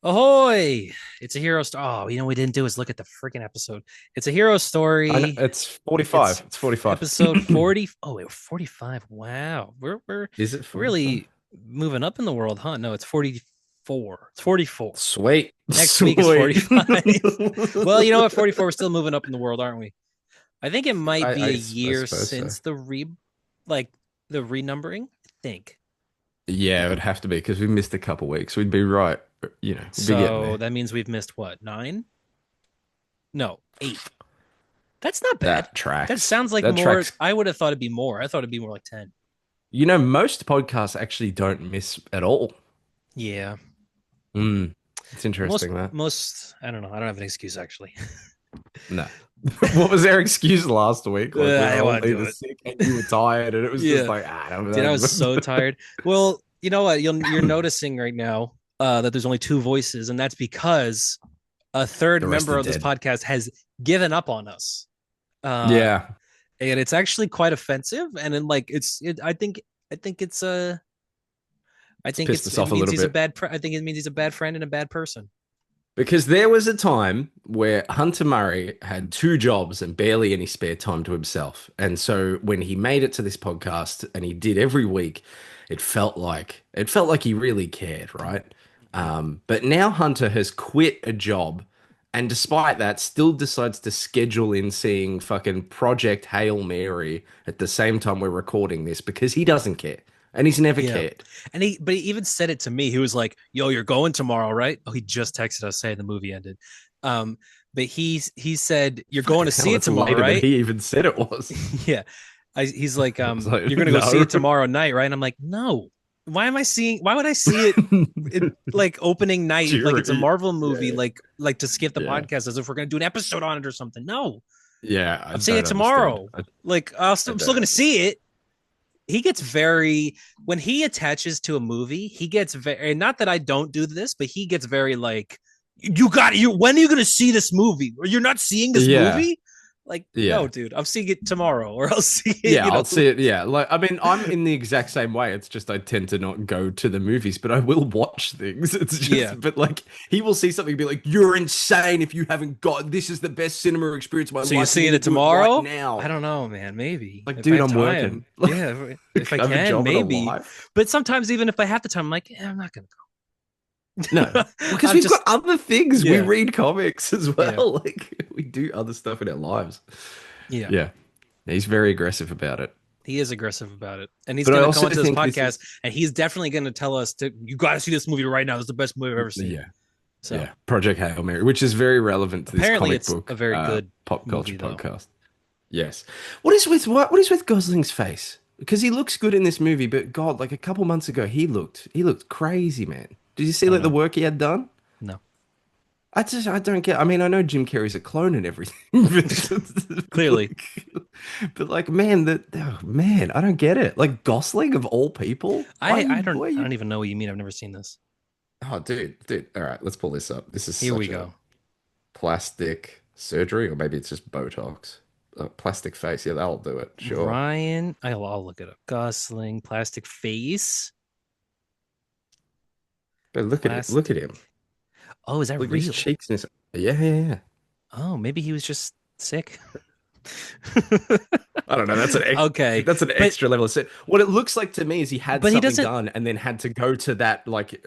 Ahoy! It's a hero story. Oh, we didn't do is look at the freaking episode. It's a hero I know story. it's 45. It's It's 45. episode 40. Oh, wait, 45. Wow. We're Is it 45? really moving up in the world, huh? No, it's 44. It's 44. Sweet. Next week is Sweet. 45. Well, you know what? 44, we're still moving up in the world, aren't we? I think it might be a I year suppose so. since like the renumbering. I think. Yeah, it would have to be because we missed a couple weeks. We'd be right. We'd be getting So there. that means we've missed what? 9? No, 8. That's not bad. That That tracks. sounds like That more. tracks. I would have thought it'd be more. I thought it'd be more like 10. Most podcasts actually don't miss at all. Yeah. Mm, it's Most, interesting that. most, I don't know. I don't have an excuse actually. No. What was their excuse last week? Like we I were don't all want to do either it. sick and you were tired, and it was just Yeah. like, I don't Dude, I was know. so tired. Well, you know what? You're noticing right now that there's only two voices, and that's because a third The rest member are of this dead. podcast has given up on us. Uh, Yeah. and it's actually quite offensive. And then, like, I think I It's think pissed us it off a means little he's a bit. bad. I think it means he's a bad friend and a bad person. Because there was a time where Hunter Murray had two jobs and barely any spare time to himself. And so when he made it to this podcast and he did every week, it felt like he really cared, right? But now Hunter has quit a job and despite that still decides to schedule in seeing fucking Project Hail Mary at the same time we're recording this because he doesn't care. And he's never Yeah. cared. But he even said it to me. He was like, "Yo, you're going tomorrow, right?" Oh, he just texted us saying the movie ended. Um, but he said, "You're going Fucking to hell, see it that's tomorrow, later than right?" he even said it was. Yeah. He's like, I was like, "You're gonna go see no. it tomorrow night, right?" And I'm like, "No. Why would I see it like opening night, like it's a Jury. Marvel movie, Yeah. like to skip the Yeah. podcast as if we're gonna do an episode on it or something? No, Yeah. I I'm seeing it don't understand. tomorrow. I, Like I I'm still don't. gonna see it. He gets very when he attaches to a movie, he gets very not that I don't do this, but he gets very like you when are you gonna see this movie? Or you're not seeing this Yeah. movie? Like, no, Yeah. dude, I'm seeing it tomorrow, or I'll see it, Yeah, I'll see it. Yeah, like I mean, I'm in the exact same way. It's just I tend to not go to the movies, but I will watch things. It's Yeah. just, but like he will see something and be like, "You're insane if you haven't got this. Is the best cinema experience of my So you're life. You seeing need to it do it right tomorrow? I now." don't know, man. Maybe Like, if I dude, have I'm working. time. Yeah, if Like, I I have a can, job and a maybe. life. But sometimes even if I have the time, I'm like, yeah, I'm not gonna No, go. because I'm we've got just other things. We yeah, read comics as yeah, well. Like we do other stuff in our lives. yeah. Yeah, he's very aggressive about it. He is aggressive about it, and he's But I going to come also onto this think this podcast, is, and he's definitely going to tell us to you got to see this movie right now. It's the best movie I've ever seen. yeah, So yeah, Project Hail Mary, which is very relevant to this apparently, comic it's a book, very good pop culture movie, though. podcast. Yes. What is with Gosling's face? Because he looks good in this movie, but God, like a couple months ago, he looked crazy, man. Did you see I don't like the know. work he had done? No, I don't get. I mean, I know Jim Carrey's a clone and everything, but clearly, like, man, man, I don't get it. Like Gosling of all people, why are I you? don't even know what you mean. I've never seen this. Oh, dude. All right, let's pull this up. This is Here we such a go. plastic surgery, or maybe it's just Botox. Plastic face. Yeah, that'll do it. Sure. Ryan, I'll look it up. Gosling, plastic face, But look at it. Look at him. plastic. Oh, is that Look at his real? cheeks and his. Yeah, yeah, yeah. Oh, maybe he was just sick. I don't know. That's an Okay, that's an but extra level of set. What it looks like to me is he had he something doesn't. done and then had to go to that like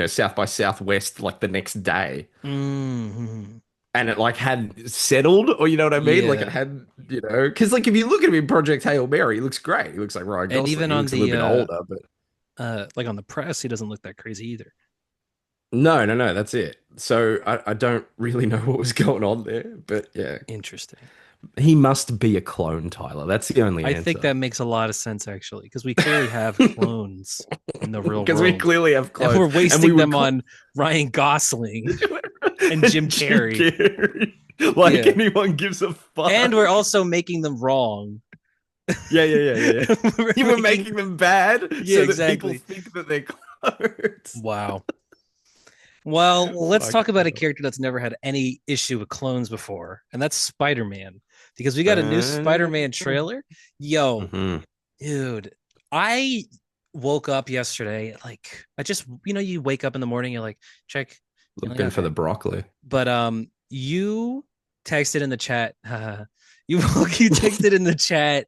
South by Southwest like the next day, Mhm. and it like had settled, or you know what I mean? Like it Yeah, had, because like if you look at him in Project Hail Mary, he looks great. He looks like Ryan and Gosling. even He on looks a little the bit older, but like on the press, he doesn't look that crazy either. no, no, no, that's it. So I don't really know what was going on there, but yeah, Interesting. he must be a clone, Tyler. That's the only I think answer. that makes a lot of sense actually, because we clearly have clones in the real Because we world, clearly have and we're clones, and we wasting would them on Ryan Gosling and Jim Jim Carrey. Carrey. Like Yeah, anyone gives a and we're fuck. also making them wrong. Yeah, yeah, yeah, yeah, yeah. We're You were making making them bad yeah, so that people exactly. think that they're clones. Wow. Well, let's Fuck. talk about a character that's never had any issue with clones before, and that's Spider-Man. Because we got a new Spider-Man trailer. Yo, Mhm. dude, I woke up yesterday. Like I just, you wake up in the morning, you're like, check. You're like, Looking for okay. the broccoli. But you texted in the chat. You texted in the chat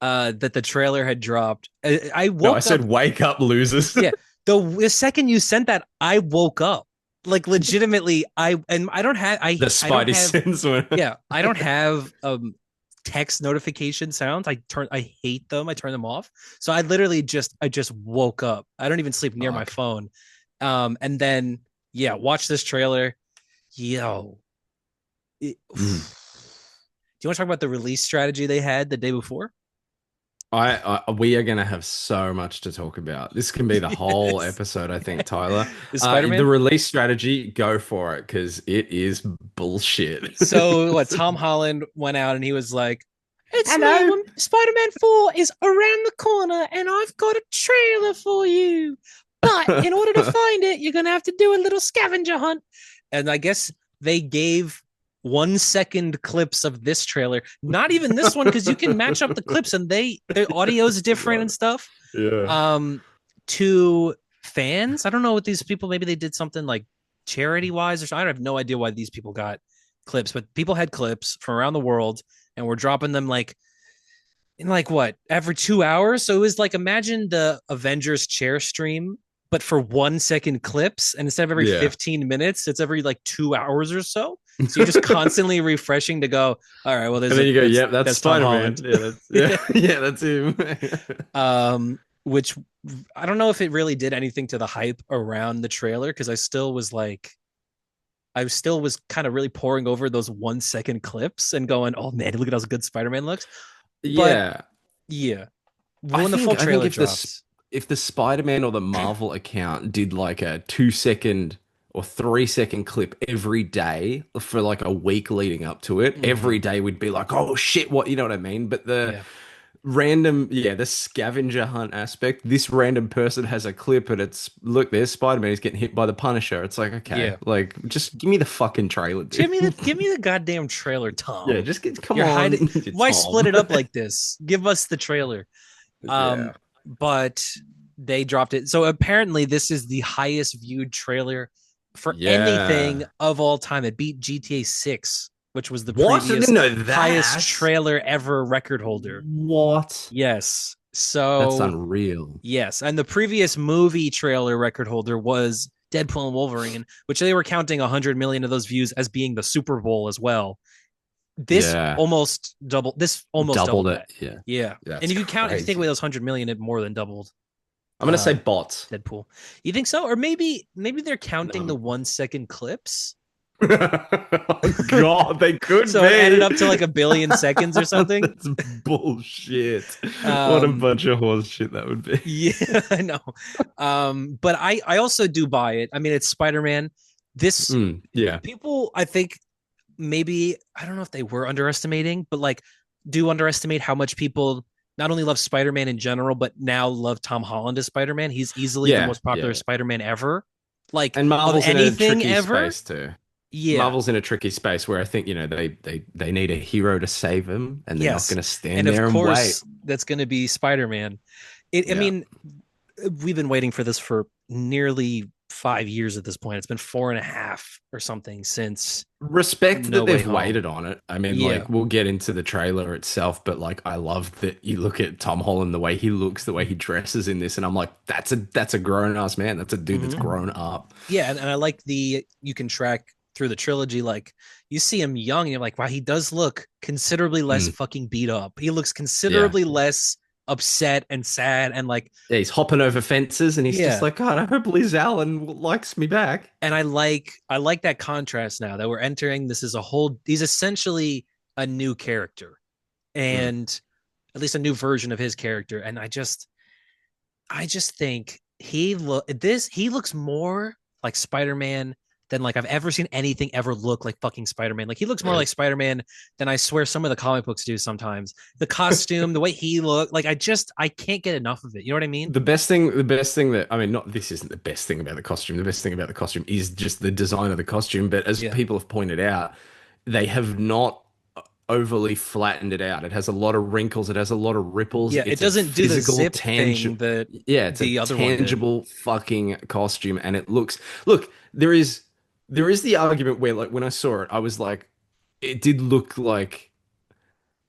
that the trailer had dropped. I No, I woke up. said wake up, losers. Yeah, the second you sent that, I woke up. Like legitimately, I don't have The I don't Spidey have sense one. yeah, I don't have text notification sounds. I hate them. I turn them off. So I just woke up. I don't even sleep near my Fuck. phone. And then yeah, watch this trailer. Yo. Mm. Do you want to talk about the release strategy they had the day before? We are gonna have so much to talk about. This can be the whole Yes. episode, I think, Tyler. Is The Spider-Man? release strategy, go for it, because it is bullshit. So what Tom Holland went out and he was like, it's me Hello. when Spider-Man 4 is around the corner and I've got a trailer for you. But in order to find it, you're gonna have to do a little scavenger hunt. And I guess they gave 1 second clips of this trailer. Not even this one, because you can match up the clips and their audio is different and stuff. Yeah. Um to fans. I don't know what these people, maybe they did something like charity wise or something. I have no idea why these people got clips, but people had clips from around the world and we're dropping them like in like what every 2 hours. So it was like imagine the Avengers chair stream, but for 1 second clips, and instead of every Yeah. 15 minutes, it's every like 2 hours or so. So you're just constantly refreshing to go, all right, well, And then you go, yep, that's that's Tom Spider-Man. Holland. Yeah, yeah, that's him. Which I don't know if it really did anything to the hype around the trailer because I still was kind of really poring over those 1 second clips and going, oh man, look at how good Spider-Man looks. But Yeah. yeah, I when the full think I think trailer drops, if the Spider-Man or the Marvel account did like a 2 second or 3 second clip every day for like a week leading up to it, every day would be like, oh shit, what, you know what I mean? But the yeah, random, yeah, the scavenger hunt aspect, this random person has a clip and it's, look, there's Spider-Man, he's getting hit by the Punisher. It's like, okay, yeah. like just give me the fucking trailer, dude. Give me the goddamn trailer, Yeah, Tom. just get, come You're on, hiding. Why split Tom. it up like this? Give us the trailer. Yeah. But they dropped it. So apparently, this is the highest viewed trailer for anything Yeah. of all time. It beat GTA 6, which was the What? I previous didn't know highest that. trailer ever record holder. What? Yes. That's So, unreal. yes. And the previous movie trailer record holder was Deadpool and Wolverine, which they were counting 100 million of those views as being the Super Bowl as well. Yeah. This almost doubled Doubled that. it. Yeah. Yeah. And That's if you take away crazy. those 100 million, it more than doubled I'm gonna say bots. Deadpool. You think so? Or maybe they're counting the No. 1 second clips. Oh, God, they could So it added be. up to like a billion seconds or something. That's bullshit. What a Um, bunch of horse shit that would be. yeah, I know. But I also do buy it. I mean, it's Spider-Man. This Yeah. people, I think maybe I don't know if they were underestimating, but like do underestimate how much people not only love Spider-Man in general, but now love Tom Holland as Spider-Man. He's easily the Yeah. most popular Yeah. Spider-Man ever. Like And of Marvel's in a anything tricky ever. space too. Yeah. Marvel's in a tricky space where I think, they need a hero to save them and they're not Yes. going to And stand of there and wait. course, that's going to be Spider-Man. I Yeah. mean, we've been waiting for this for nearly 5 years at this point. It's been 4.5 or something since Respect No that Way they've Home. waited on it. I mean, Yeah. like, we'll get into the trailer itself, but like, I love that you look at Tom Holland, the way he looks, the way he dresses in this, and I'm like, that's a grown ass man. That's a dude that's Mhm. grown up. Yeah. And I like you can track through the trilogy. Like you see him young and you're like, wow, he does look considerably less Mm, fucking beat up. He looks yeah. considerably less upset and sad and like, Yeah, he's hopping over fences and he's just yeah. like, God, I hope Liz Allen likes me back. And I like that contrast now that we're entering. This is he's essentially a new character Mm. and at least a new version of his character. And I just think he looks more like Spider-Man than like I've ever seen anything ever look like fucking Spider-Man. Like he looks more Really? like Spider-Man than I swear some of the comic books do sometimes. The costume, the way he looked, like I can't get enough of it. You know what I mean? The best thing that, I mean, not, this isn't the best thing about the costume. The best thing about the costume is just the design of the costume. But as Yeah. people have pointed out, they have not. overly flattened it out. It has a lot of wrinkles. It has a lot of ripples. Yeah, it It's a doesn't do the physical, zip tangible. thing that Yeah, it's a the other one did. tangible fucking costume, and it looks. Look, there is the argument where, like, when I saw it, I was like, it did look like,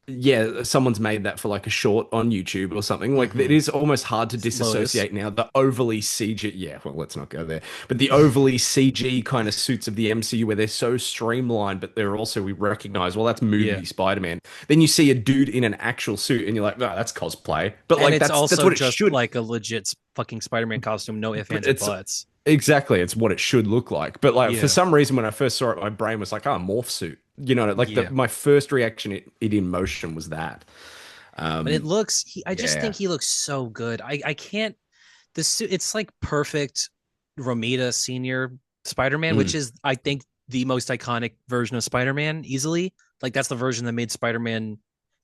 yeah, someone's made that for like a short on YouTube or something. Like, it Hmm. is almost hard to Lotus. disassociate now the overly CG. Yeah, well, let's not go there. But the overly CG kind of suits of the MCU where they're so streamlined, but they're also, we recognize, well, that's Yeah. movie Spider-Man. Then you see a dude in an actual suit, and you're like, oh, that's cosplay. But And like, it's that's also what it just should. like a legit fucking Spider-Man costume, no ifs, But ands, or it's buts. exactly, it's what it should look like. But like, for Yeah. some reason, when I first saw it, my brain was like, oh, morph suit. You know, like Yeah. my first reaction, it in motion was that. But it Um, looks I just think yeah. he looks so good. I can't this suit, it's like perfect Romita senior Spider-Man, which Mm. is I think the most iconic version of Spider-Man easily. Like that's the version that made Spider-Man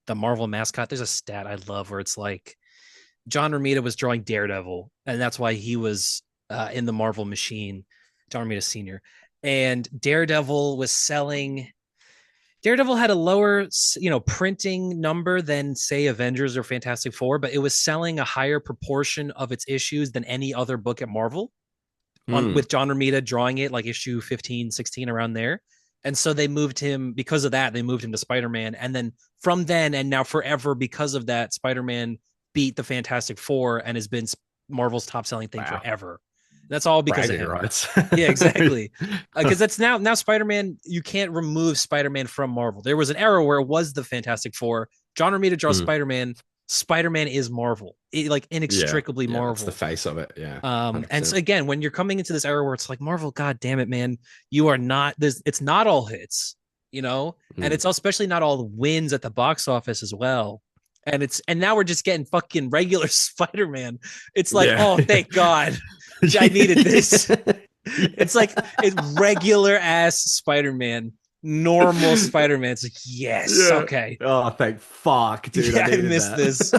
the Marvel mascot. There's a stat I love where it's like John Romita was drawing Daredevil, and that's why he was in the Marvel machine, John Romita Sr. And Daredevil was selling. Daredevil had a lower, printing number than say Avengers or Fantastic Four, but it was selling a higher proportion of its issues than any other book at Marvel. On Mm. with John Romita drawing it like issue 15, 16 around there. And so they moved him because of that. They moved him to Spider-Man, and then from then and now forever because of that, Spider-Man beat the Fantastic Four and has been Marvel's top selling thing Wow. forever. That's all because of Bragging him. rights. Yeah, exactly. Because that's now Spider-Man. You can't remove Spider-Man from Marvel. There was an era where it was the Fantastic Four. John Romita draws Mm. Spider-Man. Spider-Man is Marvel, like Yeah. inextricably Yeah, that's the Marvel. face of it. Yeah. And so 100%. again, when you're coming into this era where it's like Marvel, god damn it, man, you are not this. It's not all hits, and Mm. it's especially not all wins at the box office as well. And now we're just getting fucking regular Spider-Man. It's like, Yeah. oh, thank God, I needed this. Yeah. It's like it's regular ass Spider-Man, normal Yeah. Spider-Man. It's like, yes, Yeah. okay. Oh, thank fuck, dude. I Yeah, I needed missed this.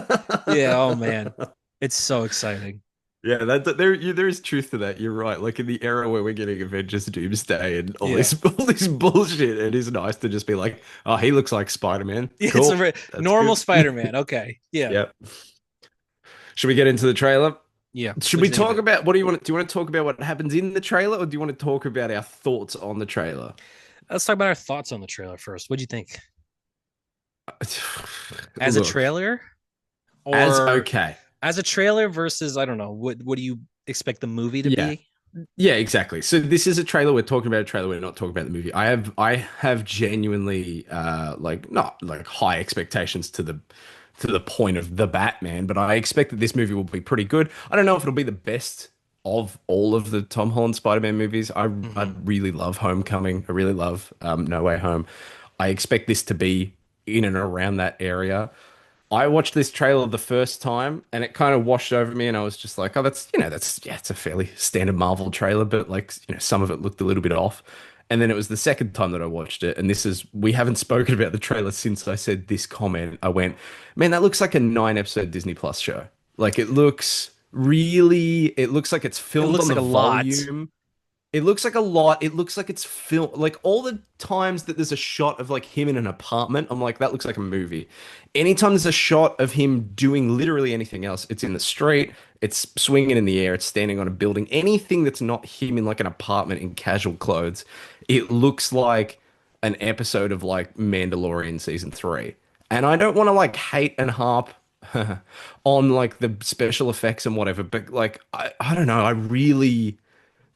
Yeah, oh man. that. It's so exciting. Yeah, there is truth to that. You're right. Like, in the era where we're getting Avengers Doomsday and all Yeah. this all this bullshit, it is nice to just be like, oh, he looks like Spider-Man. Yeah, it's Cool. a That's normal good. Spider-Man. Okay. Yeah. Yeah. Should we get into the trailer? Yeah. Should What do we you think of talk it? about, what do you want? Do you want to talk about what happens in the trailer, or do you want to talk about our thoughts on the trailer? Let's talk about our thoughts on the trailer first. What do you think? As a Look, trailer as or okay. as a trailer versus I don't know. What do you expect the movie to Yeah. be? Yeah, exactly. So this is a trailer. We're talking about a trailer. We're not talking about the movie. I have genuinely like, not like high expectations to the point of the Batman, but I expect that this movie will be pretty good. I don't know if it'll be the best of all of the Tom Holland Spider-Man movies. I Mm-hmm. really love Homecoming. I really love No Way Home. I expect this to be in and around that area. I watched this trailer the first time and it kind of washed over me, and I was just like, oh, yeah, it's a fairly standard Marvel trailer, but like, some of it looked a little bit off. And then it was the second time that I watched it, and we haven't spoken about the trailer since I said this comment. I went, man, that looks like a 9 episode Disney Plus show. Like, it looks like it's It filmed looks on the like a lot. volume. It looks like a lot. It looks like it's film. Like, all the times that there's a shot of like him in an apartment, I'm like, that looks like a movie. Anytime there's a shot of him doing literally anything else, it's in the street, it's swinging in the air, it's standing on a building. Anything that's not him in like an apartment in casual clothes, it looks like an episode of like Mandalorian season 3. And I don't want to like hate and harp on like the special effects and whatever, but like, I don't know. I really,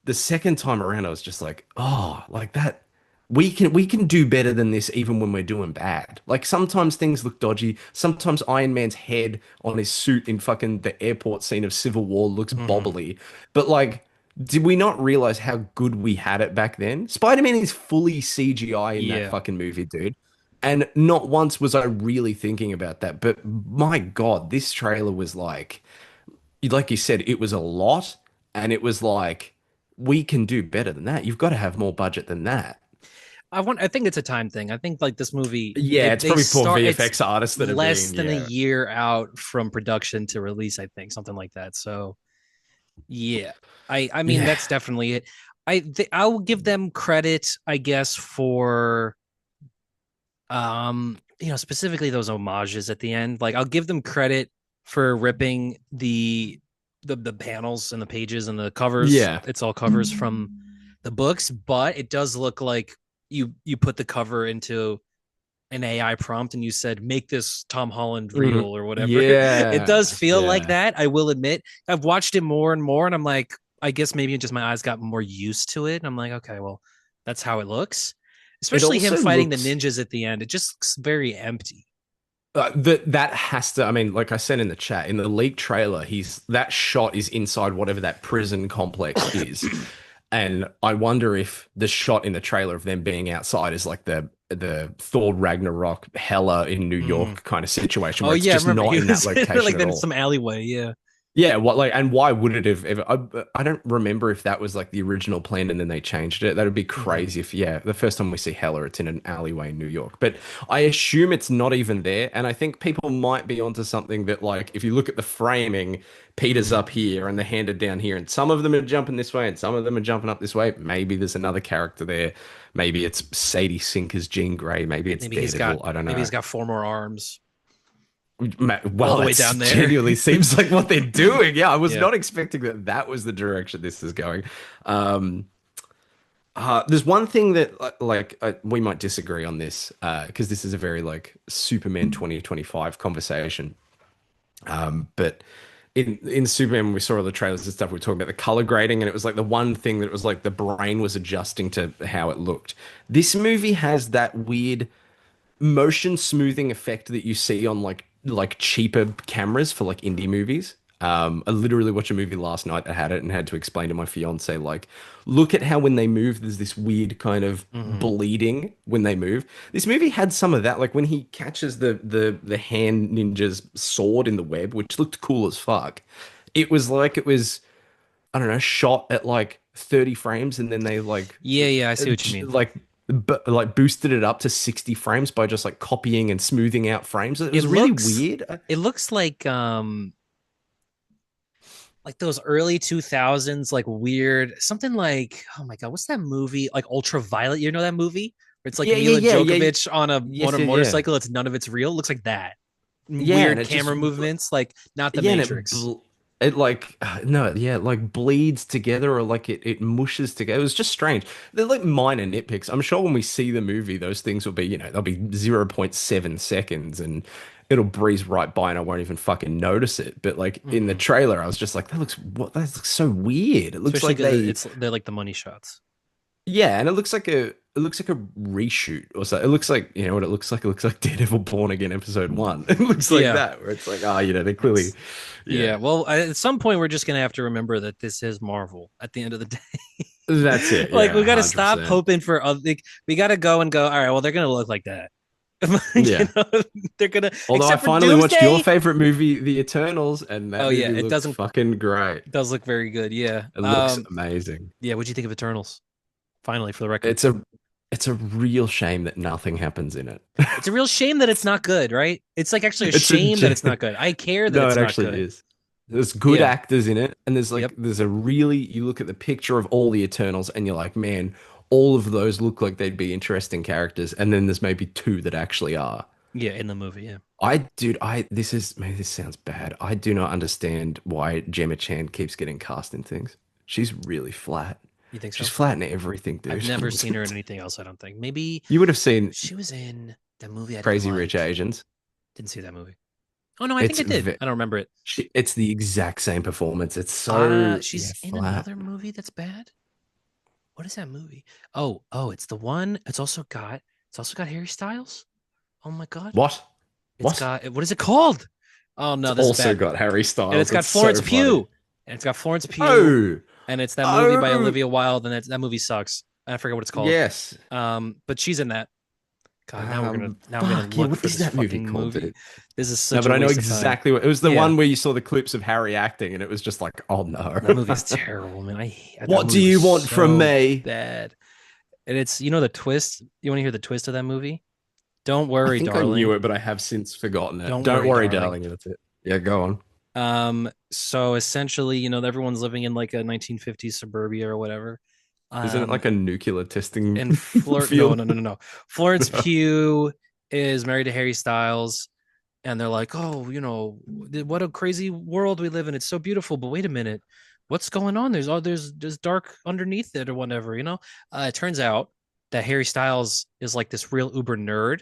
the second time around, I was just like, oh, like that. We can do better than this even when we're doing bad. Like, sometimes things look dodgy. Sometimes Iron Man's head on his suit in fucking the airport scene of Civil War looks Mm-hmm. bobbly. But like, did we not realize how good we had it back then? Spider-Man is fully CGI in that Yeah. fucking movie, dude. And not once was I really thinking about that. But my God, this trailer was like you said, it was a lot, and it was like, we can do better than that. You've got to have more budget than that. I think it's a time thing. I think like this movie, Yeah, it's they probably poor start it's VFX artists that are less being, than a yeah. year out from production to release, I think, something like that. So yeah. I mean Yeah. that's definitely it. I will give them credit, I guess, for specifically those homages at the end. Like I'll give them credit for ripping the panels and the pages and the covers. Yeah. It's all covers from the books, but it does look like you put the cover into an AI prompt and you said make this Tom Holland real Mhm. or whatever. It Yeah. does feel like Yeah. that. I will admit. I've watched it more and more, and I'm like, I guess maybe just my eyes got more used to it. And I'm like, okay, well, that's how it looks. It Especially him also fighting the looks ninjas at the end. It just looks very empty. that has to. I mean, like I said in the chat, in the leaked trailer, he's that shot is inside whatever that prison complex is, and I wonder if the shot in the trailer of them being outside is like the Thor Ragnarok Hela in New Mm. York kind of situation Oh where it's yeah, I just remember not he in that was location like at in all. some alleyway. Yeah. Yeah, what like and why would it have ever I don't remember if that was like the original plan and then they changed it. That would be Mm-hmm. crazy if yeah, the first time we see Hela it's in an alleyway in New York. But I assume it's not even there and I think people might be onto something that like if you look at the framing, Peter's Mm-hmm. up here and the hand are down here and some of them are jumping this way and some of them are jumping up this way. Maybe there's another character there. Maybe it's Sadie Sink as Jean Grey, maybe it's Daredevil, I don't Maybe know. he's got four more arms all Well, the way that's down there. genuinely seems like what they're doing. Yeah, I was Yeah. not expecting that that was the direction this is going. Um, there's one thing that we might disagree on this because this is a very like Superman 2025 conversation. But in Superman, when we saw all the trailers and stuff, we were talking about the color grading, and it was like the one thing that was like the brain was adjusting to how it looked. This movie has that weird motion smoothing effect that you see on like cheaper cameras for like indie movies. I literally watched a movie last night that had it and had to explain to my fiance like, look at how when they move, there's this weird kind of Mm-hmm. bleeding when they move. This movie had some of that, like when he catches the hand ninja's sword in the web, which looked cool as fuck. It was like it was I don't know, shot at like 30 frames and then they Yeah, yeah, I see what you mean. like like boosted it up to 60 frames by just like copying and smoothing out frames. It It was really looks weird. it looks like those early 2000s like weird something like, oh my god, what's that movie like Ultraviolet? You know that movie where it's like Yeah, yeah, Mila yeah, yeah. Djokovic on Yes, a yeah, yeah. motorcycle? It's none of it's real. It looks like that. Yeah, and Weird it just camera movements, like not the yeah, and Matrix. it like no, yeah, it like bleeds together or like it mushes together. It was just strange. They're like minor nitpicks. I'm sure when we see the movie, those things will be, they'll be 0.7 seconds and it'll breeze right by and I won't even fucking notice it. But like in the Hmm. trailer, I was just like, that looks so weird. It looks Especially like because they they're like the money shots. yeah, and it looks like a reshoot or so. It looks like what it looks like. It looks like Daredevil Born Again episode 1. It looks like Yeah. that where it's like they clearly It's yeah. yeah. Well, at some point we're just gonna have to remember that this is Marvel at the end of the day. That's it. Like Yeah, we got to stop 100%. hoping for other. Like, we got to go and go. All right. Well, they're gonna look like that. Yeah. They're gonna, Although I except for finally watched your Doomsday. favorite movie, The Eternals, and Oh that yeah, movie it looks doesn't. fucking great. It does look very good. Yeah. It looks amazing. Yeah. What'd you think of Eternals? Finally, for the record, It's a it's a real shame that nothing happens in it. it's a real shame that it's not good. Right? It's like actually a It's a shame that it's not j- good. I care that no, it's it not actually good. is. There's good Yeah. actors in it, and there's Yep. like there's a really you look at the picture of all the Eternals, and you're like, man, all of those look like they'd be interesting characters, and then there's maybe two that actually are. Yeah. In the movie. Yeah. This sounds bad. I do not understand why Gemma Chan keeps getting cast in things. She's really flat. You think She's so? flat in everything, I've dude. never seen her in anything else. I don't think. Maybe You would have seen she was in that movie I didn't Crazy Rich like. Asians. Didn't see that movie. Oh no, I think It's I did. ve I don't remember it. it's the exact same performance. It's so She's in flat. another movie that's bad. What is that movie? Oh, it's the one. It's also got Harry Styles. Oh my god. What? It's What? got what is it called? Oh It's no, this is also bad. got Harry And it's Styles. got It's so Florence funny. Pugh. And it's got Florence Pugh. Oh, And it's that movie by oh, Olivia Wilde. And that movie sucks. I forget what it's called. yes. But she's in that. God, now I'm gonna Fuck yeah. look What for is this that movie fucking called, movie. dude? This is No, such but a I know waste of time. exactly what it was. The Yeah, one where you saw the clips of Harry acting, and it was just like, oh no. that movie's terrible, man. That What do movie you was want from so me? bad. And it's the twist. You want to hear the twist of that movie? Don't I worry, think I knew darling. it, but I have since forgotten it. Don't Don't worry, worry, darling. darling. That's it. Yeah, go on. So essentially, everyone's living in like a 1950s suburbia or whatever. Isn't it Um, like a nuclear testing and Flor no, field? no, no, no, no. Florence Pugh is married to Harry Styles, and they're like, "Oh, what a crazy world we live in. It's so beautiful." But wait a minute, what's going on? There's dark underneath it or whatever. It turns out that Harry Styles is like this real uber nerd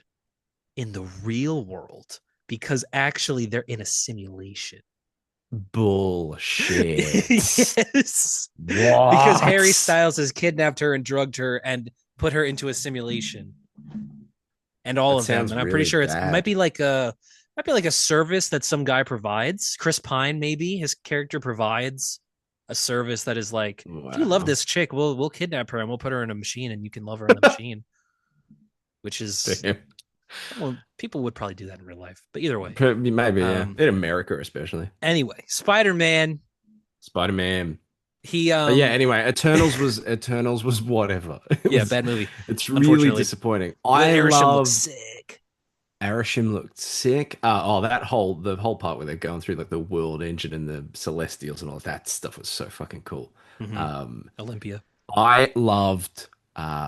in the real world because actually they're in a simulation. Bullshit. Yes, because Harry What? Styles has kidnapped her and drugged her and put her into a simulation, and all That of them. sounds And I'm pretty really sure it bad. might be like a service that some guy provides. Chris Pine, maybe his character provides a service that is like, if you love Wow. this chick, we'll kidnap her and we'll put her in a machine and you can love her in the machine. Which is, Damn. well, people would probably do that in real life, but either way. Maybe, yeah. Um, In America, especially. anyway, Spider Man. Spider-Man. He But yeah, anyway, Eternals was whatever. It Yeah, was bad movie. it's really Unfortunately, disappointing. but I Arishem looks loved sick. Arishem looked sick. That whole part where they're going through like the world engine and the Celestials and all that stuff was so fucking cool. Hmm. Um, Olympia. I loved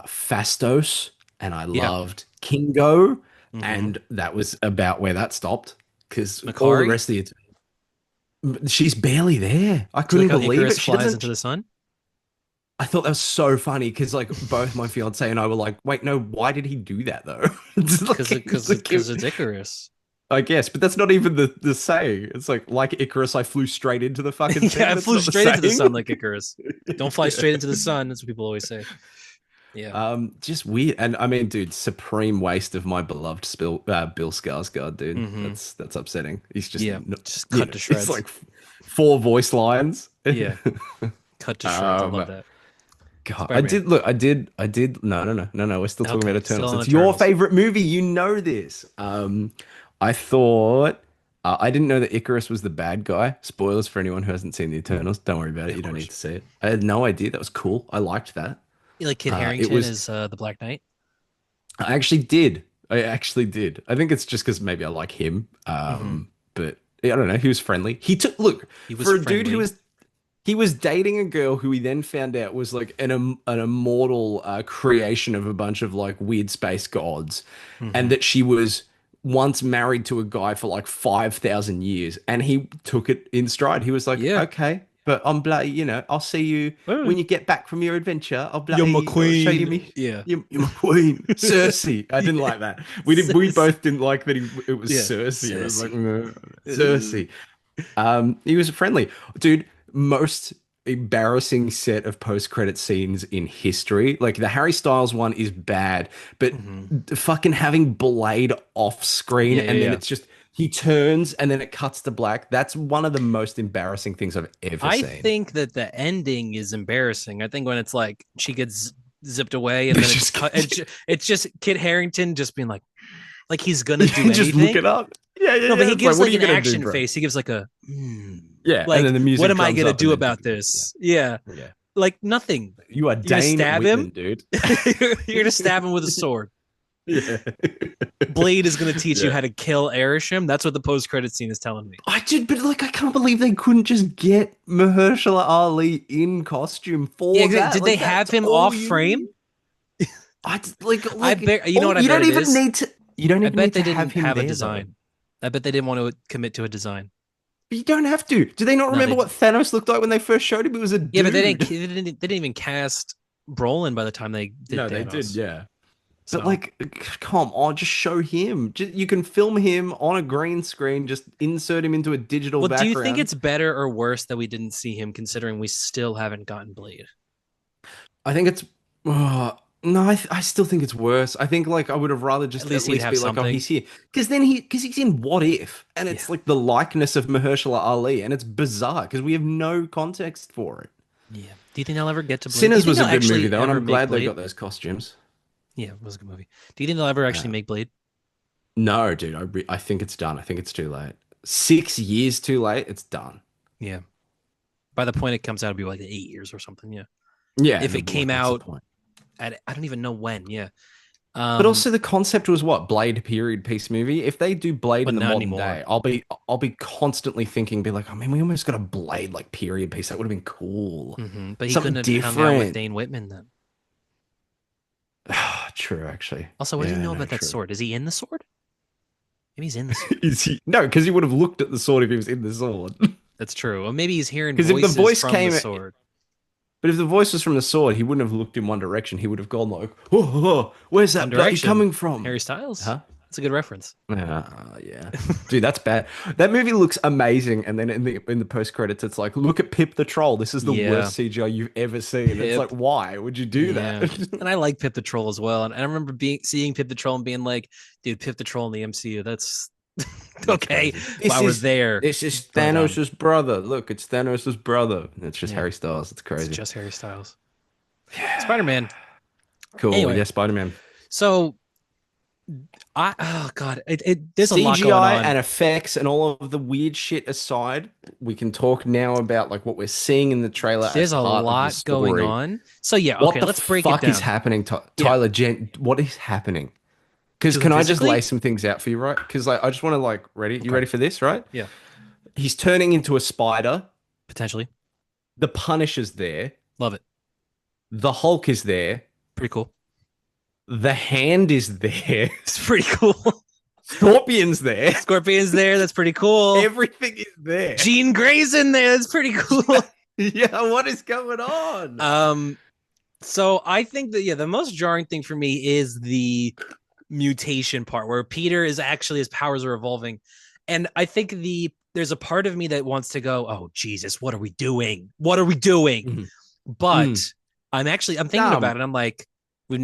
Fastos and I Yeah. loved Kingo, Hmm. and that was about where that stopped because all the Makari. rest of the she's barely there. I Do you like couldn't how believe Icarus it. She flies into doesn't. the sun? I thought that was so funny because like both my fiance and I were like, "Wait, no, why did he do that though?" Because it's Icarus. I guess, but that's not even the saying. It's like Icarus, I flew straight into the fucking Yeah, thing. I That's flew not the straight into the saying. sun like Icarus. Don't fly Yeah. straight into the sun. That's what people always say. Yeah. Just weird, and I mean, dude, supreme waste of my beloved Bill Skarsgård, dude. Hmm. That's upsetting. He's just, Yeah. Just you cut know, to it's shreds. like four voice lines. Yeah. Cut to shreds. I love um, that. God, Spider Man. I did. No, no, no, no, no. We're still talking about Okay. Still Eternals. on It's your Eternals. favorite movie. You know this. I thought I didn't know that Icarus was the bad guy. Spoilers for anyone who hasn't seen the Eternals. Don't worry about Yeah, it. of You don't course. need to see it. I had no idea. That was cool. I liked that. You like Kid It Harrington was. as the Black Knight? I actually did. I actually did. I think it's just because maybe I like him. Hmm. But I don't know. He was friendly. He took look He was for a dude who friendly. was he was dating a girl who he then found out was like an immortal creation of a bunch of like weird space gods, and Hmm. that she was once married to a guy for like 5,000 years, and he took it in stride. He was like, Yeah. okay, but I'm bloody, I'll see you Oh, when you get back from your adventure. you're my I'll show you queen. me. Yeah. You're my queen, Cersei. I didn't Yeah. like that. We both didn't like that. It was Yeah. Cersei. It was like Sassy. Cersei. He was friendly, dude. Most embarrassing set of post-credit scenes in history. Like the Harry Styles one is bad, but Hmm. fucking having Blade off screen Yeah, yeah, and then yeah. it's just he turns and then it cuts to black. That's one of the most embarrassing things I've ever I seen. think that the ending is embarrassing. I think when it's like she gets zipped away and They then it's just cut. It's just Kid Harrington just being like he's gonna do just look anything. it up. Yeah, yeah, No, but yeah. he It's like, gives what are like you an gonna do, action bro? face. He gives like a Yeah, and like then the what music am I comes gonna up and do then about this? yeah, Yeah, yeah. like nothing. You are You're gonna Dane stab Whitman, him. dude. You're gonna stab him with a sword. Yeah. Blade is gonna teach you Yeah. how to kill Arishem. That's what the post credit scene is telling me. I did, but like, I can't believe they couldn't just get Mahershala Ali in costume Yeah, for exactly. that. Did they Like, have that's him all off you frame? need. Like, I like, bet you know oh, what I bet it is. you don't I even bet need they to have didn't him have a there though. design. I bet they didn't want to commit to a design. But you don't have to. Do they not No, remember they what Thanos looked like when they first showed him? It was a yeah, but they didn't. dude. They didn't even cast Brolin by the time they did No, they did, Thanos. yeah. But So, like, come on, just show him. You can film him on a green screen, just insert him into a digital well, do you think background. it's better or worse that we didn't see him, considering we still haven't gotten Blade? I think it's no, I still think it's worse. I think like I would have rather At just at least he'd least have be like, oh, something. he's here, because he's in What If, and Yeah, it's like the likeness of Mahershala Ali, and it's bizarre because we have no context for it. yeah. Do you think they'll ever get to Blade? Do you Sinners think was a they'll good movie actually though, and ever I'm make glad they Blade? got those costumes. Yeah, it was a good movie. Do you think they'll ever actually Yeah. make Blade? No, dude, I think it's done. I think it's too late. 6 years too late. It's done. Yeah. By the point it comes out, it'll be like 8 years or something. Yeah. Yeah, If and it came like, what's the out point? at, I don't even know when. Yeah. But Um, also the concept was what Blade period piece movie. If they do Blade but in the not modern anymore. day, I'll be constantly thinking, be like, I mean, we almost got a Blade like period piece. That would have been cool. But he Something couldn't have hung out with different. Dane Whitman then. true, actually. Also, what do you Yeah, know no, about that true. sword? Is he in the sword? Maybe he's in the sword. Is he? No, because he would have looked at the sword if he was in the sword. That's true. Or maybe he's hearing Because if the voices voice from the came, sword. but if the voice was from the sword, he wouldn't have looked in one direction. He would have gone like, oh, oh, where's One that bloody Direction. coming from? Harry Styles. Huh? That's a good reference. Yeah, dude, that's bad. That movie looks amazing, and then in the post credits, it's like, look at Pip the Troll. This is the Yeah. worst CGI you've ever seen. It's like, Pip. why would you do that? Yeah. And I like Pip the Troll as well. And I remember seeing Pip the Troll and being like, dude, Pip the Troll in the MCU, that's That's okay. crazy. While we're there. This is But Thanos' brother. Look, it's Thanos' brother. It's just yeah, Harry Styles. It's it's crazy. just Harry Styles. Yeah. Spider-Man. Cool. Anyway, Yeah, Spider-Man. so oh god, there's a lot going CGI on. and effects and all of the weird shit aside, we can talk now about like what we're seeing in the trailer as There's a part of the lot going story. on. So yeah, What okay, the let's break it fuck is down. happening, Yeah. Tyler Gent? What is happening? Because To him can I just lay physically? some things out for you, right? Because like I just want to like ready. You Okay. ready for this, right? Yeah, He's turning into a spider. potentially. The Punisher's there. Love it. The Hulk is there. Pretty cool. The Hand is there. It's pretty cool. Scorpion's there. Scorpion's there. That's pretty cool. Everything is there. Jean Grey's in there. That's pretty cool. Yeah, what is going on? So I think that the most jarring thing for me is the mutation part where Peter is actually his powers are evolving. And I think there's a part of me that wants to go, oh Jesus, what are we doing? What are we doing? Mhm. But I'm thinking Dumb. about it. I'm like, we've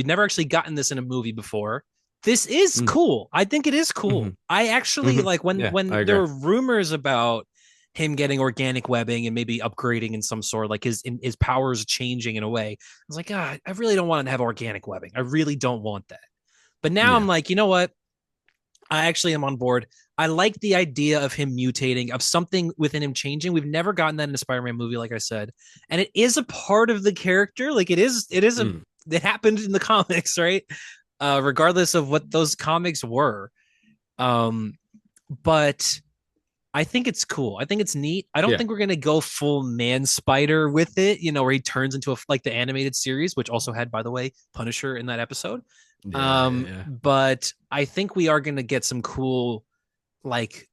never actually gotten this in a movie before. This is cool. I think it is cool. I actually like when Yeah, I there agree. were rumors about him getting organic webbing and maybe upgrading in some sort, like his powers changing in a way. I was like, God, I really don't want to have organic webbing. I really don't want that. But now I'm Yeah. like, you know what? I actually am on board. I like the idea of him mutating, of something within him changing. We've never gotten that in a Spider-Man movie, like I said, and it is a part of the character. Like it is it happened in the comics, right? Regardless of what those comics were. But I think it's cool. I think it's neat. I don't Yeah. think we're gonna go full man spider with it, where he turns into like the animated series, which also had, by the way, Punisher in that episode. Yeah. But I think we are gonna get some cool like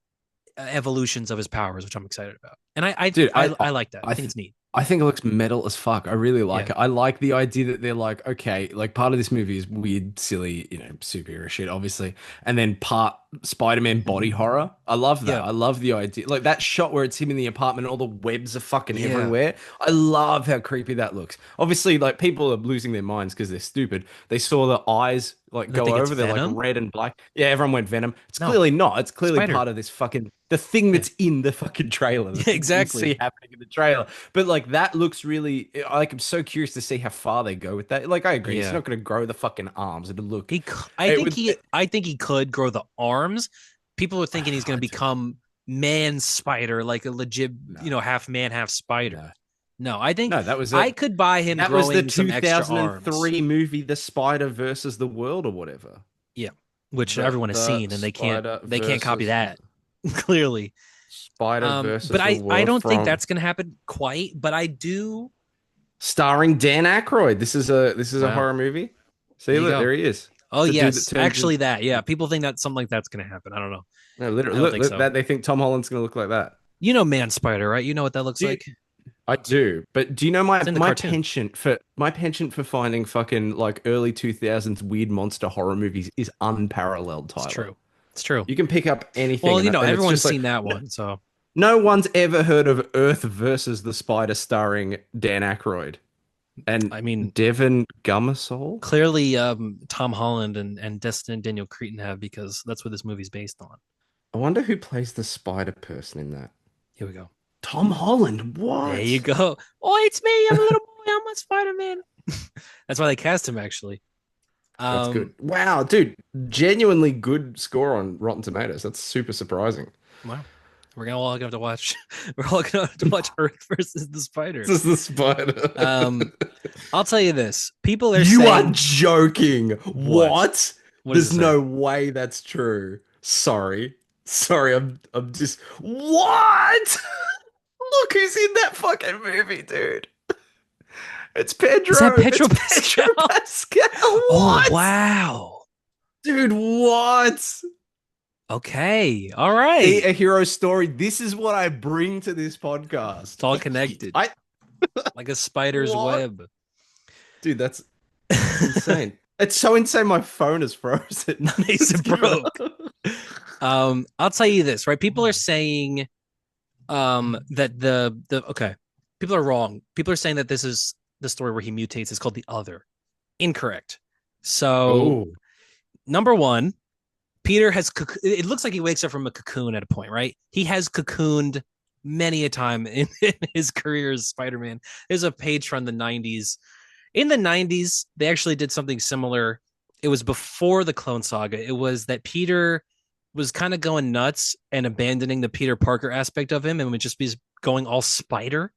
evolutions of his powers, which I'm excited about. And Dude, I like that. I I think it's neat. I think it looks metal as fuck. I really like Yeah. it. I like the idea that they're like, okay, like part of this movie is weird, silly, superhero shit, obviously, and then part Spider-Man body horror. I love that. Yeah. I love the idea. Like that shot where it's him in the apartment, all the webs are fucking Yeah. everywhere. I love how creepy that looks. Obviously, like people are losing their minds because they're stupid. They saw the eyes like They go think it's over, they're like Venom? red and black. Yeah, everyone went Venom. It's No. clearly not. It's clearly Spider. part of this fucking the thing that's in the fucking trailer. The thing Exactly. you see happening in the trailer. But like that looks really like I'm so curious to see how far they go with that. Like I agree, Yeah. it's not going to grow the fucking arms. It'll look. I think he could grow the arms. People are thinking he's going to I do. become man spider, like a legit, No. half man, half spider. No. No, I think No, that was I it. could buy him That was the growing some extra arms. 2003 movie, The Spider versus the World, or whatever. Yeah, which The- everyone has the seen, and they can't Spider copy versus- that clearly. Spider versus But the I World don't think from- that's going to happen quite. But I do. starring Dan Aykroyd. This is a Wow. horror movie. See, There you look, go. there he is. Oh The dude yes, that turns actually, that people think that something like that's going to happen. I don't know. No, literally, I don't look, think look, so. that they think Tom Holland's going to look like that. You know, man spider, right? You know what that looks Do you- like. I do, but do you know my It's in the my cartoon. penchant for finding fucking like early 2000s weird monster horror movies is unparalleled, Tyler. It's true. It's true. You can pick up anything. Well, and it's everyone's just like, seen that one, so no one's ever heard of Earth versus the Spider starring Dan Aykroyd and I mean, Devin Gummersall. clearly, Tom Holland and Destin Daniel Cretton have, because that's what this movie's based on. I wonder who plays the Spider person in that. Here we go. Tom Holland. What? There you go. Oh, it's me. I'm a little boy. I'm a Spider-Man. That's why they cast him, actually. That's good. Wow, dude, genuinely good score on Rotten Tomatoes. That's super surprising. Wow. We're all gonna have to watch. We're all gonna have to watch Earth versus the Spider. This is the Spider. I'll tell you this: people are You saying, are joking. What? What There's does it say? no way that's true. Sorry. I'm just what? Look who's in that fucking movie, dude. It's Pedro. Is that Pedro It's Pedro Pascal? Pascal. Oh, What? wow. Dude, what? Okay. All See right. a hero story. This is what I bring to this podcast. It's all connected I like a spider's what? web. Dude, that's insane. It's so insane. My phone is frozen. Nice, it broke. I'll tell you this, right? People are saying that the okay, people are wrong. People are saying that this is the story where he mutates. It's called The Other. Incorrect. So, Oh, number one, Peter has it looks like he wakes up from a cocoon at a point, right? He has cocooned many a time in his career as Spider-Man. There's a page from the 90s. In the 90s, they actually did something similar. It was before the Clone Saga. It was that Peter was kind of going nuts and abandoning the Peter Parker aspect of him and would just be going all spider.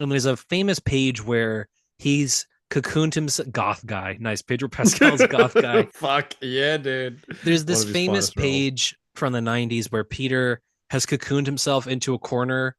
And there's a famous page where he's cocooned himself. Goth guy. Nice. Pedro Pascal's goth guy. fuck yeah, dude. There's this One of his famous finest roles. page from the 90s where Peter has cocooned himself into a corner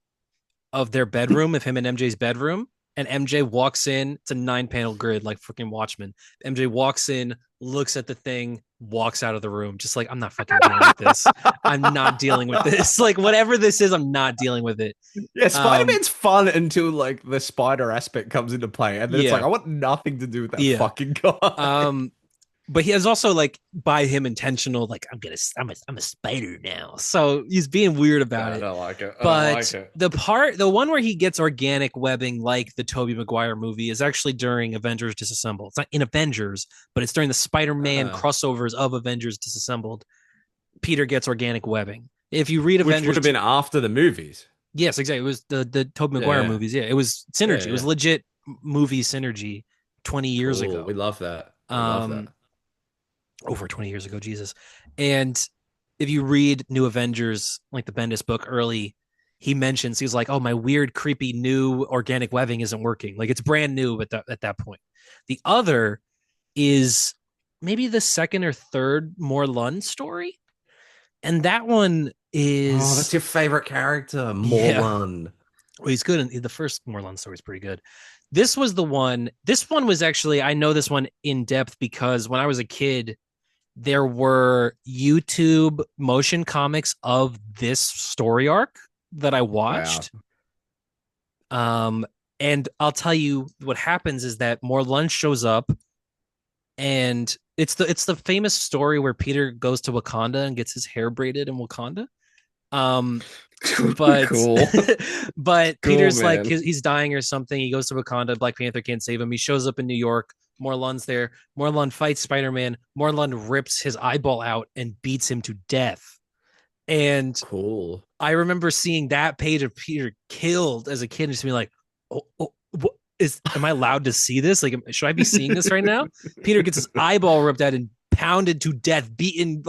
of their bedroom, of him and MJ's bedroom. And MJ walks in. It's a 9-panel grid, like freaking Watchmen. MJ walks in, looks at the thing, walks out of the room, just like, I'm not fucking dealing with this. I'm not dealing with this. Like, whatever this is, I'm not dealing with it. Yeah, Spider-Man's fun until like the spider aspect comes into play, and then it's Yeah. like I want nothing to do with that Yeah. fucking guy. But he has also like by him intentional, like I'm a spider now. So he's being weird about I it. don't like it. I But don't like it. the one where he gets organic webbing like the Tobey Maguire movie is actually during Avengers Disassembled. It's not in Avengers, but it's during the Spider-Man crossovers of Avengers Disassembled. Peter gets organic webbing. If you read Which Avengers, would have been after the movies. yes, exactly. It was the Tobey Maguire Yeah. movies. Yeah, it was synergy. Yeah, It was yeah. legit movie synergy 20 years Cool. ago. We love that. We love that. Over 20 years ago, Jesus. And if you read New Avengers, like the Bendis book early, he mentions, he's like, oh, my weird, creepy new organic webbing isn't working. Like it's brand new at that point. The other is maybe the second or third Morlun story. And that one is. Oh, that's your favorite character, Yeah. Morlun. Well, he's good. The first Morlun story is pretty good. This was the one. This one was actually, I know this one in depth because when I was a kid, there were YouTube motion comics of this story arc that I watched. And I'll tell you what happens is that Morlun shows up, and it's the famous story where Peter goes to Wakanda and gets his hair braided in Wakanda. But cool. but Cool, Peter's man. like he's dying or something. He goes to Wakanda. Black Panther can't save him. He shows up in New York. Morlun's there. Morlun fights Spider-Man. Morlun rips his eyeball out and beats him to death. And Cool. I remember seeing that page of Peter killed as a kid and just being like, oh, what am I allowed to see this? Like, should I be seeing this right now? Peter gets his eyeball ripped out and pounded to death, beaten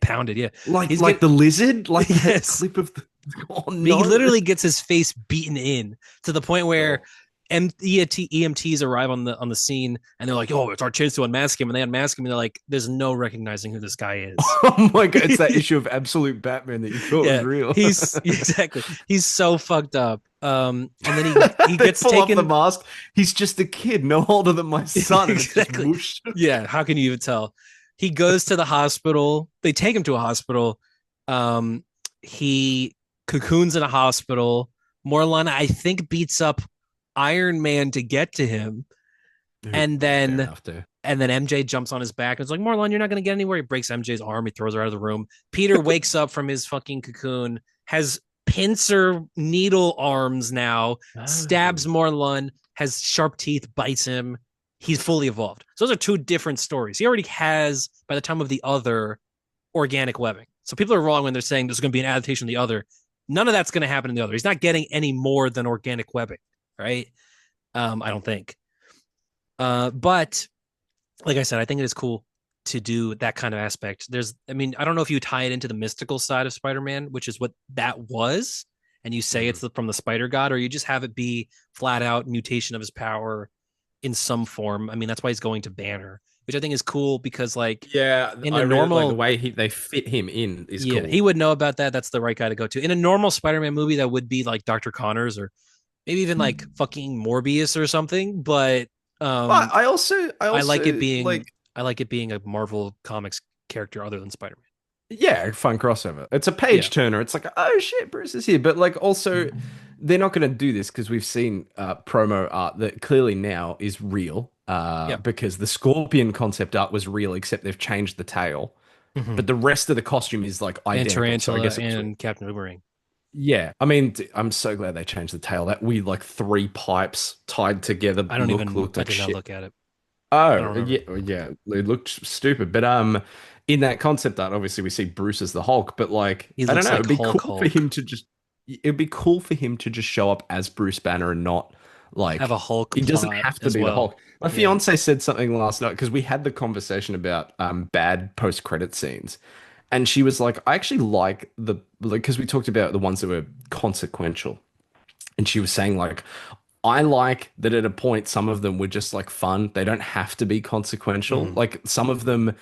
pounded, yeah. Like He's the lizard? Like that Yes. clip of the oh, He no. literally gets his face beaten in to the point where EMTs arrive on the scene and they're like, "Oh, it's our chance to unmask him." And they unmask him and they're like, "There's no recognizing who this guy is." Oh my god, it's that issue of Absolute Batman that you thought was real. He's so fucked up. And then he They gets pull off taken. the mask. He's just a kid, no older than my son. And Exactly. it's just whoosh. Yeah, how can you even tell? He goes to the hospital. They take him to a hospital. He cocoons in a hospital. Morlun, I think, beats up Iron Man to get to him. And then MJ jumps on his back and it's like, Morlun, you're not going to get anywhere. He breaks MJ's arm. He throws her out of the room. Peter wakes up from his fucking cocoon, has pincer needle arms now, stabs Morlun, has sharp teeth, bites him. He's fully evolved. So those are two different stories. He already has, by the time of the other, organic webbing. So people are wrong when they're saying there's going to be an adaptation of the other. None of that's going to happen in the other. He's not getting any more than organic webbing, right? I don't think. But like I said, I think it is cool to do that kind of aspect. I don't know if you tie it into the mystical side of Spider-Man, which is what that was, and you say it's from the Spider God, or you just have it be flat out mutation of his power in some form. I mean, that's why he's going to Banner, which I think is cool because, like, in a normal, like the way they fit him in is cool. He would know about that. That's the right guy to go to. In a normal Spider-Man movie, that would be like Dr. Connors or maybe even like fucking Morbius or something. But But um, I I like it also being like, I like it being a Marvel Comics character other than Spider Man. yeah, fun crossover. It's a Yeah, page turner. It's like, oh shit, Bruce is here. But like, also, they're not going to do this because we've seen promo art that clearly now is real. yeah, Because the Scorpion concept art was real, except they've changed the tail. hmm But the rest of the costume is like and identical. So I Tarantula guess it was real. and Captain Boomerang. Yeah, I mean, I'm so glad they changed the tail. That weird like three pipes tied together looked I like did not shit. look at it. I don't Oh, remember. yeah, it looked stupid. But in that concept art, obviously we see Bruce as the Hulk, but like, He I don't looks know, like it'd be cool for him to just show up as Bruce Banner and not have a like Hulk he doesn't plot have to as be the well. Hulk. My Yeah, fiance said something last night because we had the conversation about bad post-credit scenes. And she was like, I actually like the like because we talked about the ones that were consequential. And she was saying like I like that at a point some of them were just like fun. They don't have to be consequential. hmm Like some of them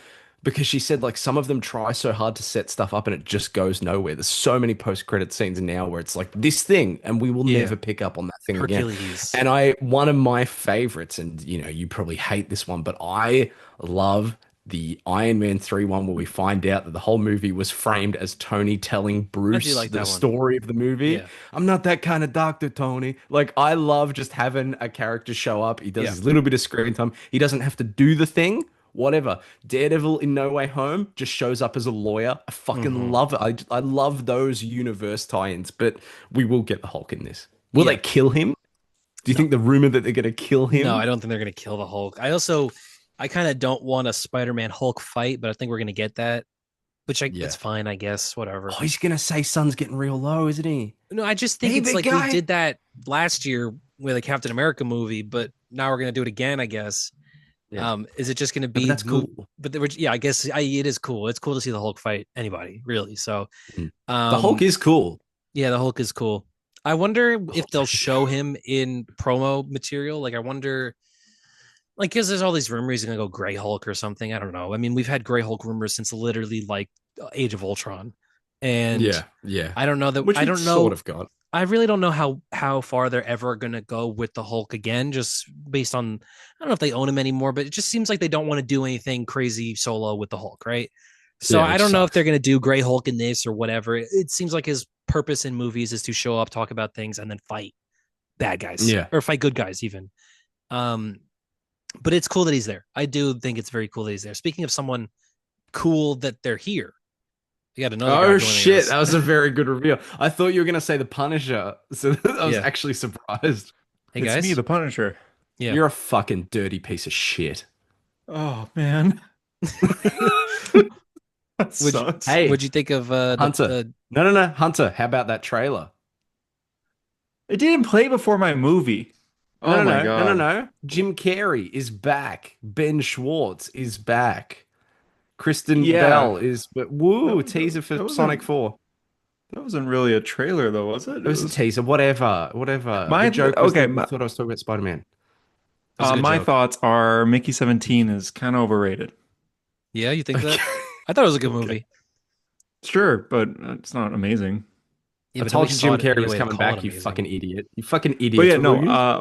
because she said like some of them try so hard to set stuff up and it just goes nowhere. There's so many post-credit scenes now where it's like this thing and we will yeah. never pick up on that thing again. Hercules. And I one of my favorites, and you know, you probably hate this one, but I love the Iron Man 3 one where we find out that the whole movie was framed as Tony telling I do Bruce like the that one. story of the movie. Yeah, I'm not that kind of doctor, Tony. Like, I love just having a character show up. He does yeah. his little bit of screen time. He doesn't have to do the thing, whatever. Daredevil in No Way Home just shows up as a lawyer. I fucking hmm love it. I love those universe tie-ins, but we will get the Hulk in this. Will they Yeah. kill him? Do you No, think the rumor that they're going to kill no, him? I don't think they're gonna kill the Hulk. I kind of don't want a Spider-Man Hulk fight, but I think we're gonna get that, which it's Yeah. fine, I guess. Whatever. Oh, he's going to say sun's getting real low, isn't he? No, I just think Hey, it's big like we guy. did that last year with a Captain America movie, but now we're gonna do it again, I guess. Yeah. Is it just gonna No, but be that's cool. But yeah, I guess it is cool. It's cool to see the Hulk fight anybody, really. So, Mm. The Hulk um, is cool. yeah, the Hulk is cool. I wonder if Oh, they'll show him in promo material. Like, I wonder, like, because there's all these rumors he's gonna go Gray Hulk or something. I don't know. I mean, we've had Gray Hulk rumors since literally like Age of Ultron, and yeah, yeah. I don't know that. Which I we don't sort know. of got. I really don't know how far they're ever gonna go with the Hulk again, just based on I don't know if they own him anymore, but it just seems like they don't want to do anything crazy solo with the Hulk, right? So Yeah, I which don't know if they're sucks. gonna do Gray Hulk in this or whatever. It seems like his purpose in movies is to show up, talk about things, and then fight bad guys Yeah. or fight good guys even. Um, but it's cool that he's there. I do think it's very cool that he's there. Speaking of someone cool that they're here, we got another guy Oh joining shit, us. that was a very good reveal. I thought you were gonna say the Punisher, so I was Yeah. actually surprised. Hey It's me, guys. the Punisher. Yeah. You're a fucking dirty piece of shit. Oh man, that Would you, sucks. Hey, what'd you think of Hunter. the No, Hunter. How about that trailer? It didn't play before my movie. Oh my god. No. Jim Carrey is back. Ben Schwartz is back. Kristen Yeah, Bell is. But woo, that, teaser for that Sonic wasn't 4. that wasn't really a trailer though, was it? It was a teaser. Whatever. The My joke was okay. that we thought I was talking about Spider-Man. That was a good My joke. thoughts are Mickey 17 is kind of overrated. Yeah, you think Okay. that? I thought it was a good Okay. movie. Sure, but it's not amazing. Yeah, I but told nobody you saw Jim it Carrey was anyway to coming call it back, you amazing. fucking idiot. You fucking But idiot. yeah, no.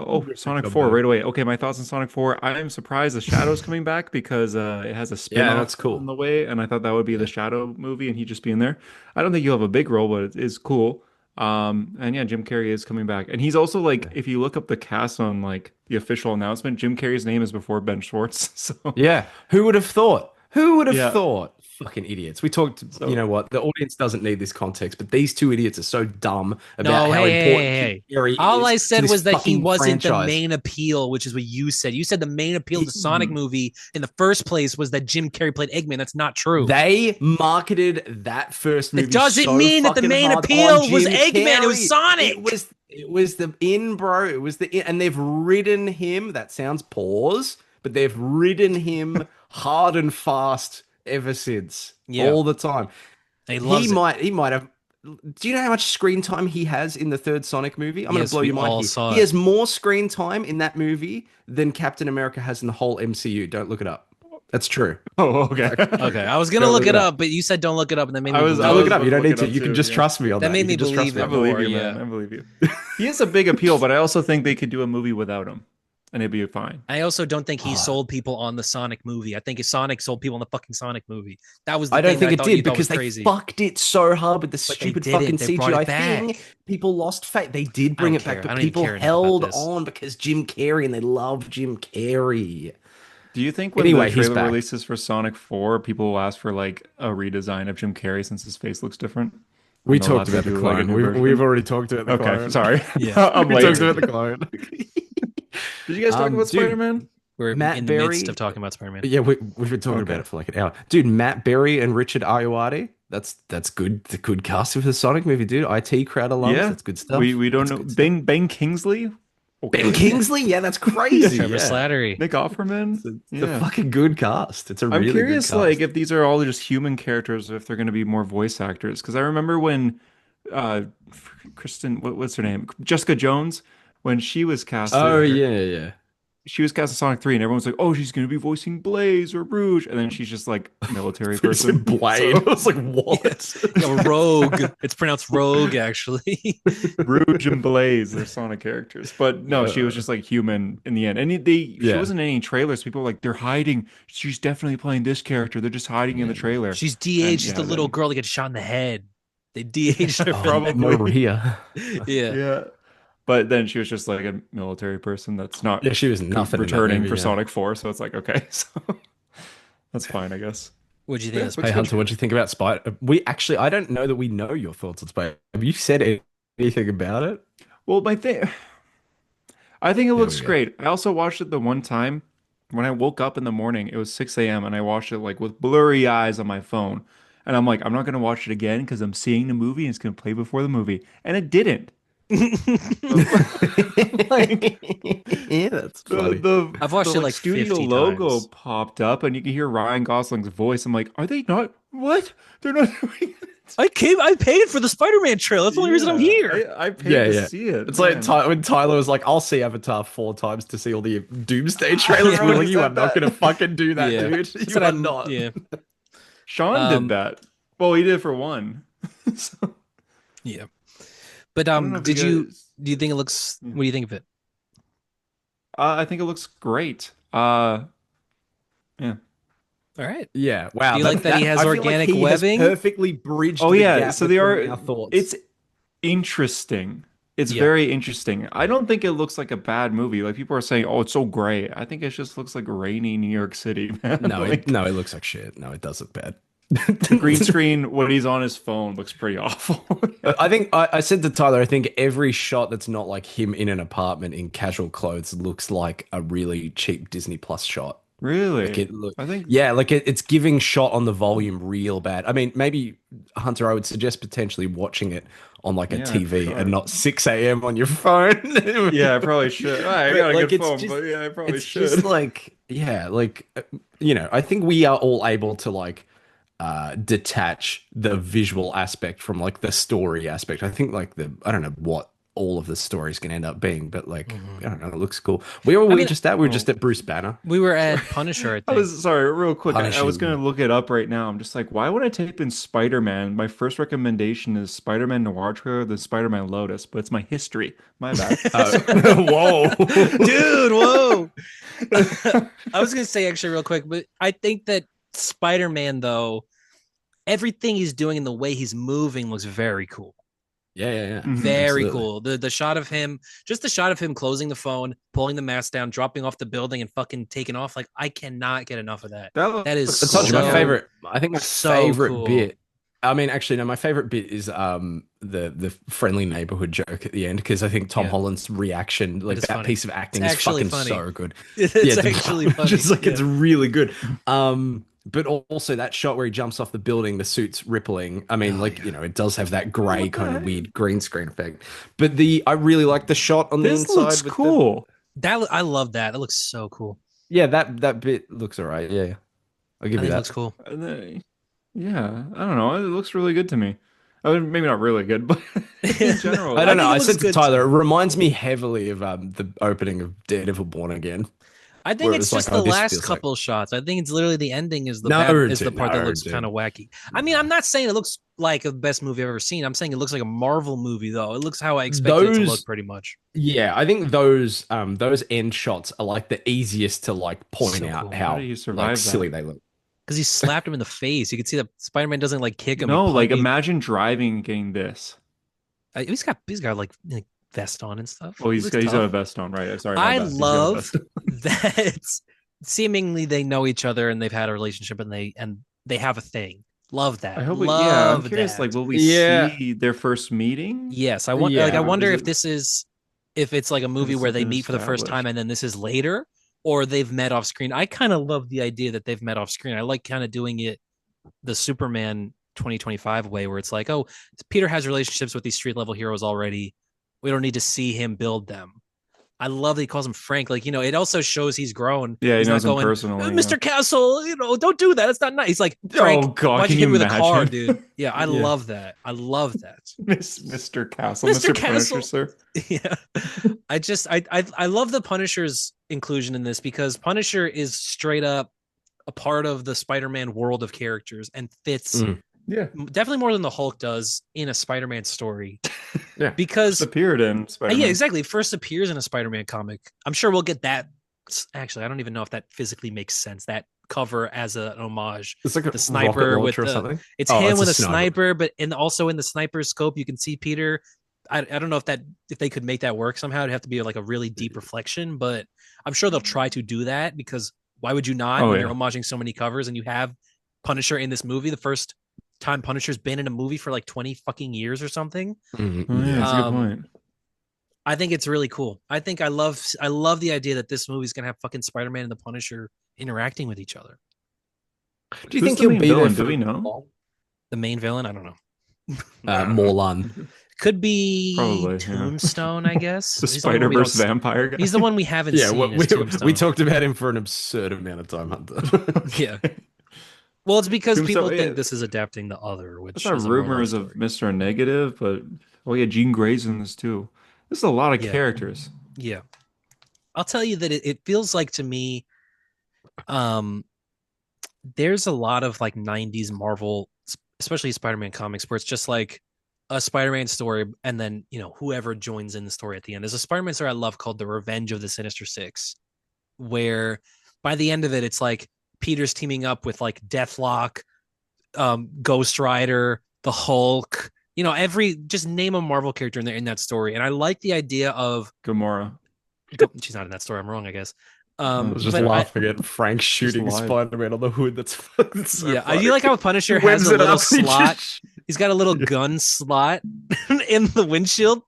Oh, Sonic 4 right away. Okay, my thoughts on Sonic 4. I am surprised the Shadow's coming back because it has a Yeah, spin-off that's cool. on the way, and I thought that would be Yeah. the Shadow movie, and he just being there. I don't think he'll have a big role, but it is cool. And yeah, Jim Carrey is coming back, and he's also like, if you look up the cast on like the official announcement, Jim Carrey's name is before Ben Schwartz. So Yeah. Who would have thought? Who would have yeah, thought? Fucking idiots. We talked, you so know what? The audience doesn't need this context, but these two idiots are so dumb about No, how important hey. Jim Carrey All is I to said this was that he fucking wasn't the franchise. main appeal, which is what you said. You said the main appeal of the Sonic he- movie in the first place was that Jim Carrey played Eggman. That's not true. They marketed that first movie It doesn't so mean that the fucking main hard appeal on was Jim Eggman. It was Carrey. Sonic. It was the in, bro. It was the in, and they've ridden him. That sounds pause, but they've ridden him hard and fast ever since, Yeah, all the time. he He loves it. might he might have. Do you know how much screen time he has in the third Sonic movie? I'm going to Yes, blow we your mind all here. saw He it. has more screen time in that movie than Captain America has in the whole MCU. Don't look it up. That's true. Oh, okay. Okay, I was gonna Go look look it it up, but you said don't look it up, and that made me. I was- No, believe look it. it up. You don't look need it to. up You can too, just yeah. trust me on That that. made You me can just trust believe me I it. on that. believe you, More, man. yeah. I believe you. He has a big appeal, but I also think they could do a movie without him, and it'd be fine. I also don't think he Oh. sold people on the Sonic movie. I think Sonic sold people on the fucking Sonic movie. That was the I don't thing think that I it thought you did thought was because they crazy. fucked it so hard with the But they stupid didn't. fucking They brought it CGI back. thing. People lost faith. They did I bring don't it back, care. I but don't even people care enough about held this. on because Jim Carrey and they love Jim Carrey. Do you think when Anyway, the he's trailer back. releases for Sonic 4, people will ask for like a redesign of Jim Carrey since his face looks different? We And they'll talked have to about the do, like, a clone. new We've version? already talked about the Okay, clone. sorry. Yeah. I'm We late. talked about the clone. Did you guys talk about Dude, Spider-Man? We're Matt in the midst Berry- of talking about Spider-Man. Yeah, we've been talking about Okay. it for like an hour. Dude, Matt Berry and Richard Ayoade. That's good. The good casting for the Sonic movie, dude. IT crowd alums. Yeah. That's good stuff. We don't That's know. good stuff. Ben Kingsley? Ben Okay. Kingsley. Yeah, that's crazy. Trevor yeah. Slattery. Nick Offerman? It's a fucking good cast. It's a I'm really curious, good cast. like, if these are all just human characters, or if they're going to be more voice actors. Because I remember when uh, Kristen, what's her name? Jessica Jones, when she was casted. Oh yeah. She was cast in Sonic 3, and everyone's like, "Oh, she's going to be voicing Blaze or Rouge," and then she's just like a military person. Blade. I So, was like, what? Yeah, Rogue. It's pronounced Rogue, actually. Rouge and Blaze, they're Sonic characters. But no, she was just like human in the end. And she Yeah. wasn't in any trailers. People were like, they're hiding. She's definitely playing this character. They're just hiding in the trailer. She's DH. And, She's yeah, the little then- girl that gets shot in the head. They DH her. Probably. Maria. Yeah. Yeah. But then she was just like a military person that's not Yeah, she was nothing in that returning movie, for yeah. Sonic 4. So it's like, okay, so that's fine, I guess. What'd you think of Looks Hey Spider-Man? good. Hunter, what do you think about Spider? I don't know that we know your thoughts on Spider. Have you said anything about it? Well, my thing, I think it looks we go. great. I also watched it the one time when I woke up in the morning. It was 6 a.m. and I watched it like with blurry eyes on my phone. And I'm like, I'm not going to watch it again because I'm seeing the movie and it's going to play before the movie. And it didn't. Like, Yeah, that's funny. I've watched the, it like studio 50 logo times. popped up and you can hear Ryan Gosling's voice. I'm like, are they not? What? They're not doing it. I paid for the Spider-Man trailer. That's the only reason I'm Yeah, here. I paid Yeah, to yeah. see it. It's like man. when Tyler was like, "I'll see Avatar 4 times to see all the Doomsday trailers." Oh, We're like, is "You that are not that? going to fucking do that, Yeah. dude. That's You what are I'm not." Yeah. Sean Um, did that. Well, he did it for one. So, Yeah. But I don't know if do you guys- think it looks? Yeah. What do you think of it? I think it looks great. Yeah. All right. Yeah. Wow. Do you like that he has I feel like organic he has webbing? perfectly bridged. Oh the yeah. gap So they are. between our thoughts. It's interesting. It's Yeah. very interesting. I don't think it looks like a bad movie. Like people are saying, "Oh, it's so gray." I think it just looks like rainy New York City, man. no, Like, it looks like shit. No, it does look bad. the green screen when he's on his phone looks pretty awful. I think I said to Tyler, I think every shot that's not like him in an apartment in casual clothes looks like a really cheap Disney Plus shot. Really? Like I think yeah, like it's giving shot on the volume real bad. I mean, maybe Hunter, I would suggest potentially watching it on like a Yeah, TV sure. and not 6 a.m. on your phone. Yeah, I probably should. I But, got a like, good it's phone, just- but yeah, I probably It's should. just like, yeah, like I think we are all able to like detach the visual aspect from like the story aspect. I think like I don't know what all of the story is going to end up being, but like I don't know, it looks cool. Where were we mean- just at? We were just at Bruce Banner. We were at Punisher. I I think. was sorry, real quick. I was Punishing. gonna look it up right now. I'm just like, why would I type in Spider-Man? My first recommendation is Spider-Man Noir trailer, then Spider-Man Lotus, but it's my history. My bad. Whoa. Dude, whoa. I was gonna say actually real quick, but I think that Spider-Man though, everything he's doing and the way he's moving looks very cool. Yeah. Mhm. Very Absolutely. cool. The shot of him, just the shot of him closing the phone, pulling the mask down, dropping off the building, and fucking taking off. Like I cannot get enough of that. That is It's so- not my favorite. I think my so favorite cool. bit. I mean, actually, no. My favorite bit is the friendly neighborhood joke at the end because I think Tom Yeah. Holland's reaction, like is that funny. piece of acting, It's is actually fucking funny. so good. It's Yeah, actually funny. just like it's Yeah. really good. But also that shot where he jumps off the building, the suit's rippling. I mean, it does have that gray kind of weird green screen effect. But I really like the shot on the This inside. looks with the- cool. That I love that. That looks so cool. yeah, that bit looks alright. Yeah, I'll I give think you it that. looks cool. And then- yeah, I don't know. It looks really good to me. I mean, maybe not really good, but in general, I don't know. think it I looks said to good Tyler, too. it reminds me heavily of the opening of Daredevil Born Again. I Where think it it's was like, just oh, the this last feels like couple shots. I think it's literally the ending is the Naruto, part that looks kind Naruto. of wacky. I mean, I'm not saying it looks like the best movie I've ever seen. I'm saying it looks like a Marvel movie though. It looks how I expected it to look Those, pretty much. yeah, I think those end shots are like the easiest to like point So out cool. How do how you like survive silly that? they look. Because he slapped him in the face. You can see that Spider-Man doesn't like kick him. No, like He imagine driving and getting this. he's got like vest on and stuff. Oh, He looks he's got a tough. vest on, right? Sorry, my I bad. He's got a love vest. that seemingly they know each other and they've had a relationship and they have a thing. Love I that. hope we, yeah, I'm Love curious, like, that. will we Yeah, see their first meeting? Yes, I yeah. wonder Is if it, this is if it's like a has movie this where they been meet for the first time established? and then this is later, or they've met off screen. I kind of love the idea that they've met off screen. I like kind of doing it the Superman 2025 way, where it's like, oh, Peter has relationships with these street level heroes already. We don't need to see him build them. I love that he calls him Frank. Like, it also shows he's grown. Yeah, he He's not knows him going, personally. Mr. Castle, don't do that. It's not nice. He's like, Yeah. Frank, Oh God, why'd can you hit you me with a car, imagine? dude? Yeah, I Yeah. love that. I love that. Mr. Castle, Mr. Mr. Punisher, Castle. sir. Yeah. I love the Punisher's inclusion in this because Punisher is straight up a part of the Spider-Man world of characters and fits Yeah, definitely more than the Hulk does in a Spider-Man story. Yeah. Because appeared in Spider-Man. yeah, exactly. It first appears in a Spider-Man comic. I'm sure we'll get that. Actually, I don't even know if that physically makes sense. That cover as an homage. It's like a The sniper rocket with launcher or the something. it's Oh, him it's with a a sniper. sniper, but also in the sniper's scope, you can see Peter. I don't know if they could make that work somehow. It'd have to be like a really deep reflection, but I'm sure they'll try to do that because why would you not Oh, when yeah. you're homaging so many covers and you have Punisher in this movie, the first time Punisher's been in a movie for like 20 fucking years or something. Mhm, Oh, yeah, that's a good Um, point. I think it's really cool. I love the idea that this movie's gonna have fucking Spider-Man and the Punisher interacting with each other. Do you Who's think the he'll main be villain? there for Do we know? The main villain, I don't know. Morlan? Could be Probably, yeah. Tombstone, I guess. The He's the one we Spider-Verse don't- vampire guy. He's the one we haven't Yeah, seen. we, Is Tombstone. we talked about him for an absurd amount of time, Hunter. Yeah. Well, it's because Tombstone, people yeah. think this is adapting the other, which There's is not a more long rumors of story. Mr. Negative, but oh yeah, Jean Grey's in this too. This is a lot of Yeah. characters. Yeah. I'll tell you that it feels like to me, there's a lot of like 90s Marvel, especially Spider-Man comics, where it's just like a Spider-Man story, and then whoever joins in the story at the end. There's a Spider-Man story I love called The Revenge of the Sinister Six, where by the end of it, it's like Peter's teaming up with like Deathlock, Ghost Rider, the Hulk, just name a Marvel character in that story. And I like the idea of Gamora. she's not in that story. I'm wrong, I guess. I was just but laughing at Frank shooting lied. Spider-Man on the hood. That's fucking so yeah, I funny. do like how Punisher He has webs a it little up and he slot. just- He's got a little gun slot in the windshield.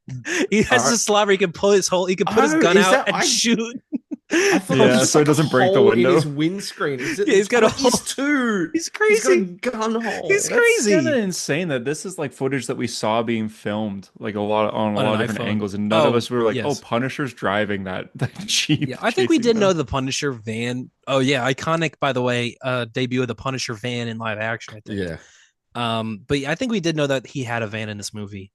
He has Alright. a slot where he can pull his wole. He can put his Oh, un is out that- and I- shoot. I thought Yeah, it was just so it like a doesn't break the hole window. in his windscreen. Is it? Yeah, he's got a He's hole. two. He's He's got a crazy. gun hole. He's That's crazy. kind of insane that this is like footage that we saw being filmed like a lot on a On lot an of different iPhone. angles, and none of Oh, us were like, yes. "Oh, Punisher's driving that Jeep." Yeah, I think we chasing did know them." the Punisher van. Oh yeah, iconic by the way. Debut of the Punisher van in live action. I think. Yeah. But I think we did know that he had a van in this movie.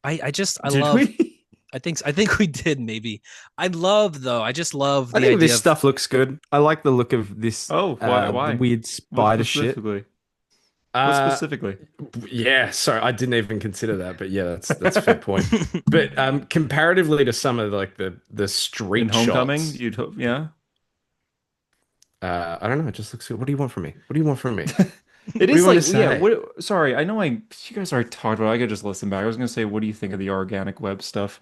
I just Did love. we? I think we did maybe. I just love the I think idea this of stuff looks good. I like the look of this. Oh, why? Weird What spider shit. specifically? What Uh, specifically? Yeah, sorry, I didn't even consider that, but yeah, that's a fair point. But comparatively to some of like the street In Homecoming, shots, you'd hope, yeah. I don't know. It just looks good. What do you want from me? What do you want from me? It do you is wanna like, yeah. say? What? Sorry, I know you guys already talked about it. I could just listen back. I was gonna say, what do you think of the organic web stuff?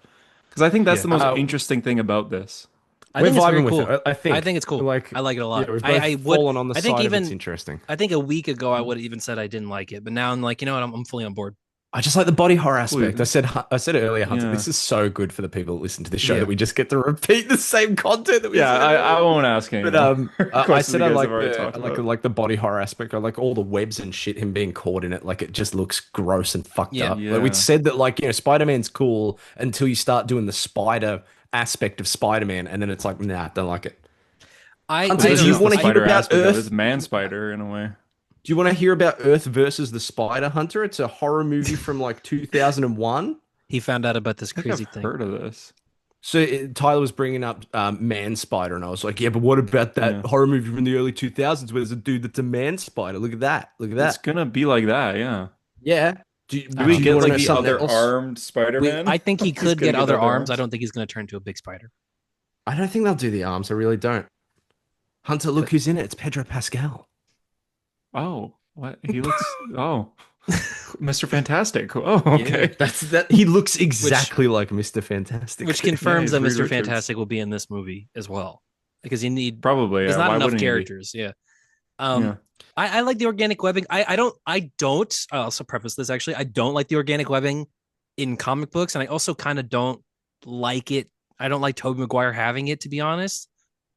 Because I think that's Yeah. the most interesting thing about this. I We're think it's very vibing with cool. it. I think it's cool. Like, I like it a lot. yeah, we've both I would. fallen on the I think side of even. it's interesting. I think a week ago I would have even said I didn't like it, but now I'm like, you know what? I'm fully on board. I just like the body horror aspect. Ooh. I said earlier, Hunter, Yeah. this is so good for the people that listen to this show Yeah. that we just get to repeat the same content that we Yeah, said I earlier. won't ask any But more I questions said you I guys like have already talked about. like the body horror aspect. I like all the webs and shit. Him being caught in it, like it just looks gross and fucked Yeah. up. Yeah. Like we said that, like Spider-Man's cool until you start doing the spider aspect of Spider-Man, and then it's like, nah, don't like it. I Hunter, don't do you know. wanna hear spider about aspect of Earth? It's man spider in a way. Do you want to hear about Earth versus the Spider Hunter? It's a horror movie from like 2001. He found out about this I think crazy I've thing. heard of this. So Tyler was bringing up Man Spider, and I was like, yeah, but what about that Yeah. horror movie from the early 2000s where there's a dude that's a man spider? Look at that. Look at It's that. gonna be like that, yeah. Yeah. Do I we don't Do you get know. want to like know the something other else? armed Spider-Man? I think he He's could gonna get get the other other arms. I arms? don't think he's going to turn into a big spider. I don't think they'll do the arms. I really don't. Hunter, look who's in it. It's Pedro Pascal. Oh, what? He looks oh. Mr. Fantastic. Oh, Yeah, okay. that's that. He looks exactly like Mr. Fantastic. Which confirms he's that Reed Mr. Richards. Fantastic will be in this movie as well, because Probably, there's yeah. not Why enough wouldn't he be? characters. Yeah. Yeah. I like the organic webbing. I'll also preface this actually. I don't like the organic webbing in comic books, and I also kind of don't like it. I don't like Tobey Maguire having it, to be honest.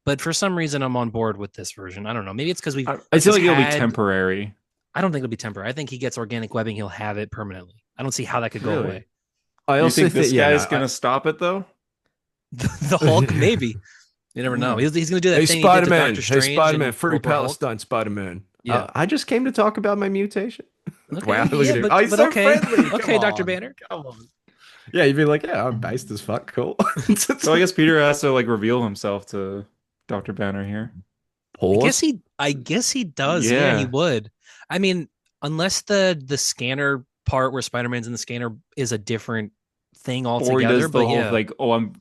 But for some reason, I'm on board with this version. I don't know. Maybe it's because I feel like it'll be had- temporary. I don't think it'll be temporary. I think he gets organic webbing. He'll have it permanently. I don't see how that could go Really? away. I You also think this yeah, guy's no, gonna stop it though? The Hulk, maybe. You never know. He's going to do that Hey, thing he did to Spider-Man. Doctor Hey, Strange. Spider-Man. and Free World War Hulk. Palestine, Spider-Man. Yeah. I just came to talk about my mutation. Okay, Wow, look yeah, at him. but- Oh, he's but so okay. friendly. Okay, Come Dr. on. Banner. Come on. Yeah, you'd be like, yeah, I'm based as fuck. Cool. So I guess Peter has to like reveal himself to Dr. Banner here. Pause. I guess he does. Yeah, he Yeah. would. I mean, unless the scanner part where Spider-Man's in the scanner is a different thing Or he altogether. does the But whole yeah, like,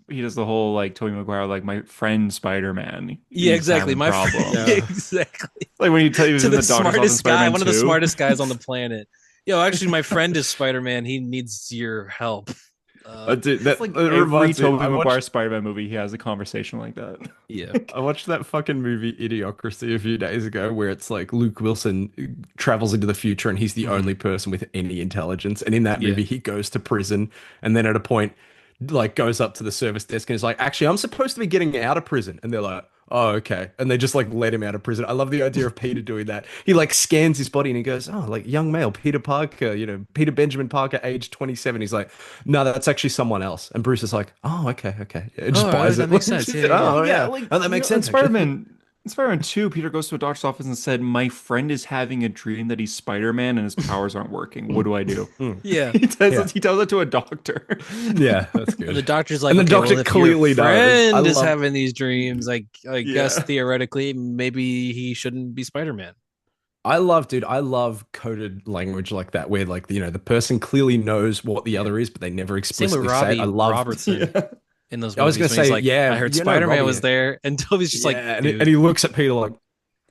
he does the whole like Tobey Maguire, like my friend Spider-Man. yeah, He's exactly. having My problems. friend, Yeah. exactly. Like when you tell you was To in the the doctor's office in smartest guy, Spider-Man one of the 2. smartest guys on the planet. Yo, actually, my friend is Spider-Man. He needs your help. Dude, that, It's like that every reminds me, Tobey I Maguire watched, Spider-Man movie, he has a conversation like that. Yeah. I watched that fucking movie Idiocracy a few days ago where it's like Luke Wilson travels into the future and he's the only person with any intelligence. And in that Yeah. movie, he goes to prison and then at a point, like, goes up to the service desk and is like, actually, I'm supposed to be getting out of prison. And they're like, oh, okay. And they just like let him out of prison. I love the idea of Peter doing that. He like scans his body and he goes, oh, like young male, Peter Parker, Peter Benjamin Parker, age 27. He's like, no, that's actually someone else. And Bruce is like, oh, okay. It just Oh, buys that it. makes sense. Yeah, yeah. Oh, yeah. like, Oh, that makes sense. In actually. Spider-Man 2, Peter goes to a doctor's office and said, my friend is having a dream that he's Spider-Man and his powers aren't working. What do I do? Yeah. He tells it to a doctor. Yeah, that's And the good. doctor's like, And the okay, doctor well, if clearly your knows. friend I is love- having these dreams, I Yeah. guess theoretically, maybe he shouldn't be Spider-Man. I love coded language like that, where like the person clearly knows what the other is, but they never Same explicitly with say Robbie it. I love Robertson in those movies. I was gonna when he's say, like, yeah, I heard you know Spider-Man Robbie, was there, and Toby's just like, and, dude. and he looks at Peter like.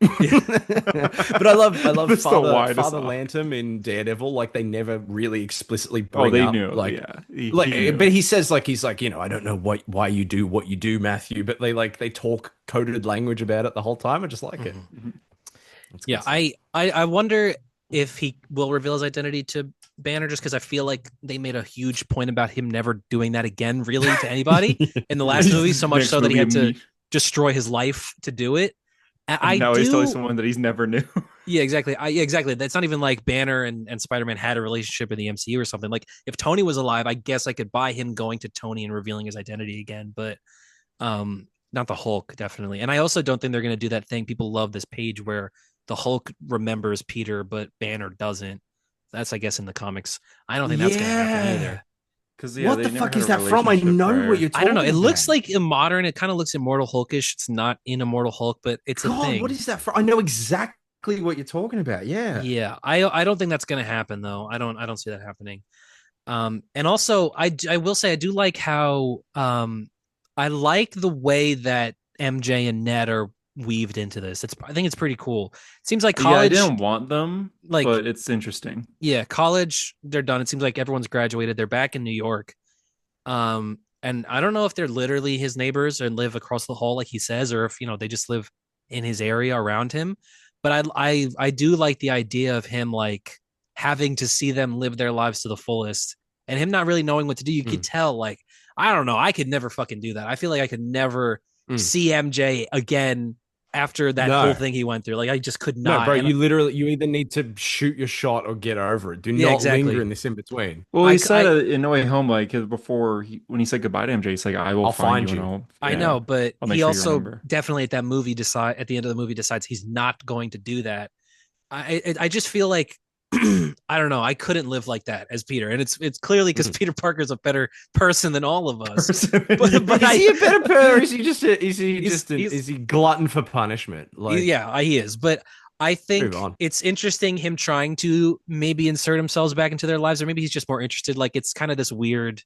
But I love That's the widest Father eye. Lanterm in Daredevil. Like they never really explicitly bring Oh, they up, knew. like Yeah. He like, knew. but he says like he's like I don't know why you do what you do, Matthew. But they talk coded language about it the whole time. I just like it. It's good Yeah, stuff. I wonder if he will reveal his identity to Banner, just because I feel like they made a huge point about him never doing that again, really, to anybody in the last movie. So much Next so that he had movie, to destroy his life to do it. And and now he's telling someone that he's never knew. Yeah, exactly. Yeah, exactly. That's not even like Banner and Spider-Man had a relationship in the MCU or something. Like if Tony was alive, I guess I could buy him going to Tony and revealing his identity again, but not the Hulk, definitely. And I also don't think they're going to do that thing. People love this page where the Hulk remembers Peter, but Banner doesn't. That's, I guess, in the comics. I don't think that's going to happen either. Because What the fuck is that from? I know what you're talking I don't know. It looks about. like modern. It kind of looks Immortal Hulkish. It's not in Immortal Hulk, but it's a God, thing. what is that from? I know exactly what you're talking about. Yeah. Yeah, I don't think that's going to happen though. I don't see that happening. And also I will say I do like how I like the way that MJ and Ned are weaved into this. I think it's pretty cool. It seems like Yeah, I college, didn't want them, like but it's interesting. yeah, college, they're done. It seems like everyone's graduated. They're back in New York. And I don't know if they're literally his neighbors and live across the hall like he says, or if they just live in his area around him. But I do like the idea of him like having to see them live their lives to the fullest and him not really knowing what to do. You could tell, like, I don't know, I could never fucking do that. I feel like I could never see MJ again after that whole thing he went through. Like I just could not. No, bro, you either need to shoot your shot or get over it. Do Yeah, not exactly. linger in this in between. Well, I- he said I- in No Way Home, like before when he said goodbye to MJ, he's like, "I will I'll find you." you. And I yeah. know, but I'll make he sure you also remember. definitely at the end of the movie decides he's not going to do that. I just feel like I don't know. I couldn't live like that as Peter, and it's clearly because Peter Parker's a better person than all of us. But is he a better person? Or is he just He's- is he glutton for punishment? Like, yeah, he is. But I think Move on. it's interesting him trying to maybe insert himself back into their lives, or maybe he's just more interested. Like it's kind of this weird.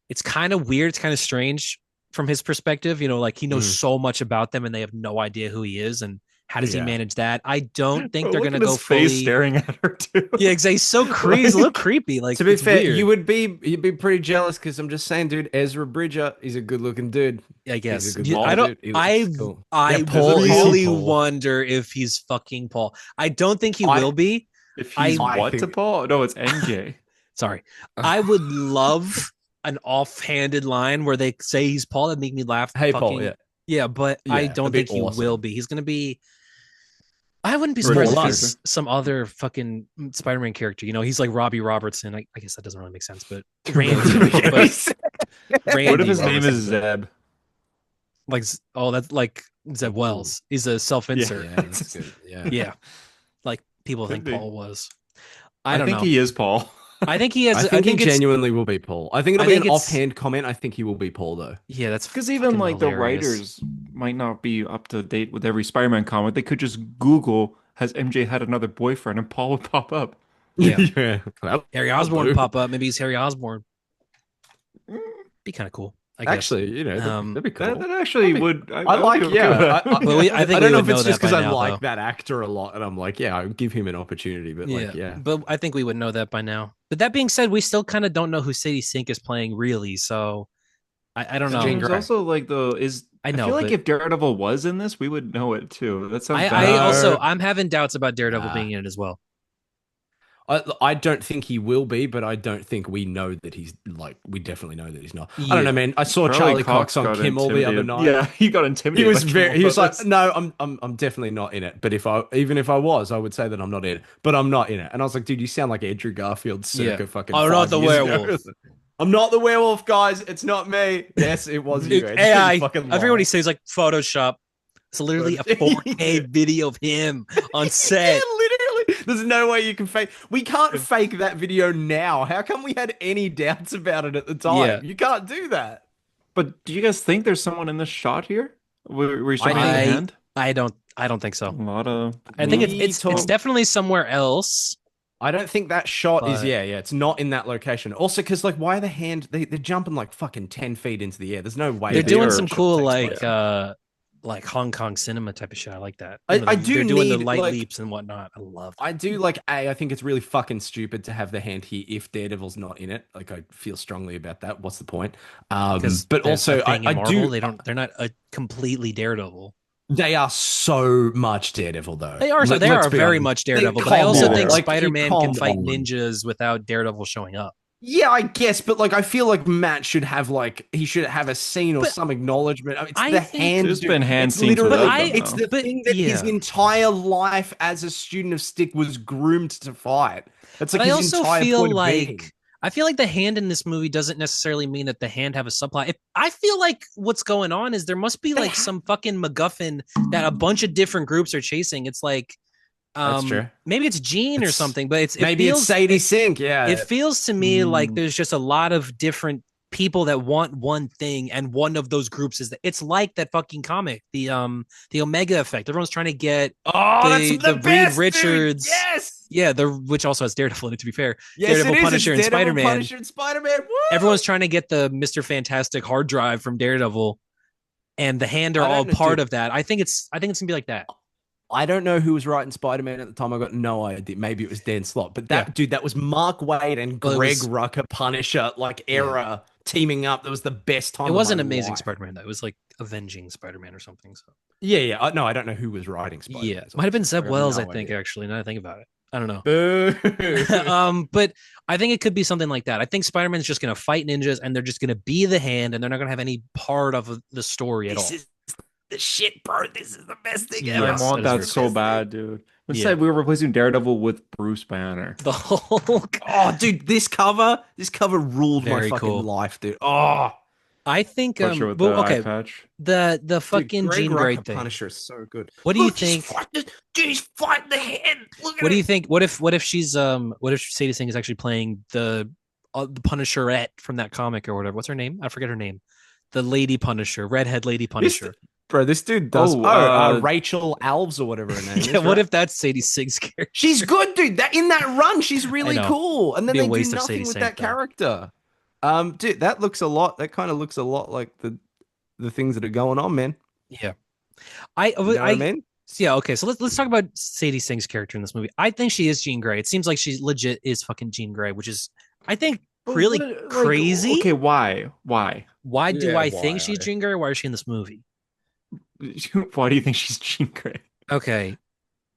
It's kind of weird. It's kind of strange from his perspective. You know, like he knows so much about them, and they have no idea who he is, and how does he manage that? I don't think they're Look gonna at go his face fully. staring at her too. Yeah, exactly. He's so creepy. He's a little creepy. Like to be it's fair, weird. you'd be pretty jealous because I'm just saying, dude. Ezra Bridger, he's a good looking dude. I guess. He's a good Yeah, ball, I don't. dude. He looks cool. I Yeah, Paul, is he really Paul? wonder if he's fucking Paul. I don't think he I- will be. If he's I what to think- Paul? No, it's MJ. Sorry. I would love an offhanded line where they say he's Paul. That'd make me laugh. Hey, fucking, Paul. Yeah. Yeah, but Yeah, I don't that'd be think he awesome. will be. He's gonna be. I wouldn't be Riddler surprised if character. he's some other fucking Spider-Man character. You know, he's like Robbie Robertson. I guess that doesn't really make sense, but Randy. but Randy What if his name Robertson. is Zeb? Like, oh, that's like Zeb Wells. He's a self-insert. Yeah, that's good. Yeah. Yeah. Like people think Could be. Paul was. I don't think know. he is Paul. I think he has. I think he it's- genuinely will be Paul. I think it'll I be think an it's- offhand comment. I think he will be Paul though. Yeah, that's Because even fucking like the hilarious. writers might not be up to date with every Spider-Man comic. They could just Google, has MJ had another boyfriend, and Paul would pop up. Yeah. yeah. Well, Harry Osborn Blue. pop up. Maybe he's Harry Osborn. Be kind of cool. I guess. Actually, you know, that'd be cool. That actually would. I like, would yeah. go with that. Well, I think I don't we know would if it's know just that because by I now, like though. that actor a lot, and I'm like, yeah, I would give him an opportunity. But like, yeah, But I think we would know that by now. But that being said, we still kind of don't know who Sadie Sink is playing really. So I don't know. Jean There's Grey. also like I know. feel like but if Daredevil was in this, we would know it too. That sounds I bad. also I'm having doubts about Daredevil Nah. being in it as well. I don't think he will be, but I don't think we know that he's like. We definitely know that he's not. I Yeah. don't know, man. I saw Charlie Cox on got Kimmel the other intimidated. night. Yeah, he got intimidated. He was by very. Kimmel He was about like, "No, I'm definitely not in it." But even if I was, I would say that I'm not in it. But I'm not in it. And I was like, "Dude, you sound like Andrew Garfield circa Yeah. fucking." I'm not 5 the years ago." werewolf. I'm not the werewolf, guys. It's not me. Yes, it was you. Andrew. AI. You fucking lied. Everybody says like Photoshop. It's literally a 4K video of him on set. Yeah, literally. There's no way you can fake. We can't fake that video now. How come we had any doubts about it at the time? Yeah. You can't do that. But do you guys think there's someone in this shot here? Where he's showing the I- hand? I don't think so. A lot of. I think We it's talk- definitely somewhere else. I don't think that shot is. But- Yeah. It's not in that location. Also, because like, why the hand? They're jumping like fucking 10 feet into the air. There's no way. They're they doing are some shot cool takes like Hong Kong cinema type of shit. I like that. I- You know, I do They're doing the need, light like- leaps and whatnot. I love. I do like. I think it's really fucking stupid to have the hand here if Daredevil's not in it. Like, I feel strongly about that. What's the point? Because But there's also, a thing in I Marvel, do. they're not a completely Daredevil. They are so much Daredevil, though. They are Let's be very honest. much They Daredevil, but I calm also down. think Like, you Spider-Man calm can fight down. ninjas without Daredevil showing up. Yeah, I guess, but like, I feel like Matt should have he should have a scene or But some acknowledgement. I mean, it's I the think- hand. There's dude. been hand It's scenes literally- without them, It's though. the But, thing that his yeah. entire life as a student of Stick was groomed to fight. That's like But I his also entire feel point of being. like I feel like the hand in this movie doesn't necessarily mean that the hand have a subplot. I feel like what's going on is there must be like some fucking MacGuffin that a bunch of different groups are chasing. It's like, That's true. maybe it's Jean or It's- something, but it Maybe feels, it's Sadie Sink. Yeah, It feels to me like Mm. there's just a lot of different people that want one thing, and one of those groups is that it's like that fucking comic, the Omega Effect. Everyone's trying to get oh, the- that's the the Reed best, dude. Richards- Yes, which also has Daredevil in it. To be fair, yes, Daredevil, it is. Punisher, and It's Daredevil, Spider-Man. Punisher, and Spider-Man. Woo! Everyone's trying to get the Mr. Fantastic hard drive from Daredevil, and the hand are I don't all know, part dude. of that. I think it's gonna be like that. I don't know who was writing Spider-Man at the time. I got no idea. Maybe it was Dan Slott, but that Yeah. dude, that was Mark Wade and Well, it Greg was- Rucka Punisher like era teaming up. That was the best time. It of wasn't my Amazing life. Spider-Man though. It was like Avenging Spider-Man or something. So Yeah. No, I don't know who was writing Spider-Man. yeah, might have been Zeb I have Wells. no I think idea. actually. Now that I think about it, I don't know. Boo. But I think it could be something like that. I think Spider-Man's just gonna fight ninjas, and they're just gonna be the hand, and they're not gonna have any part of the story at all. This is the shit, bro. This is the best thing Yes, ever. I that want is that very so cool. bad, dude. Yeah. Instead, we were replacing Daredevil with Bruce Banner. The Hulk. Oh, dude, this cover ruled my Very fucking cool. life, dude. Oh, I think Punisher with the well, eye okay, patch. the Dude, fucking Greg Jean Grey Rucka thing. Punisher is so good. What do you Look, think? he's fighting the head. Look What at do you it. think? What if she's what if Sadie Sink is actually playing the Punisherette from that comic or whatever? What's her name? I forget her name. The Lady Punisher, redhead Lady This Punisher. bro, this dude does. Oh, Rachel Alves or whatever her name Yeah, is. what Right? if that's Sadie Sink's character? She's good, dude. That in that run, she's I really know. cool. And then Be a they do waste of Sadie nothing with Sink that though. character. Dude, that looks a lot. That kind of looks a lot like the things that are going on, man. Yeah, I You know what I I mean? yeah. Okay, so let's talk about Sadie Sink's character in this movie. I think she is Jean Grey. It seems like she legit is fucking Jean Grey, which is I think but really like, crazy. okay, why? Why? Why do Yeah, I think why? she's Jean Grey? Why is she in this movie? Why do you think she's Jean Grey? Okay,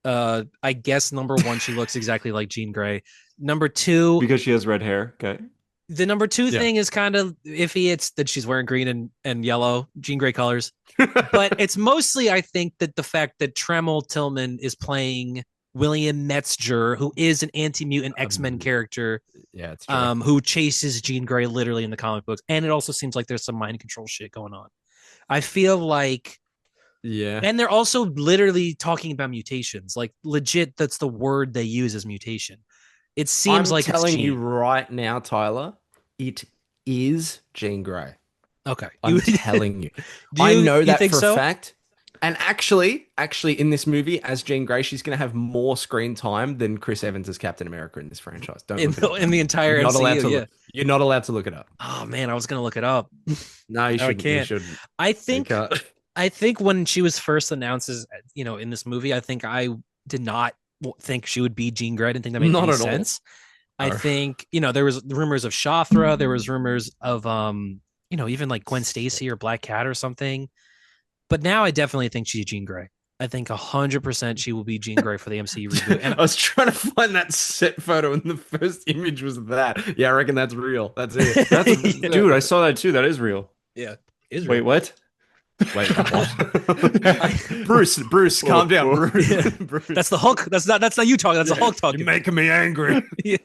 I guess number one, she looks exactly like Jean Grey. Number two, Because she has red hair. Okay. the number two Yeah. thing is kind of iffy. It's that she's wearing green and yellow, Jean Grey colors. But it's mostly, I think, that the fact that Tremel Tillman is playing William Metzger, who is an anti-mutant X-Men character, Yeah, it's true. who chases Jean Grey literally in the comic books. And it also seems like there's some mind control shit going on. I feel like, Yeah. and they're also literally talking about mutations. Like legit, that's the word they use as mutation. It seems I'm like telling it's you Jean. right now, Tyler, it is Jean Grey. Okay. I'm telling you. Do I you- know you that think for so? a fact. And actually, in this movie, as Jean Grey, she's going to have more screen time than Chris Evans as Captain America in this franchise. Don't in look it up. the entire You're not allowed MCU, to yeah. look. You're not allowed to look it up. Oh man, I was gonna look it up. No, you No, I shouldn't. You can't. shouldn't. I You think can't. I think when she was first announced as in this movie, I think I did not think she would be Jean Grey. I didn't think that made Not any at all. sense. I No. think there was rumors of Shothra, there was rumors of even like Gwen Stacy or Black Cat or something. But now I definitely think she's Jean Grey. I think 100% she will be Jean Grey for the MCU reboot. And I was trying to find that set photo, and the first image was that. Yeah, I reckon that's real. That's it. That's Yeah. dude, I saw that too. That is real. yeah, is Wait, what? Wait, what? Bruce, calm down, Whoa. Bruce. Yeah. Bruce. That's the Hulk. That's not you talking. That's the Hulk talking. You're making me angry. Yeah.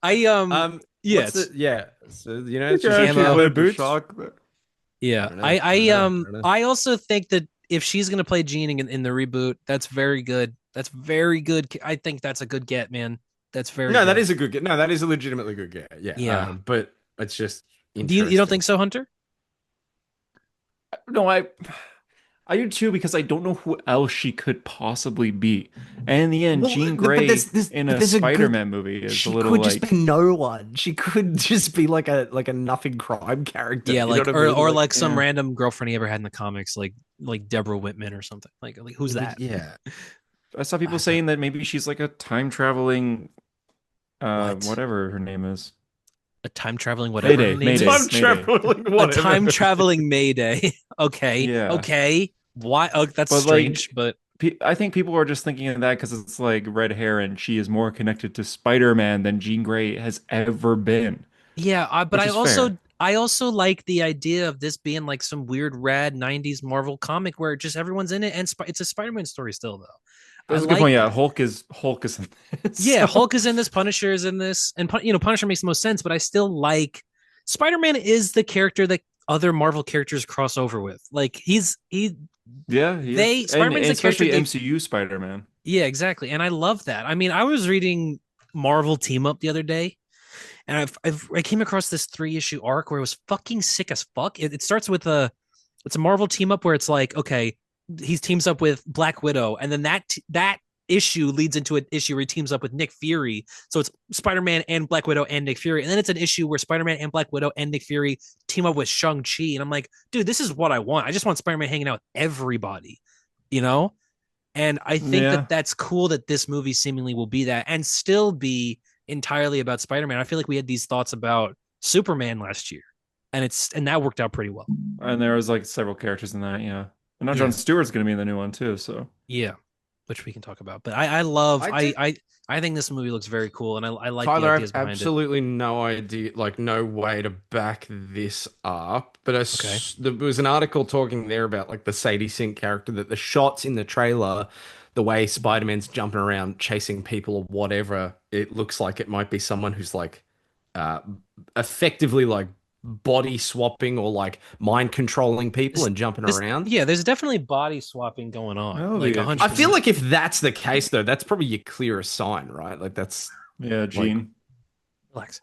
I What's yes. yeah. So it's Yeah, just actually, I Camo. went boots. shock. Yeah, I don't know. I I don't know. I also think that if she's gonna play Jean in the reboot, that's very good. That's very good. I think that's a good get, man. That's very No, good. that is a good get. No, that is a legitimately good get. Yeah. Yeah. But it's just Do you don't think so, Hunter? No, I do too because I don't know who else she could possibly be. And in the end, Well, Jean but Grey but in a there's a good- Spider-Man movie is She a little could like just be no one. She could just be like a nothing crime character. Yeah, you know like what I mean? or like some yeah. random girlfriend he ever had in the comics, like Deborah Whitman or something. Like who's that? Yeah. I saw people I saying that maybe she's like a time traveling What? whatever her name is. A time traveling whatever Mayday, her name Mayday. is? Time traveling. A Whatever. time traveling Mayday. Okay. Yeah. Okay. Why? Oh, that's But, like, strange. But I think people are just thinking of that because it's like red hair and she is more connected to Spider-Man than Jean Grey has ever been. yeah, but Which I is also fair. I also like the idea of this being like some weird rad 90s Marvel comic where just everyone's in it and it's a Spider-Man story still though. That's I a good like point. Yeah, that. Hulk is in this. Yeah, So- Hulk is in this, Punisher is in this, and Punisher makes the most sense, but I still like Spider-Man is the character that other Marvel characters cross over with. Like he Yeah, Spider-Man's the especially character MCU Spider-Man. yeah, exactly. And I love that. I mean, I was reading Marvel Team Up the other day, and I came across this 3-issue arc where it was fucking sick as fuck. It starts with it's a Marvel Team Up where it's like, okay, he teams up with Black Widow, and then that issue leads into an issue where he teams up with Nick Fury. So it's Spider-Man and Black Widow and Nick Fury, and then it's an issue where Spider-Man and Black Widow and Nick Fury team up with Shang-Chi, and I'm like, dude, this is what I want. I just want Spider-Man hanging out with everybody, you know. And I think Yeah. that's cool that this movie seemingly will be that and still be entirely about Spider-Man. I feel like we had these thoughts about Superman last year, and that worked out pretty well. And there was like several characters in that, yeah. And now Yeah. Jon Stewart's gonna be in the new one too, so Yeah, which we can talk about. But I love I I think this movie looks very cool, and I like the Tyler, I ideas have behind absolutely no idea, like no way to back this up. But there was an article talking there about like the Sadie Sink character, that the shots in the trailer, the way Spider-Man's jumping around chasing people or whatever, it looks like it might be someone who's like effectively like body swapping or like mind controlling people and jumping around. Yeah, there's definitely body swapping going on. That would Like be 100%. I feel like if that's the case, though, that's probably your clearest sign, right? Like that's Yeah, Gene. Relax.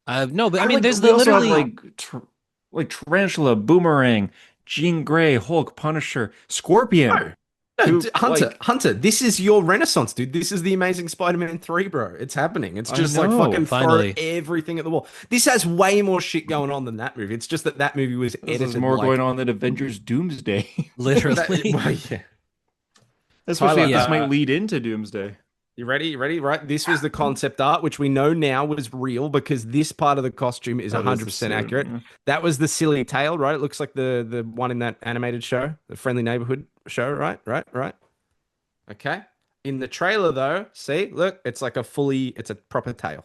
No, but I mean, like, there's we the also have, literally like Tarantula, Boomerang, Jean Grey, Hulk, Punisher, Scorpion. no, Who, Hunter, like- Hunter. This is your renaissance, dude. This is the Amazing Spider-Man 3, bro. It's happening. It's I just like know, fucking finally. throw everything at the wall. This has way more shit going on than that movie. It's just that that movie was This edited is more like, going on than Avengers Doomsday. literally. Well, yeah. Especially if Tyler, this might lead into Doomsday. You ready? You ready? Right. This was the concept art, which we know now was real because this part of the costume is That is 100% the suit, accurate. yeah. That was the silly tail, right? It looks like the one in that animated show, the Friendly Neighborhood show, right? Right. Okay. In the trailer, though, see, look, it's like it's a proper tail.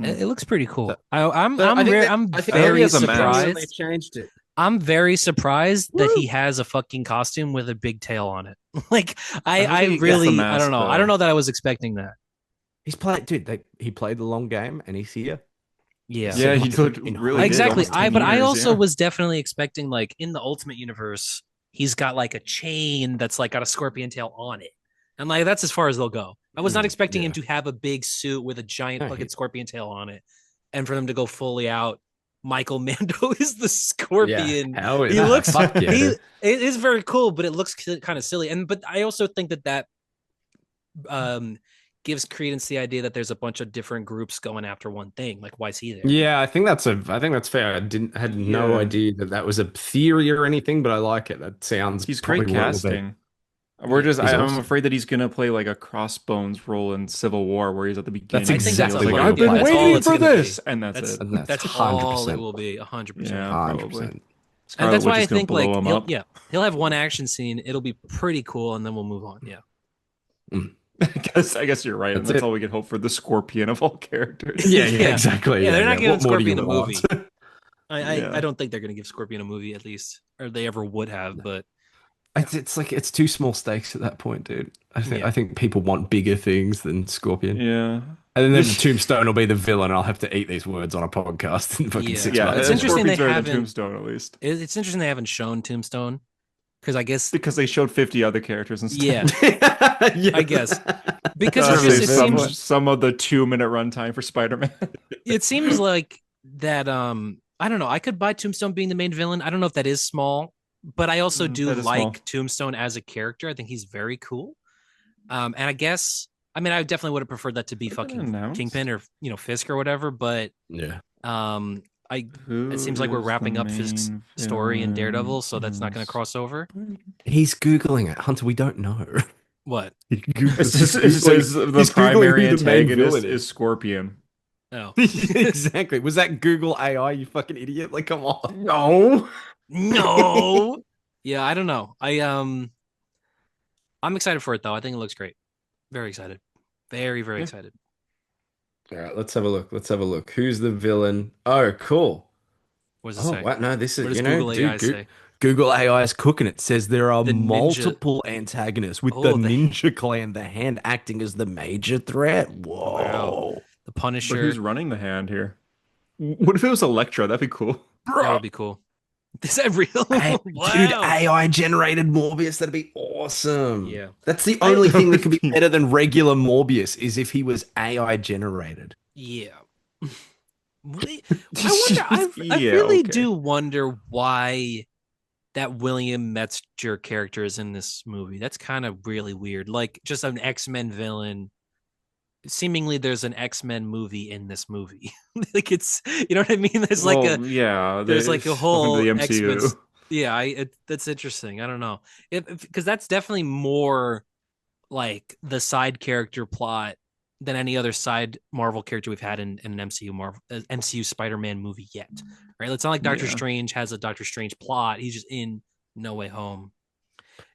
It looks pretty cool. So- I'm So I think that- I'm I think very he has a mask. surprised. They changed it. I'm very surprised that Woo! he has a fucking costume with a big tail on it. Like I think I he gets really the I don't mask, know. I though. don't know that I was expecting that. He's played, dude. He played the long game, and he's here. Yeah. Yeah, he did In really did exactly. almost 10 But I years, also yeah. was definitely expecting like in the Ultimate Universe, he's got like a chain that's like got a scorpion tail on it. And like that's as far as they'll go. I was not expecting him to have a big suit with a giant No, fucking scorpion tail on it. And for them to go fully out, Michael Mando is the scorpion. Yeah, hell He yeah. looks Fuck yeah, he, dude. it is very cool, but it looks kind of silly. And but I also think that gives credence to the idea that there's a bunch of different groups going after one thing. Like, why is he there? Yeah, I think that's fair. I had no Yeah. idea that was a theory or anything, but I like it. That sounds He's probably great what it will be. casting. He's awesome. I'm afraid that he's gonna play like a Crossbones role in Civil War, where he's at the beginning. That's and he's exactly like, what I've he'll been play. That's all waiting it's for gonna be. this, and that's it. And that's That's all 100%. it will be. 100%. Yeah, 100%. probably. And Scarlet that's Witch why is I gonna think blow like him he'll, up. yeah, he'll have one action scene. It'll be pretty cool, and then we'll move on. Yeah. I guess you're right. That's That's it. all we can hope for the Scorpion of all characters. Yeah, Yeah. exactly. Yeah, they're not giving What more do you Scorpion a want? movie. Yeah. I don't think they're gonna give Scorpion a movie at least, or they ever would have. But It's like it's too small stakes at that point, dude. Yeah. I think people want bigger things than Scorpion. Yeah. And then Tombstone will be the villain. I'll have to eat these words on a podcast in fucking Yeah. 6 Yeah, months. It's interesting Scorpion's they better than haven't- Tombstone, at least. it's interesting they haven't shown Tombstone because I guess Because they showed 50 other characters instead. yeah, Yeah. I guess because Uh, it some, seems some of the 2-minute runtime for Spider-Man. it seems like that I don't know, I could buy Tombstone being the main villain. I don't know if that is small, but I also do that is like small. Tombstone as a character. I think he's very cool. And I guess I mean I definitely would have preferred that to be Could've been fucking announced. Kingpin or Fisk or whatever, but Yeah. it seems like we're wrapping up Fisk's story in Daredevil, so that's not going to cross over. He's Googling it. Hunter, we don't know. What? It says the He's Googling primary who the main antagonist villain is Scorpion. Oh. Exactly. Was that Google AI, you fucking idiot? Like, come on. No. No. Yeah, I don't know. I'm excited for it though. I think it looks great. Very excited. Very, very Yeah. excited. All right, let's have a look. Who's the villain? Oh, cool. What does it Oh, say? what? No, this What is, does you know, Google dude, AI say? Google AI is cooking. It says there are The ninja- multiple antagonists with Oh, the the- Ninja Clan, the Hand acting as the major threat. Whoa. The But Punisher. who's running the Hand here? What if it was Elektra? That'd be cool. That would be cool. Is that real? Wow. Dude, AI generated Morbius, that'd be awesome. Yeah. That's the only thing that could be better than regular Morbius is if he was AI generated. Yeah. I wonder. I Yeah, really okay. do wonder why that William Metzger character is in this movie. That's kind of really weird. Like just an X-Men villain. Seemingly, there's an X-Men movie in this movie. Like it's, you know what I mean? There's like there's like a whole the X-Men. MCU. Yeah, that's interesting. I don't know, because that's definitely more like the side character plot than any other side Marvel character we've had in an MCU Spider-Man movie yet. Right? It's not like Doctor Yeah. Strange has a Doctor Strange plot. He's just in No Way Home.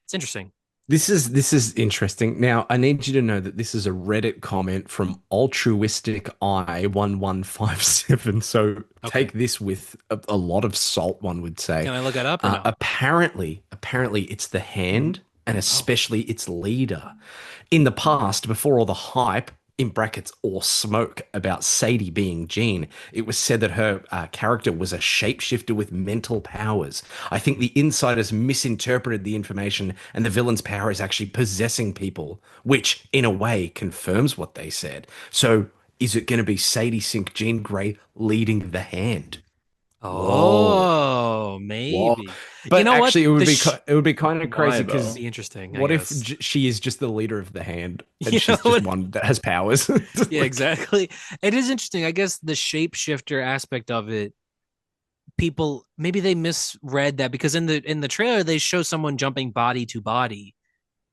It's interesting. This is interesting. Now, I need you to know that this is a Reddit comment from Altruistic Eye 1157. So take this with a lot of salt, one would say. Can I look that up? Or no? Apparently, it's the Hand and especially its leader. In the past, before all the hype, in brackets or smoke about Sadie being Jean. It was said that her character was a shapeshifter with mental powers. I think the insiders misinterpreted the information, and the villain's power is actually possessing people, which in a way confirms what they said. So is it going to be Sadie Sink Jean Grey leading the hand? Whoa. Oh, Whoa. maybe. You But know what? actually, it would be kind of Why, crazy though? because Be interesting, I what if guess. she is just the leader of the hand and You she's know just what? one that has powers? Yeah, Like, exactly. It is interesting. I guess the shapeshifter aspect of it, people maybe they misread that because in the trailer they show someone jumping body to body.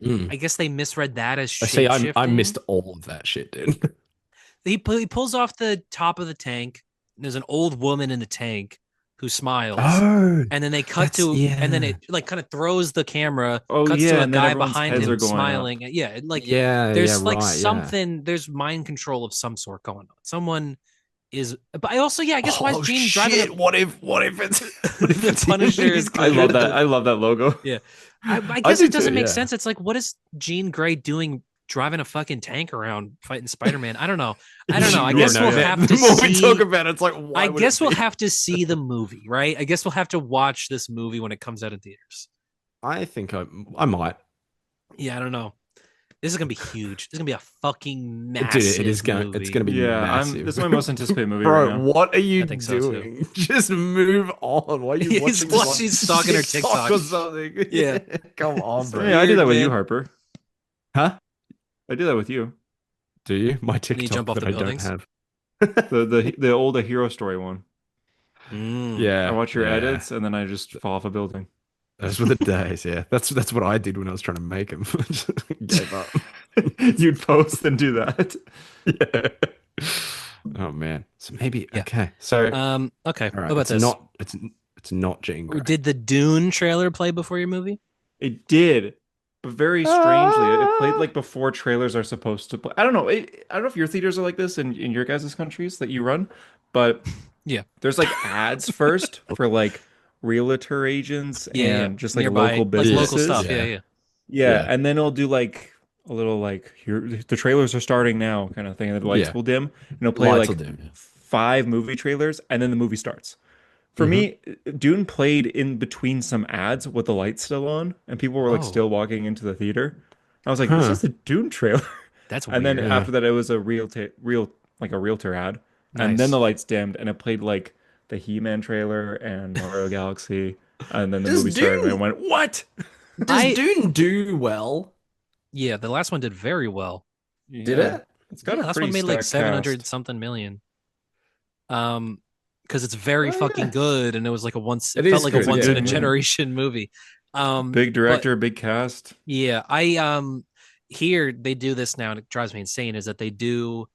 mm. I guess they misread that as I see. I shapeshifting. missed all of that shit, dude. He pulls off the top of the tank. And there's an old woman in the tank who smiles, Oh, and then they cut to, and then yeah, it like kind of throws the camera, Oh cuts to yeah, a and then guy everyone's behind heads are him going up. smiling. Yeah, like yeah, there's like right, yeah. something, there's mind control of some sort going on. Someone is, but I also, yeah, I guess why is Oh Gene driving shit! a What if it's what if the it's Punisher is I love that. I love that logo. Yeah. I I guess do it doesn't too, make yeah. sense. It's like, what is Jean Grey doing driving a fucking tank around fighting Spider-Man? I don't know. I don't know. I Yeah, guess no, we'll yeah. have to The more we see. talk about it, it's like, why I would guess it we'll be? have to see the movie, right? I guess we'll have to watch this movie when it comes out in theaters. I think I might. Yeah, I don't know. This is gonna be huge. This is gonna be a fucking Dude, massive it is gonna. It's gonna be Yeah, massive. this is my most anticipated movie Bro, right now. what are you I think so, too. doing? Just move on. Why are you He's watching? watching- he's stalking her TikTok. or something? Yeah. Come on, bro. Yeah, I do that with man. you, Harper. Huh? I do that with you. Do you? My you TikTok jump off that the I buildings? don't have. The old A Hero Story one. Yeah, I watch your yeah. edits and then I just fall off a building. Those were the days. Yeah, that's what I did when I was trying to make them. Gave up. You'd post and do that. Yeah. Oh man. So maybe Yeah. okay. So Okay. all What right. about It's this? not. It's not Jean Grey. Did the Dune trailer play before your movie? It did, but very strangely, it played like before trailers are supposed to play. I don't know. I don't know if your theaters are like this in your guys' countries that you run, but Yeah. there's like ads first for like realtor agents Yeah, and just like nearby, local like businesses. local stuff. Yeah. Yeah, yeah. Yeah, Yeah. and then it'll do like a little like here the trailers are starting now kind of thing, and the lights Yeah. will dim, and it'll play Lights like will dim, yeah. 5 movie trailers, and then the movie starts. For me, Dune played in between some ads with the lights still on, and people were like Oh. still walking into the theater. I was like, this Huh. is the Dune trailer. That's And weird. then Yeah. after that, it was a like a realtor ad, and Nice. then the lights dimmed, and it played like the He-Man trailer and Mario Galaxy, and then the Does movie started, and I Dune- went, what? Does Dune do well? Yeah, the last one did very well. Did Yeah. it? It's got Yeah, a last pretty one made like stacked 700 cast. something million. Because it's very Oh, fucking yeah. good, and it was like a once. It It felt is like good, a once yeah. in a generation movie. Big but director, big cast. yeah, here they do this now, and it drives me insane. Is that they do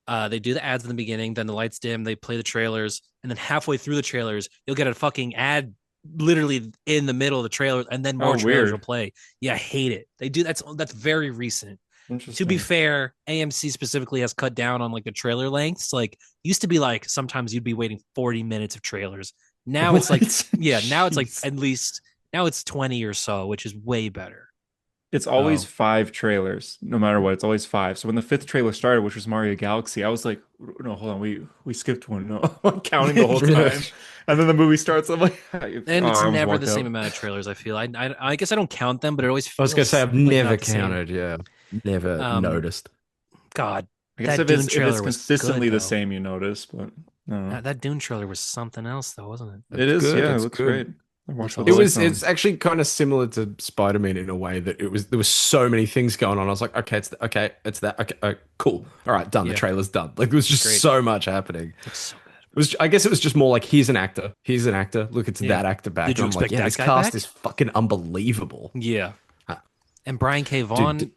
the ads in the beginning, then the lights dim, they play the trailers, and then halfway through the trailers, you'll get a fucking ad literally in the middle of the trailer, and then more Oh, trailers weird. will play. Yeah, I hate it. They do that's very recent. To Interesting. be fair, AMC specifically has cut down on like the trailer lengths. Like used to be like sometimes you'd be waiting 40 minutes of trailers. Now it's like What? now it's like Jeez. at least now it's 20 or so, which is way better. It's always Oh. 5 trailers, no matter what. It's always 5. So when the 5th trailer started, which was Mario Galaxy, I was like, no, hold on, we skipped one. No, I'm counting the whole time. And then the movie starts. I'm like, And it's I almost never walked the same out. amount of trailers. I feel. I guess I don't count them, but it always. I was gonna feels say I've like never not the same. counted. Yeah, never noticed. God, I guess that if Dune it's trailer was consistently good, the though. same, you notice. But I don't know. that Dune trailer was something else, though, wasn't it? It is, good, yeah. It it's looks good. great. I watched all It the It was. lights It's on. actually kind of similar to Spider-Man in a way that it was. There was so many things going on. I was like, okay, it's that. Okay, cool. All right, done. Yeah. The trailer's done. Like there was just Great. so much happening. It's so good. It was. I guess it was just more like here's an actor. Here's an actor. Look, it's Yeah. that actor back. Did you And I'm like, expect yeah, that this guy cast back? is fucking unbelievable. Yeah. Huh. And Brian K. Vaughan Dude,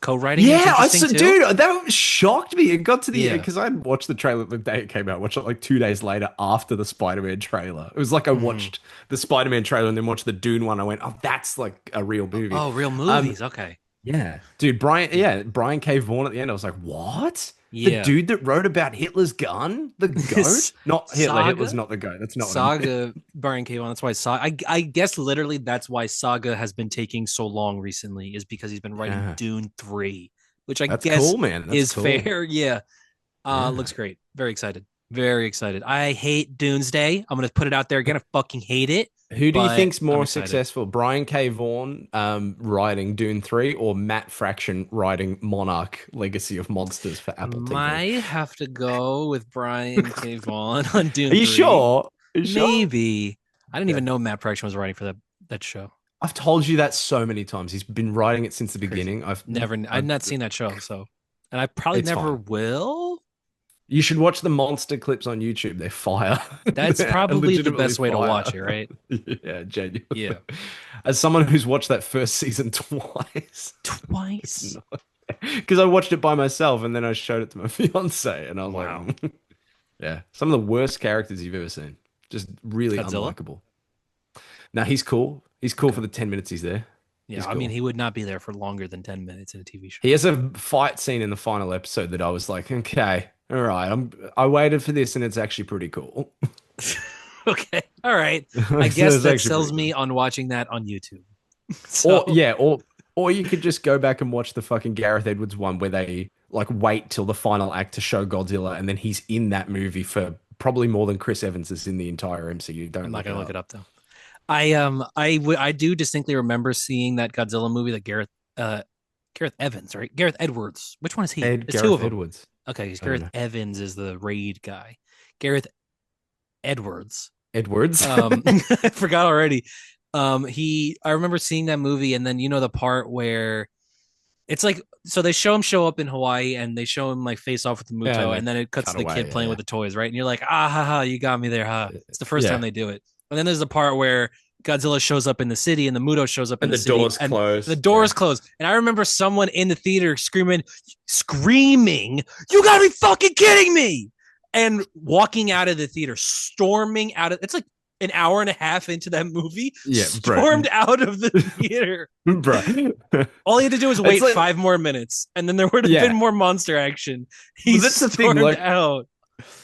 co-writing. is yeah, interesting too. dude, that shocked me. It got to the Yeah. because I watched the trailer the day it came out. Watched it like 2 days later after the Spider-Man trailer. It was like I Mm-hmm. watched the Spider-Man trailer and then watched the Dune one. I went, oh, that's like a real movie. Oh, real movies. Okay. Yeah, dude, Brian K. Vaughan at the end. I was like, what? Yeah. The dude that wrote about Hitler's gun, the goat, not Hitler. Saga? Hitler's not the goat. That's not what I meant. Saga, Brian K. Vaughan. That's why Saga. I guess literally that's why Saga has been taking so long recently, is because he's been writing Yeah. Dune 3, which I That's guess cool, man. That's is cool. fair. Yeah. Yeah. Looks great. Very excited. Very excited. I hate Doomsday. I'm gonna put it out there again. I fucking hate it. Who do you But think's I'm more excited. successful, Brian K. Vaughan writing Dune 3 or Matt Fraction writing Monarch Legacy of Monsters for Apple TV? Might have to go with Brian K. Vaughan on Dune Are you 3. sure? Are you sure? Maybe. I didn't Yeah. even know Matt Fraction was writing for that show. I've told you that so many times. He's been writing it since the beginning. I've I've not seen that show, so and I probably It's never fine. will. You should watch the monster clips on YouTube. They're fire. That's They're probably the legitimately best way to fire. watch it, right? Yeah, genuinely. Yeah. As someone who's watched that first season twice, Twice. because I watched it by myself and then I showed it to my fiance, and I was Wow. like, yeah, some of the worst characters you've ever seen. Just really Godzilla? unlikable. Now he's cool. He's cool Okay. for the 10 minutes he's there. Yeah, He's I mean, cool. he would not be there for longer than 10 minutes in a TV show. He has a fight scene in the final episode that I was like, okay, all right, I waited for this, and it's actually pretty cool. Okay. All right. I guess It's that actually sells pretty me on watching that on YouTube. cool. So, Or yeah, or you could just go back and watch the fucking Gareth Edwards one where they like wait till the final act to show Godzilla, and then he's in that movie for probably more than Chris Evans is in the entire MCU. Don't I'm not look gonna it look it up. up though. I do distinctly remember seeing that Godzilla movie that Gareth Evans, right? Gareth Edwards. Which one is he? There's two Gareth of them. Edwards. Okay, I don't Gareth know. Evans is the raid guy. Gareth Edwards. Edwards. I forgot already. I remember seeing that movie, and then the part where it's like, so they show him show up in Hawaii, and they show him like face off with the Yeah, Muto, like, and then it cuts cut to the away, kid playing yeah. with the toys, right? And you're like, ah, ha, ha, you got me there, ha. It's the first Yeah. time they do it. And then there's the part where Godzilla shows up in the city, and the Muto shows up in and the the city, doors and closed. the doors closed. And I remember someone in the theater screaming, "You gotta be fucking kidding me!" And walking out of the theater, storming out of, it's like an hour and a half into that movie, Yeah, bro. stormed out of the theater. Bro. All he had to do was It's wait like- 5 more minutes, and then there would have Yeah. been more monster action. He Well, that's the thing, stormed like- out.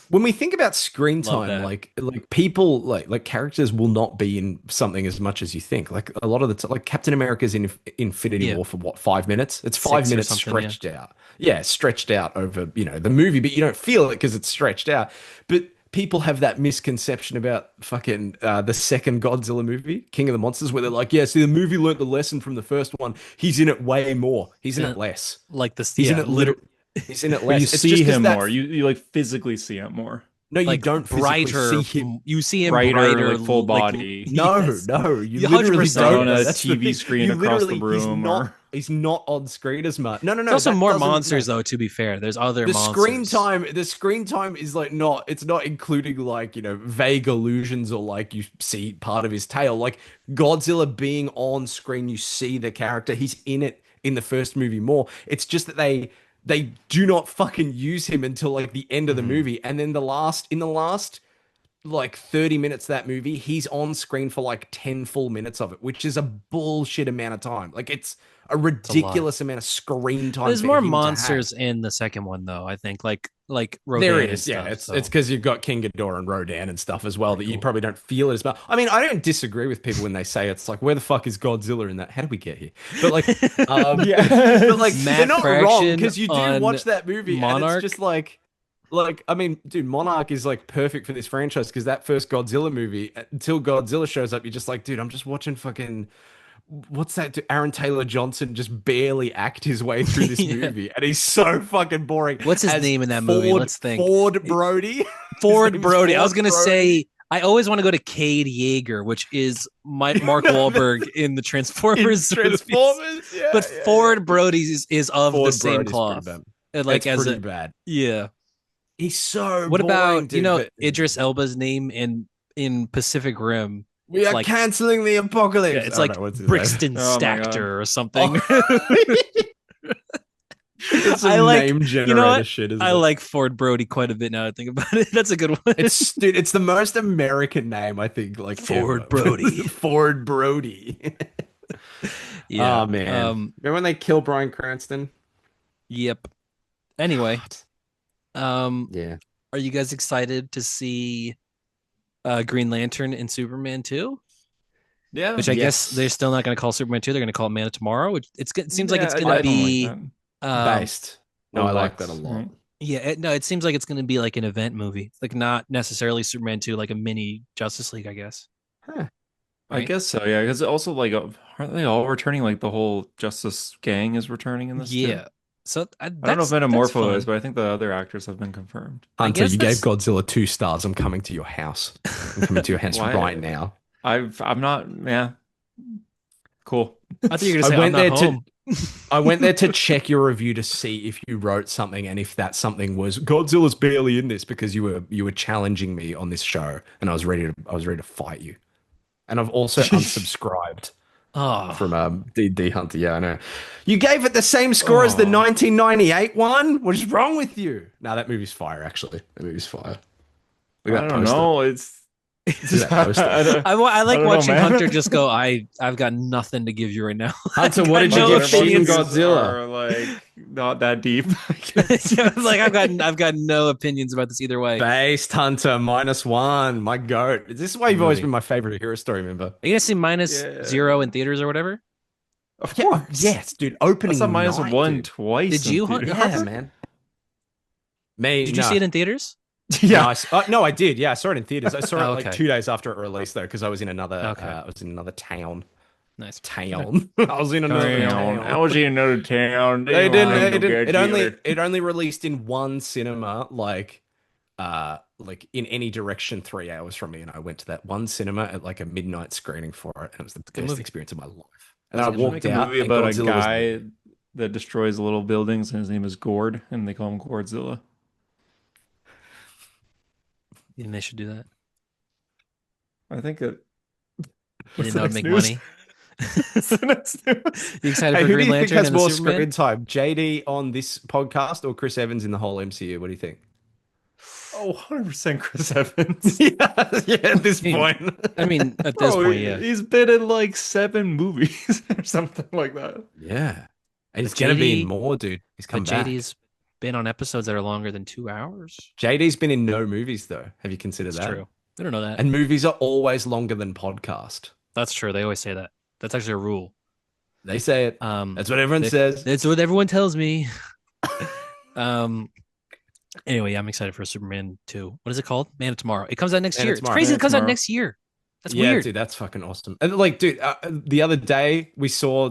When we think about screen Love time, that. like people like characters will not be in something as much as you think. Like a lot of the time, like Captain America's in Infinity Yeah. War for what, 5 minutes? It's 6 five or minutes something, stretched out. Yeah, stretched out over the movie, but you don't feel it because it's stretched out. But people have that misconception about fucking the second Godzilla movie, King of the Monsters, where they're like, yeah, see, the movie learnt the lesson from the first one. He's in it way more. He's in Yeah. it less. Like this, He's yeah, in it literally. He's in it But less. you It's see just 'cause him that- more. You like physically see him more. No, you like don't physically brighter. see him. You see him Brighter, brighter, like full like, body. No, yes. no, you You literally 100% don't. on a That's the TV thing. screen You across the literally- room, or- He's not on screen as much. No, There's also that more doesn't- monsters no. though. To be fair, there's other The monsters. screen time is like not. It's not including like vague illusions or like you see part of his tail. Like Godzilla being on screen, you see the character. He's in it in the first movie more. It's just that they do not fucking use him until like the end of the movie, and then in the last like 30 minutes of that movie, he's on screen for like 10 full minutes of it, which is a bullshit amount of time. Like it's a ridiculous amount of screen time. There's for more him to have. monsters in the second one though. I think like Rodan There and is, yeah. stuff, It's so. it's because you've got King Ghidorah and Rodan and stuff as well that you cool. probably don't feel it as much. I mean, I don't disagree with people when they say it's like, where the fuck is Godzilla in that? How did we get here? But like, Yeah. but like Matt they're not wrong Fraction because you do on watch that movie and Monarch. it's just like I mean, dude, Monarch is like perfect for this franchise because that first Godzilla movie, until Godzilla shows up, you're just like, dude, I'm just watching fucking. What's that? Aaron Taylor Johnson just barely act his way through this Yeah. movie, and he's so fucking boring. What's his As name in that movie? Let's think. Ford Brody. Ford name is Brody. I was Ford gonna Brody. say I always want to go to Cade Yeager, which is Mark Wahlberg in the In Transformers. movies. Transformers, yeah, But yeah, Ford Brody is of Ford the same Brody's cloth. pretty bad. And like It's as pretty a bad. yeah. He's so. What boring, about dude, but Idris Elba's name in Pacific Rim? we are like- canceling the apocalypse. Yeah, it's I like don't know, what's his name? Brixton Oh my God. Stachter or something. It's some I like- name generator what? shit. Isn't I it? like Ford Brody quite a bit now that I think about it. That's a good one. It's dude, it's the most American name I think. Like Ford ever. Brody. Ford Brody. yeah. Oh man. Remember when they killed Bryan Cranston? Yep. Anyway, Yeah. are you guys excited to see Green Lantern and Superman 2? Yeah. Which I guess Yes. they're still not going to call Superman 2. They're going to call it Man of Tomorrow, which it seems like Yeah, it's I going to don't like be that. Based. No, Or I like that Lex, a lot. right? Yeah, no, it seems like it's going to be like an event movie, like not necessarily Superman 2, like a mini Justice League, I guess. Huh. I Right? guess so, yeah. Because also, like, aren't they all returning? Like, the whole Justice gang is returning in this too. Yeah. So I don't know if that's Metamorpho is, fun. but I think the other actors have been confirmed. I Hunter, guess you gave that's Godzilla 2 stars. I'm coming to your house. I'm coming to your house right Why? now. I'm not. Yeah, cool. I thought you were gonna I say I'm went not there home. I went there to check your review to see if you wrote something and if that something was Godzilla's barely in this because you were challenging me on this show and I was ready to fight you. And I've also unsubscribed from Oh, D Hunter. Yeah, I know. You gave it the same score as the Oh, 1998 one? What is wrong with you? No, that movie's fire, actually. That movie's fire. Look I at that don't poster. know. It's Look at that poster. I I like don't know, watching man. Hunter just go. I've got nothing to give you right now. Hunter, I've what got did you My no give Shin opinions. Godzilla? are like not that deep. I guess. Yeah, like I've got no opinions about this either way. Are Based Hunter -1. My goat. This is why you've always movie. been my favorite hero story member. you gonna see minus Yeah, zero in theaters or whatever? of Yeah, oh, course. yes, dude. I Opening saw night, -1 dude. twice. Did in you, theaters. Yeah, man. Me, Did you no. see it in theaters? No, Yeah. no, I did. Yeah, I saw it in theaters. I saw Oh, it like okay. 2 days after it released, though, because I was in another. Okay. I was in another town. Nice. Town. I was in another Town. I town. was in another town. They didn't. Go They didn't. get It only. you. It only released in one cinema, like in any direction, 3 hours from me, and I went to that one cinema at like a midnight screening for it, and it was the Good best movie. experience of my life. And That's I a good Should walked make a out, movie and about a Godzilla was guy that destroys little buildings, and his name is Gord, and they call him Gordzilla. You think they should do that? I think it. You What's didn't the know it'd next make news? money? What's the next news? You excited Hey, for who do Green you think Lantern has and the more Superman? screen time, JD on this podcast or Chris Evans in the whole MCU? What do you think? Oh, 100% Chris Evans. Yeah, at this mean, point. I mean, at this Bro, point, yeah. he's been in like 7 movies or something like that. Yeah. And he's But going to be JD in more, dude. He's come But back. JD's been on episodes that are longer than 2 hours. JD's been in no movies, though. Have you considered That's that? true. I don't know that. And movies are always longer than podcast. That's true. They always say that. That's actually a rule. They say it. That's what everyone says. That's what everyone tells me. Anyway, I'm excited for Superman 2. What is it called? Man of Tomorrow. It comes out next Man of year. It's Tomorrow. crazy. Man It of comes out Tomorrow. next year. That's Yeah, weird. dude, that's fucking awesome. And like, dude, the other day we saw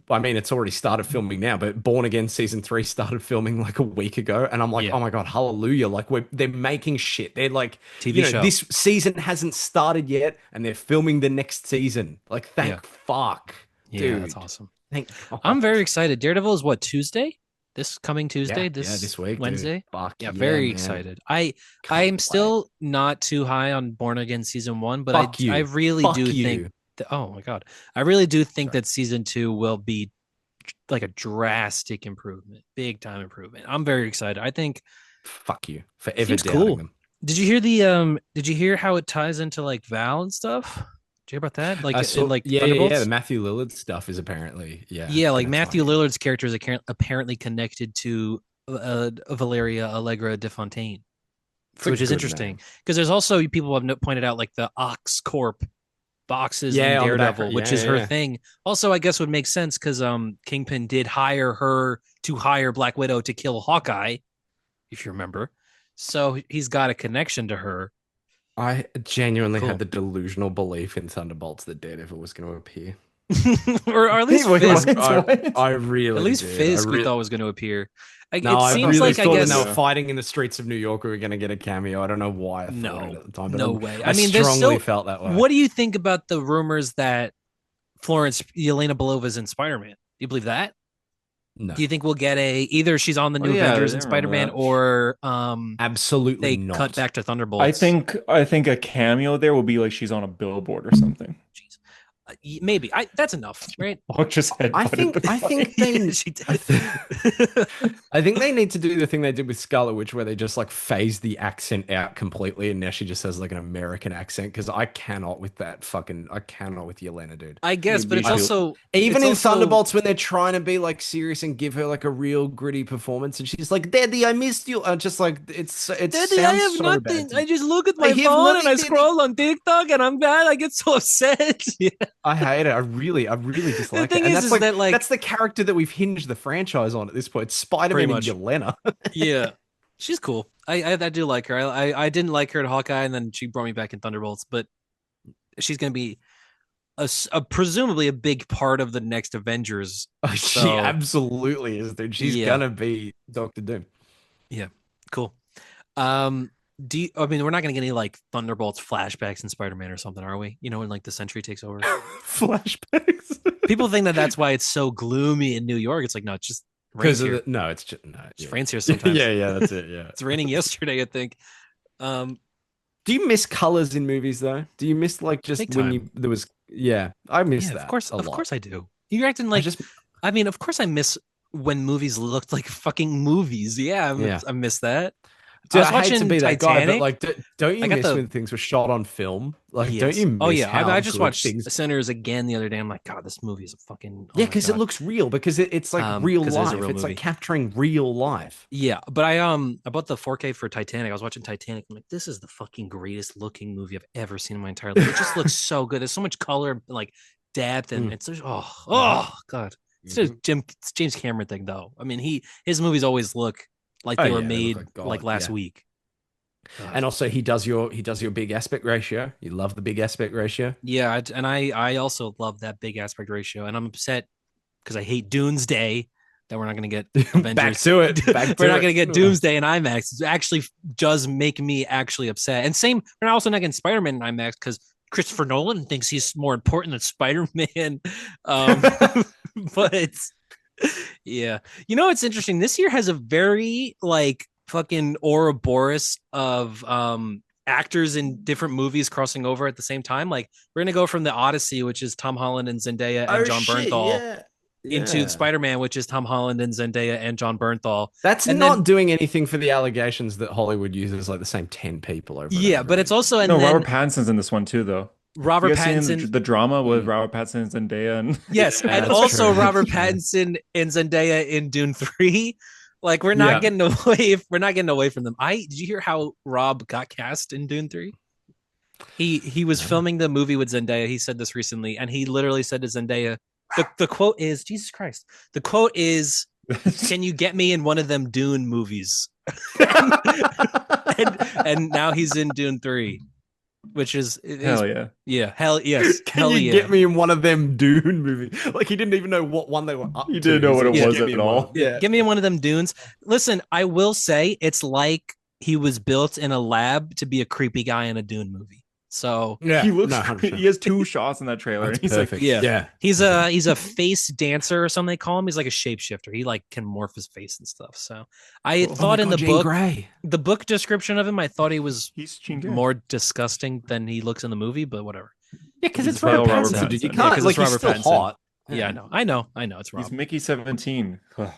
I mean, it's already started filming now, but Born Again season 3 started filming like a week ago, and I'm like, Yeah. oh my god, hallelujah! Like they're making shit. They're like, TV show. this season hasn't started yet, and they're filming the next season. Like, thank fuck, Yeah, dude. that's awesome. Thank I'm God. very excited. Daredevil is what, Tuesday? This coming Tuesday? Yeah, This week, dude. Wednesday? Fuck Yeah, very man. excited. Can't I'm wait. still not too high on Born Again season 1, but Fuck you. I really Fuck do you. think oh my god. I really do think Sorry. that season 2 will be like a drastic improvement, big time improvement. I'm very excited. I think Fuck you. Forever Seems doubting cool. them. did you hear how it ties into like Val and stuff? Did you hear about that? Like I saw, in like yeah, Thunderbolts? The Matthew Lillard stuff is apparently Yeah, like Matthew intertwined. Lillard's character is apparently connected to Valeria Allegra de Fontaine, It's a which is good interesting name. because there's also people have pointed out like the Ox Corp boxes Yeah, in on the back, Daredevil, which yeah, is her yeah. thing. Also, I guess would make sense because Kingpin did hire her to hire Black Widow to kill Hawkeye, if you remember. So he's got a connection to her. I genuinely Cool. had the delusional belief in Thunderbolts that Daredevil was going to appear. or at least Wait, Fisk. what? I really At least did. Fisk I we really, thought was going to appear. no, I It seems really like I thought guess when they were fighting in the streets of New York, we were going to get a cameo. I don't know why I thought No, it at the time, but no I'm- way. I I mean, there's strongly still- felt that way. What do you think about the rumors that Florence Yelena Belova is in Spider-Man? Do you believe that? No, Do you think we'll get either she's on the new Oh, yeah, Avengers I in remember Spider-Man that. or absolutely they not. cut back to Thunderbolts? I think a cameo there will be like she's on a billboard or something. Jeez. Maybe that's enough, right? Or just I think they. She did. I think they need to do the thing they did with Scarlet Witch, where they just like phase the accent out completely, and now she just has like an American accent. Because I cannot with Yelena, dude. I guess, but it's I- also Even it's in also- Thunderbolts, when they're trying to be like serious and give her like a real gritty performance, and she's like, "Daddy, I missed you." Just like it Daddy, I sounds have so nothing. bad. I just look at I my have phone and nothing, I Daddy. scroll on TikTok and I'm bad. I get so upset. Yeah. I hate it. I really dislike it. thing And is, that's is like that, like, that's the character that we've hinged the franchise on at this point. Spider-Man and much. Yelena. Yeah, she's cool. I do like her. I didn't like her at Hawkeye, and then she brought me back in Thunderbolts. But she's gonna be presumably a big part of the next Avengers. She So, absolutely is, dude. She's Yeah. gonna be Doctor Doom. cool. I mean, we're not gonna get any like Thunderbolts flashbacks in Spider-Man or something, are we? You know, when like the Sentry takes over. Flashbacks. People think that that's why it's so gloomy in New York. It's like, no, it's just Because rains of here. the, no, it's just no. It's Yeah. rains here sometimes. Yeah, that's it. Yeah. It's raining yesterday, I think. Do you miss colors in movies though? Do you miss like just Big when time. there was? Yeah, I miss Yeah, that. of a course lot. I do. You're acting I like, just I mean, of course I miss when movies looked like fucking movies. Yeah, Yeah. I miss that. Dude, I was I hate to watching be that guy, but Titanic. like, don't you I got miss the- when things were shot on film? Like, don't Yes. you miss? Oh yeah, how I just good watched things. Sinners again the other day. I'm like, God, this movie is a fucking Yeah, my because it God. looks real. Because it's like real 'cause it is life. a real It's movie. like capturing real life. Yeah, but I bought the 4K for Titanic. I was watching Titanic. I'm like, this is the fucking greatest looking movie I've ever seen in my entire life. It just looks so good. There's so much color, like depth, and it's just, oh God. It's just it's James Cameron thing though. I mean, his movies always look like Oh, they were yeah, they look made like God, like last yeah. week. God. And also, he does your big aspect ratio. You love the big aspect ratio. Yeah, I also love that big aspect ratio, and I'm upset because I hate Doomsday that we're not going to get Avengers. Back to it. Back to We're not it. going to get Doomsday in IMAX. It actually does make me actually upset. And same, we're also not getting Spider-Man in IMAX because Christopher Nolan thinks he's more important than Spider-Man. But yeah, you know, it's interesting. This year has a very like fucking Ouroboros of actors in different movies crossing over at the same time. Like we're gonna go from the Odyssey, which is Tom Holland and Zendaya and John Bernthal, into Spider-Man, which is Tom Holland and Zendaya and John Bernthal. That's And not then- doing anything for the allegations that Hollywood uses like the same 10 people over. and Yeah, over but it's again. also and No, then Robert Pattinson's in this one too, though. Robert You guys seen Pattinson. the drama with Robert Pattinson and Zendaya, and Yes, Yeah, and that's also true. Robert That's true. Pattinson and Zendaya in Dune 3. Like we're not Yeah. getting away. We're not getting away from them. Did you hear how Rob got cast in Dune 3? He was filming the movie with Zendaya. He said this recently, and he literally said to Zendaya, the quote is, Jesus Christ. The quote is, "Can you get me in one of them Dune movies?" and now he's in Dune 3, which is hell yeah. hell yes. Can hell you yeah. get me in one of them Dune movies? Like he didn't even know what one they were up He to. didn't know what it He's like, was "Get me at in one." all. Yeah. Give me one of them Dunes. Listen, I will say it's like he was built in a lab to be a creepy guy in a Dune movie. So Yeah. He looks. No, 100%. He has 2 shots in that trailer. That's He's like, perfect. yeah. Yeah. he's a face dancer or something they call him. He's like a shapeshifter. He like can morph his face and stuff. So I Oh thought my in God, the Jean book, Grey. the book description of him, I thought he was he's Jean Grey. more disgusting than he looks in the movie, but whatever. Yeah, because He's it's Robert Robert Pattinson, dude. You Pattinson. can't 'cause like it's he's Robert still Pattinson. hot. Yeah, I know. It's He's Rob. Mickey 17. Ugh.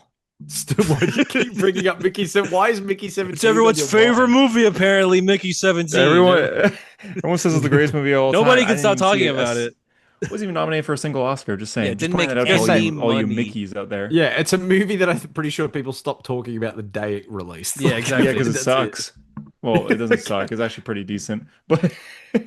Still, why do you keep bringing up Mickey? Why is Mickey 17? It's everyone's favorite movie, apparently. Mickey 17. Everyone says it's the greatest movie of all time. Nobody I can stop didn't see talking about it. Wasn't even nominated for a single Oscar. Just saying. Yeah, it Just didn't pointing make that out to any all you money. Mickeys out there. Yeah, it's a movie that I'm pretty sure people stopped talking about the day it released. Yeah, exactly. Yeah, because it That's sucks. Well, it doesn't suck. It's actually pretty decent. But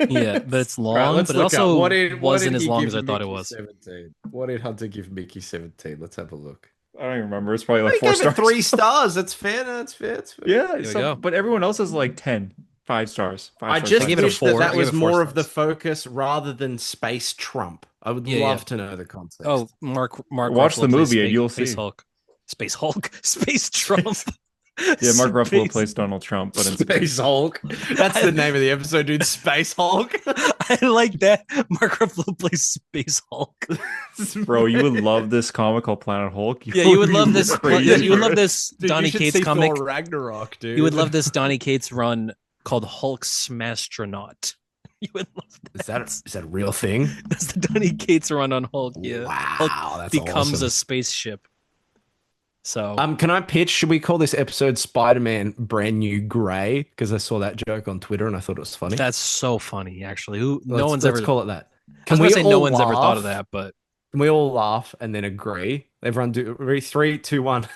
Yeah, but it's long, Right, let's but it look up. also What did wasn't as he long give as I thought it Mickey was. 17? What did Hunter give Mickey 17? Let's have a look. I don't even remember. It's probably like He 4 gave stars. it 3 stars. That's fair. That's fair. That's fair. Yeah, we go. but everyone else is like 10. 5 stars. 5 I stars, just I gave it a wish 4. that I gave was it 4 more of the stars. focus rather than Space Trump. I would Yeah, love yeah. to know the context. Oh, Mark. Watch the Ruffalo plays movie and you'll Space see. Hulk. Space Hulk. Space Trump. Yeah, Mark Ruffalo Space- plays Donald Trump, but in Space Hulk. That's the name of the episode, dude. Space Hulk. I like that. Mark Ruffalo plays Space Hulk. Bro, you would love this comic called Planet Hulk. Yeah, you would be love this. crazy. You would love this Dude, Donny you should Cates see comic. Thor Ragnarok, dude. You would love this Donny Cates run called Hulk Smastronaut. You would love that. Is that a real thing? That's the Donny Cates run on Hulk. Yeah, Wow, Hulk that's becomes awesome. a spaceship. So Can I pitch? Should we call this episode Spider-Man Brand New Gray? Because I saw that joke on Twitter and I thought it was funny. that's so funny. Actually, no Let's one's ever call it that. I was gonna say no all one's ever thought of laugh? that, but Can we all laugh and then agree? Everyone do 3, 2, 1.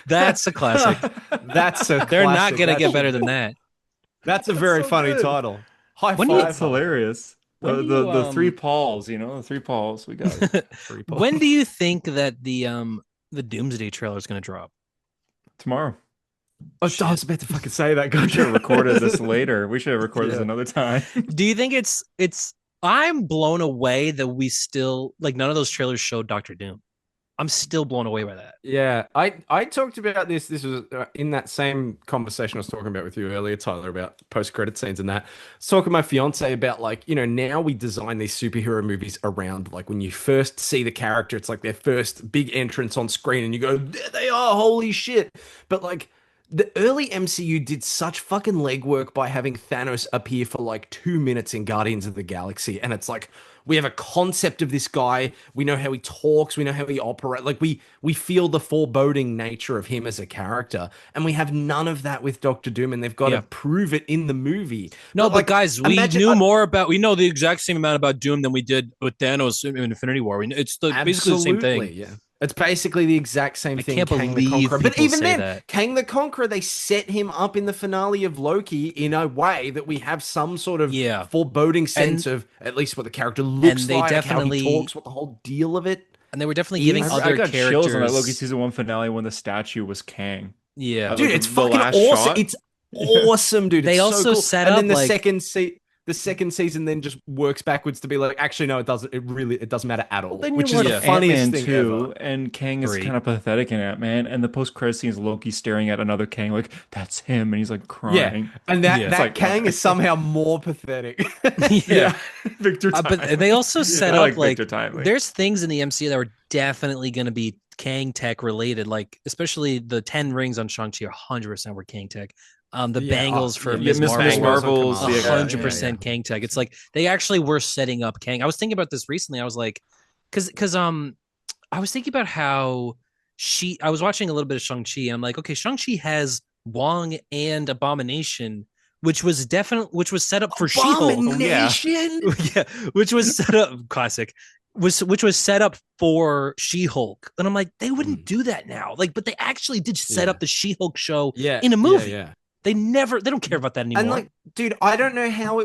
that's a classic. That's a. They're not classic. gonna That get should better be- than that. That's a very so funny good. title. High When do you- five. That's hilarious. When do The you three Pauls, the three Pauls. We got it. when do you think that the Doomsday trailer is going to drop? Tomorrow. I was about to fucking say that. We should have recorded this later. We should have recorded this another time. Do you think it's I'm blown away that we still like none of those trailers showed Doctor Doom. I'm still blown away by that. Yeah, I talked about this. This was in that same conversation I was talking about with you earlier, Tyler, about post-credit scenes and that. I was talking to my fiance about like, now we design these superhero movies around like when you first see the character, it's like their first big entrance on screen and you go, there they are, holy shit. But like the early MCU did such fucking legwork by having Thanos appear for like 2 minutes in Guardians of the Galaxy. And it's like, we have a concept of this guy. We know how he talks. We know how he operates. Like we feel the foreboding nature of him as a character. And we have none of that with Doctor Doom. And they've got to prove it in the movie. No, but guys, we know the exact same amount about Doom than we did with Thanos in Infinity War. It's basically the same thing. Yeah. It's basically the exact same thing. I can't Kang believe the Conqueror. But even then, that. Kang the Conqueror, they set him up in the finale of Loki in a way that we have some sort of foreboding sense of at least what the character looks like, how he talks, what the whole deal of it. And they were definitely giving other characters. Chills on that Loki season 1 finale when the statue was Kang. Yeah, dude, it's fucking awesome. It's awesome, dude. They also set up and then the second season then just works backwards to be like, actually, no, it doesn't. It doesn't matter at all. Then which is the funniest thing too. Ever. And Kang is kind of pathetic in Ant-Man. And the post-credit scene is Loki staring at another Kang like, that's him. And he's like crying. Yeah. And that like, Kang is somehow more pathetic. Victor Timely. But they also set up like there's things in the MCU that were definitely going to be Kang tech related. Like, especially the 10 rings on Shang-Chi are 100% were Kang tech. The bangles for Miss Marvel's 100% Kang tech. It's like they actually were setting up Kang. I was thinking about this recently. I was like, because I was thinking about how I was watching a little bit of Shang-Chi. And I'm like, okay, Shang-Chi has Wong and Abomination, which was set up for She-Hulk. Abomination, which was set up classic. Which was set up for She-Hulk. And I'm like, they wouldn't do that now. Like, but they actually did set up the She-Hulk show in a movie. They don't care about that anymore. And like, dude, I don't know how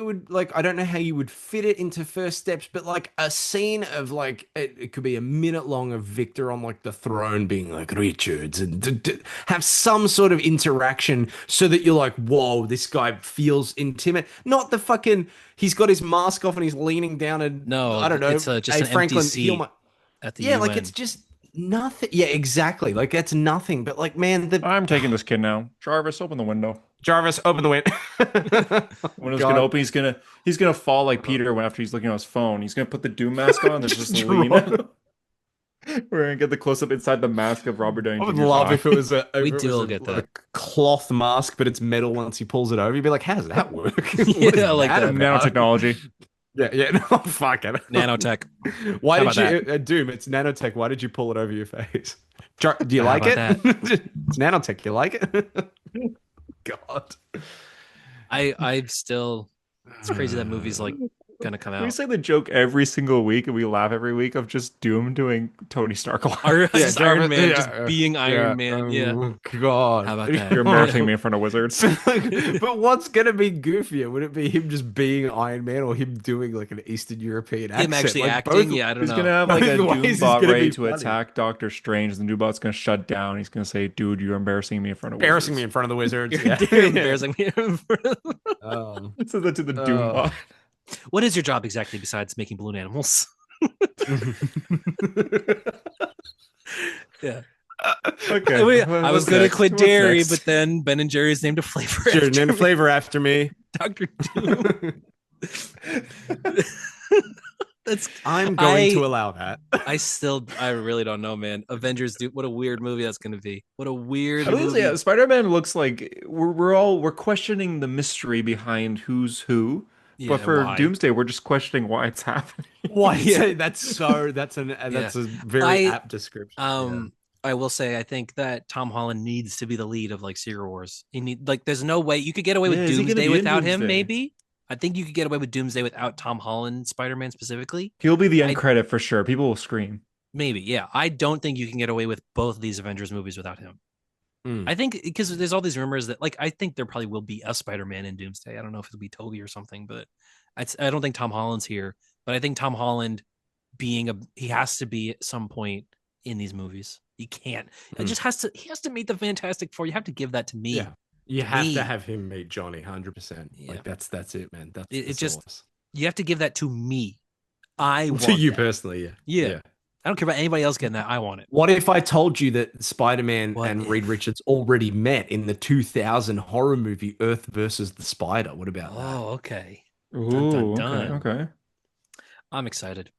you would fit it into First Steps, but like a scene of like, it could be a minute long of Victor on like the throne being like Richards and have some sort of interaction so that you're like, whoa, this guy feels intimate. Not the fucking, he's got his mask off and he's leaning down and I don't know. It's just an Franklin, empty seat at the UN. Like it's just nothing. Yeah, exactly. Like that's nothing. But like, man, I'm taking this kid now. Jarvis, open the window. Jarvis, open the window. When it's gonna open, he's gonna fall like Peter after he's looking at his phone. He's gonna put the Doom mask on and just lean. We're gonna get the close up inside the mask of Robert Downey Jr. I would love if it was a cloth mask, but it's metal once he pulls it over. You'd be like, how does that work? Like that nanotechnology. Yeah, no, fuck it. Nanotech. Why did you, Doom? It's nanotech. Why did you pull it over your face? Do you like it? It's nanotech. You like it? God, I still. It's crazy that movie's like gonna come out. We say the joke every single week, and we laugh every week of just Doom doing Tony Stark. Iron Man, just being Iron Man. Yeah. Oh, God, how about that? You're embarrassing me in front of wizards. But what's gonna be goofier? Would it be him just being Iron Man, or him doing like an Eastern European accent? Him actually like acting? Both, yeah, I don't know. He's gonna have like a Doombot ready to attack Doctor Strange. And the Doombot's gonna shut down. He's gonna say, "Dude, you're embarrassing me in front of the wizards. You're embarrassing me." So that to the Doombot. What is your job exactly besides making balloon animals? Yeah. Okay. I was going to quit dairy, but then Ben and Jerry's named a flavor. Sure, named a flavor after me. Dr. Doom. I'm going to allow that. I really don't know, man. Avengers, dude, what a weird movie that's going to be. What a weird movie. Yeah, Spider-Man looks like we're questioning the mystery behind who's who. Yeah, but for Doomsday, we're just questioning why it's happening. Why? Yeah, that's a very apt description. I will say, I think that Tom Holland needs to be the lead of like Secret Wars. There's no way you could get away with Doomsday without him. Maybe I think you could get away with Doomsday without Tom Holland, Spider-Man specifically. He'll be the end credit for sure. People will scream. Maybe, yeah. I don't think you can get away with both of these Avengers movies without him. I think because there's all these rumors that I think there probably will be a Spider-Man in Doomsday. I don't know if it'll be Toby or something, but I don't think Tom Holland's here, but I think Tom Holland he has to be at some point in these movies. He can't. It just has to. He has to meet the Fantastic Four. You have to give that to me. Yeah. You have to have him meet Johnny 100%. Yeah. Like that's it, man. It just you have to give that to me. I want to you that. personally, Yeah. I don't care about anybody else getting that. I want it. What if I told you that Spider-Man and Reed Richards already met in the 2000 horror movie Earth versus the Spider? What about that? Oh, okay. Ooh, Dun, dun, dun. okay. I'm excited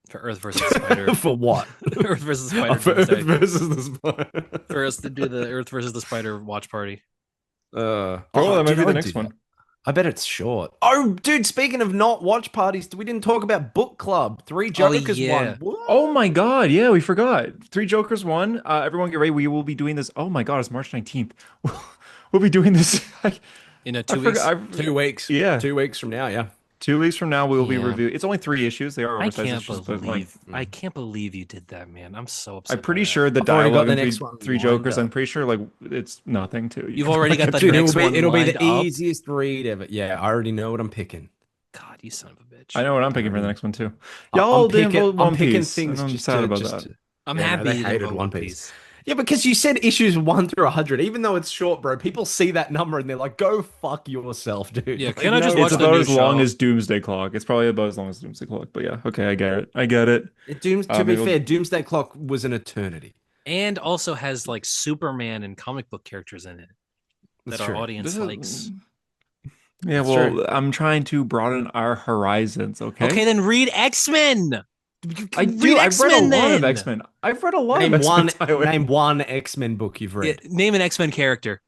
for Earth versus the Spider. For what? Earth versus the Spider. For Earth versus the Spider. For us to do the Earth versus the Spider watch party. That might be the next one. I bet it's short. Oh, dude, speaking of not watch parties, we didn't talk about book club. 3 Jokers won. What? Oh my god, yeah, we forgot. 3 Jokers won. Everyone get ready. We will be doing this. Oh my god, it's March 19th. We'll be doing this in 2 weeks. 2 weeks. Yeah. 2 weeks from now, yeah. 2 weeks from now we will be reviewing. It's only 3 issues. They are oversized issues, but I can't believe you did that, man. I'm so upset. I'm pretty sure the dialogue in 3 Jokers. I'm pretty sure like it's nothing too. You've already got the next one. It'll be the easiest read ever. Yeah, I already know what I'm picking. God, you son of a bitch. I know what I'm picking for the next one too. Y'all didn't vote One Piece. Things. I'm sad about that. I'm happy. They hated One Piece. Yeah, because you said issues 1 through 100, even though it's short, bro. People see that number and they're like, "Go fuck yourself, dude." Yeah, can I just watch the new show? It's about as long as Doomsday Clock. It's probably about as long as Doomsday Clock. But yeah, okay, I get it. To be fair, Doomsday Clock was an eternity, and also has like Superman and comic book characters in it that our audience likes. Yeah, well, I'm trying to broaden our horizons. Okay, then read X-Men. I've read a lot of X-Men. I've read a lot of X-Men. Name one X-Men book you've read. Name an X-Men character.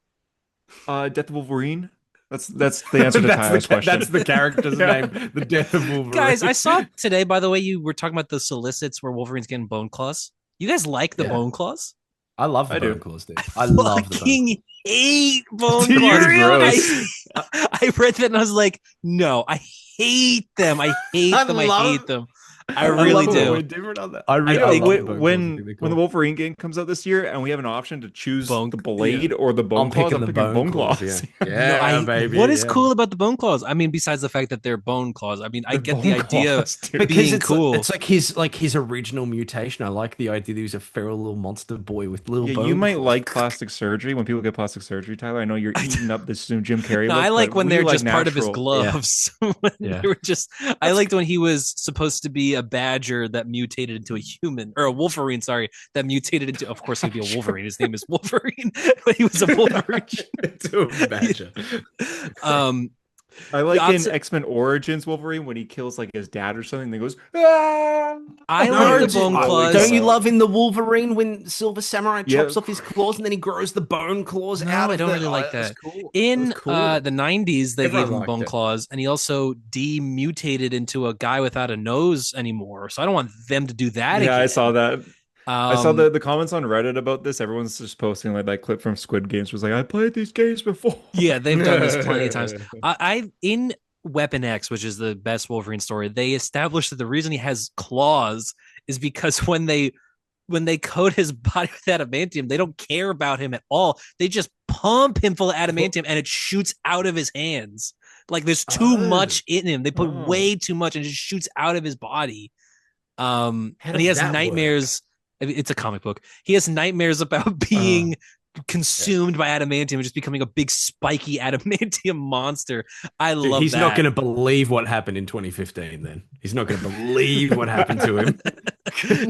Death of Wolverine. That's the answer to Tyler's question. That's the character's name. The Death of Wolverine. Guys, I saw today, by the way, you were talking about the solicits where Wolverine's getting bone claws. You guys like the bone claws? I love the bone claws, dude. I love the bone claws. Hate bone claws. I read that and I was like, no, I hate them. I hate them. I really do. We're different on that. When the Wolverine game comes out this year, and we have an option to choose the blade or the bone claws, I'm picking bone claws. Yeah, baby. What is cool about the bone claws? I mean, besides the fact that they're bone claws, I mean, I get the idea of being cool. It's like his original mutation. I like the idea that he's a feral little monster boy with little bones. You might like plastic surgery when people get plastic surgery, Tyler. I know you're eating up this new Jim Carrey. I like when they're just part of his gloves. They were just. I liked when he was supposed to be a badger that mutated into a human, or a Wolverine, sorry, that mutated into, of course he'd be a Wolverine. His name is Wolverine, but he was a Wolverine. To a badger. I like in X-Men Origins Wolverine when he kills like his dad or something, and he goes, ah! I like the bone claws. Don't you love in the Wolverine when Silver Samurai chops off his claws and then he grows the bone claws out? I don't really like that. Cool. In the 90s, they gave him bone claws, and he also demutated into a guy without a nose anymore. So I don't want them to do that again. I saw that. I saw the comments on Reddit about this. Everyone's just posting like that clip from Squid Games was like, I played these games before. Yeah, they've done this plenty of times. I in Weapon X, which is the best Wolverine story, they established that the reason he has claws is because when they coat his body with adamantium, they don't care about him at all. They just pump him full of adamantium and it shoots out of his hands. Like there's too much in him. They put way too much and it just shoots out of his body. And he has nightmares. It's a comic book. He has nightmares about being consumed by adamantium and just becoming a big spiky adamantium monster. I love he's that. Not going to believe what happened in 2015 then. He's not going to believe what happened to him.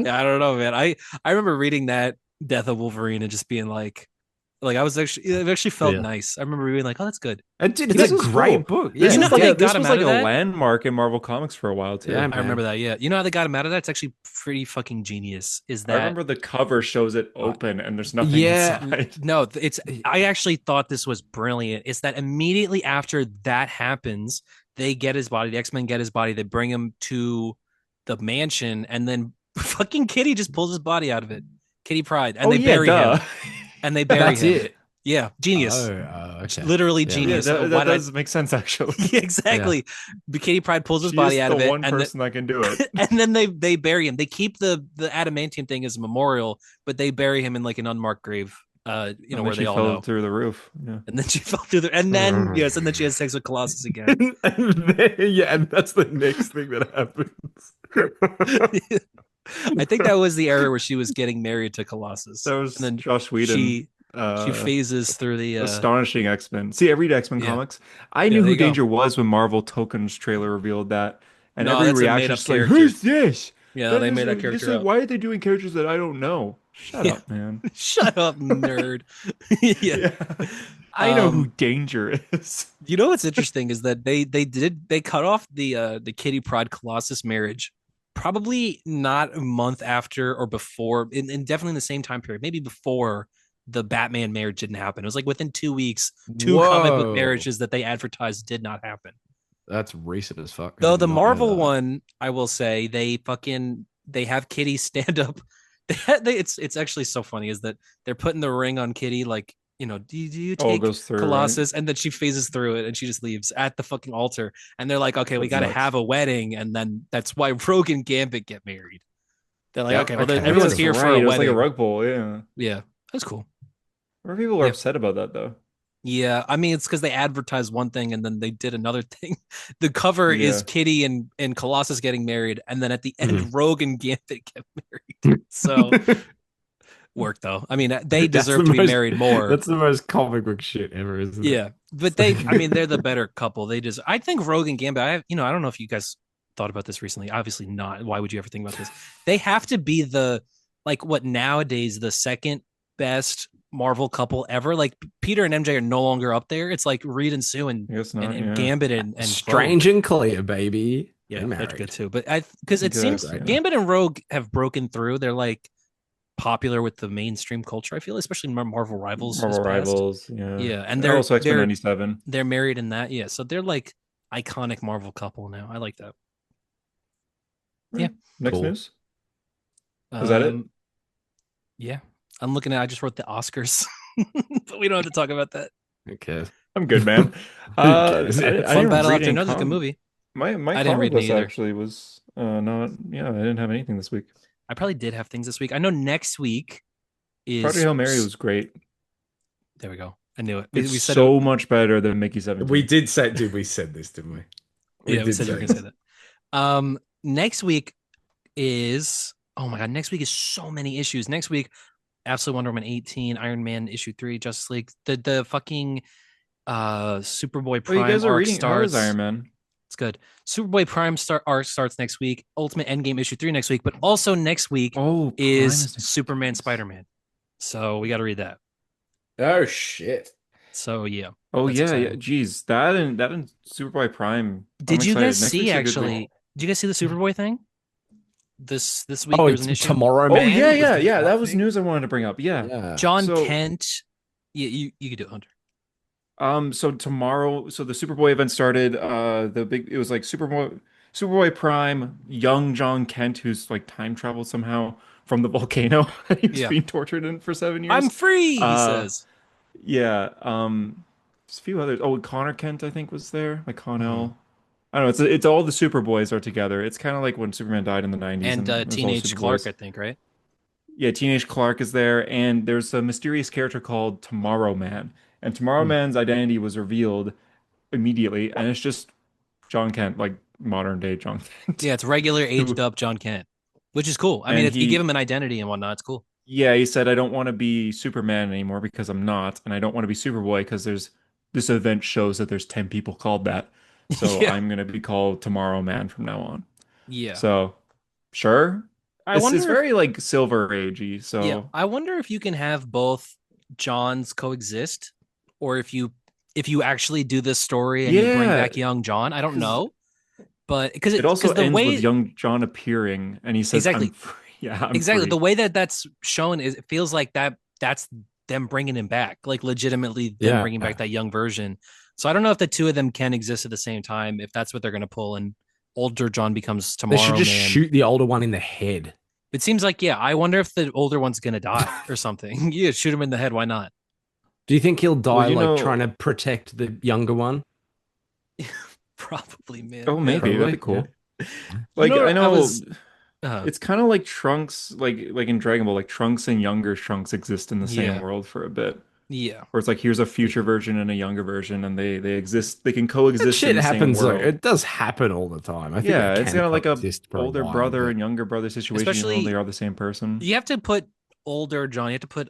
Yeah, I don't know, man. I remember reading that Death of Wolverine and just being like it actually felt nice. I remember being like, oh, that's good. It's a great book. Yeah. You know how they got him out of that? A landmark in Marvel Comics for a while too. Yeah, I remember that. Yeah, you know how they got him out of that? It's actually pretty fucking genius. Is that I remember the cover shows it open and there's nothing inside. No, I actually thought this was brilliant. It's that immediately after that happens, they get his body. The X-Men get his body. They bring him to the mansion, and then fucking Kitty just pulls his body out of it. Kitty Pryde, and they bury him. And they bury him. It. Yeah, genius. Okay. Literally genius. That does make sense, actually. Yeah, exactly. Yeah. Kitty Pryde pulls his body out of it. One person that can do it. And then they bury him. They keep the adamantium thing as a memorial, but they bury him in like an unmarked grave. And where then they she all fell know. through the roof. Yeah. And then she fell through the, and then yes, and then she has sex with Colossus again. Yeah, and that's the next thing that happens. I think that was the era where she was getting married to Colossus, That and was then Josh Whedon. she phases through the. Astonishing X-Men. See, I read X-Men Yeah, comics. I yeah. knew There who you go. Danger was when Marvel Tokens trailer revealed that. And No, every that's a reaction made is up just like, character. who's this? Yeah, That they is made that just character like, up. why are they doing characters that I don't know? Shut Yeah, up, man. shut up, nerd. Yeah. Yeah. I know who Um, Danger is. you know what's interesting is that they cut off the Kitty Pryde Colossus marriage probably not a month after or before, and definitely in the same time period, maybe before the Batman marriage didn't happen. It was like within 2 weeks, two comic book Whoa. marriages that they advertised did not happen. That's recent as fuck. I Though did the not know Marvel that. one, I will say they have Kitty stand up. It's actually so funny is that they're putting the ring on Kitty like, do you Oh, it take goes through, right? Colossus? And then she phases through it and she just leaves at the fucking altar. And they're like, okay, we That's got to nuts. have a wedding. And then that's why Rogue and Gambit get married. They're like, Yep, okay, well, okay. Oh, yeah, everyone's that's here for right. a It was like a wedding. rug pull. Yeah. Yeah, that's cool. Or people are Yeah. upset about that, though. Yeah, I mean, it's because they advertised one thing and then they did another thing. The cover is Yeah. Kitty and Colossus getting married, and then at the end, Mhm. Rogue and Gambit get married. So work though. I mean, they That's deserve the to be most- married more. That's the most comic book shit ever, isn't it? Yeah, but I mean, they're the better couple. They just, I think Rogue and Gambit. I don't know if you guys thought about this recently. Obviously not. Why would you ever think about this? They have to be what nowadays the second best Marvel couple ever. Like Peter and MJ are no longer up there. It's like Reed and Sue and I guess not. and Yeah. Gambit and Strange and Clear, baby. Yeah, They that's married. good too. But because it Good, seems yeah. Gambit and Rogue have broken through. They're like popular with the mainstream culture. I feel, especially Marvel Rivals. Marvel has passed. Rivals. Yeah. Yeah, and They're also X-Men they're 97. they're married in that. Yeah, so they're like iconic Marvel couple now. I like that. Yeah. Next Cool. news. Is that it? Yeah, I'm looking at. I just wrote the Oscars, but we don't have to talk about that. Okay. I'm good, man. cares? I Fun didn't battle read after any another good movie. My I didn't read comic list any either. actually was not. Yeah, I didn't have anything this week. I probably did have things this week. I know next week is Project Hail Mary was great. There we go. I knew it. It's We said so much better than Mickey 17. We did say, dude, we said this, didn't we? we said you were gonna say that. Next week is, oh my god, next week is so many issues. Next week, Absolute Wonder Woman 18, Iron Man issue 3, Justice League, the fucking Superboy Oh, Prime you guys are arc reading. How is starts. Iron Man? It's good. Superboy Prime arc starts next week. Ultimate Endgame issue 3 next week, but also next week Oh, Prime is next week. Superman Spider-Man. So we got to read that. Oh shit! So yeah. Oh That's yeah, exciting. yeah. Jeez, that and Superboy Prime. Did I'm you excited. guys Next see week's a good actually? week. Did you guys see the Superboy thing? This week Oh, there was it's an issue. Tomorrow Oh Man. yeah, Was yeah, that yeah. That was thing? news I wanted to bring up. Yeah. Yeah. John So- Kent. Yeah, you could do it, Hunter. So tomorrow, so the Superboy event started. It was like Superboy Prime, young John Kent, who's like time traveled somehow from the volcano. He was Yeah. being tortured in for 7 years. I'm free, he Uh, says. Yeah. There's a few others. Oh, Connor Kent, I think, was there. Like Connell. Mhm. I don't know. It's all the Superboys are together. It's kind of like when Superman died in the 90s. And it was all Teenage Clark, Superboys. I think, right? Yeah, Teenage Clark is there, and there's a mysterious character called Tomorrow Man. And Tomorrow Hmm. Man's identity was revealed immediately, and it's just John Kent, like modern day John Kent. Yeah, it's regular aged up John Kent, which is cool. I mean, And you give him an identity and whatnot. It's cool. Yeah, he said, I don't want to be Superman anymore because I'm not, and I don't want to be Superboy because this event shows that there's 10 people called that. So Yeah. I'm gonna be called Tomorrow Man from now on. Yeah. So sure. I wonder It's if- very like Silver Agey. So Yeah, I wonder if you can have both Johns coexist, or if you actually do this story and you bring Yeah. back young John. I don't 'Cause know, but because it also the ends way with young John appearing, and he says, Exactly. I'm free. Yeah, I'm exactly free. the way that's shown is it feels like that's them bringing him back, like legitimately them Yeah. bringing back that young version. So I don't know if the two of them can exist at the same time, if that's what they're going to pull, and older John becomes They Tomorrow should just Man. shoot the older one in the head. It seems like, yeah, I wonder if the older one's going to die or something. Yeah, shoot him in the head. Why not? Do you think he'll die Well, you like know- trying to protect the younger one? Probably, man. Oh, maybe Probably, that'd be cool. yeah. Like know, I know, It's kind of like Trunks, like in Dragon Ball, like Trunks and younger Trunks exist in the same Yeah. world for a bit. Yeah. Where it's like here's a future version and a younger version, and they exist. They can That coexist in shit the same happens. Like, world. it does happen all the time. I think they Yeah, it's can kind of like a coexist for a older while, brother but and younger brother situation, even though they Especially are the same person. you have to put older John, you have to put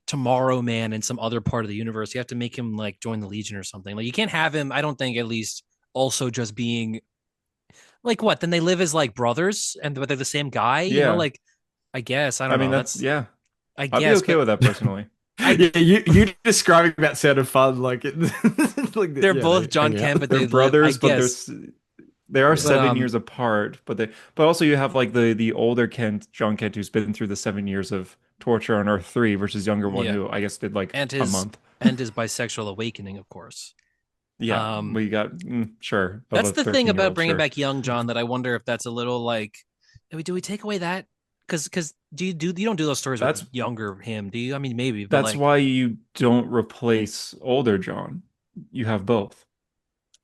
Tomorrow Man in some other part of the universe. You have to make him like join the Legion or something. Like you can't have him, I don't think, at least also just being like what? Then they live as like brothers and but they're the same guy, Yeah, like I guess. I I don't mean know. that's yeah. I I'd be guess, okay but with that personally. yeah, you describing that sounded fun. Like it, like they're yeah, both they John hang out. Kent, but They're they live, I brothers, but guess. they are Yeah. But 7 years apart. But also you have like the older Kent, John Kent, who's been through the 7 years of torture on Earth 3 versus younger one yeah. who I guess did like And a his month. bisexual awakening, of course. Yeah, Um, we got sure of that's a the thing about 13-year-old, bringing sure. back young John that I wonder if that's a little like, do we take away that? Because you don't do those stories with That's younger him, do you? I mean, maybe, but that's like, why you don't replace older John. You have both.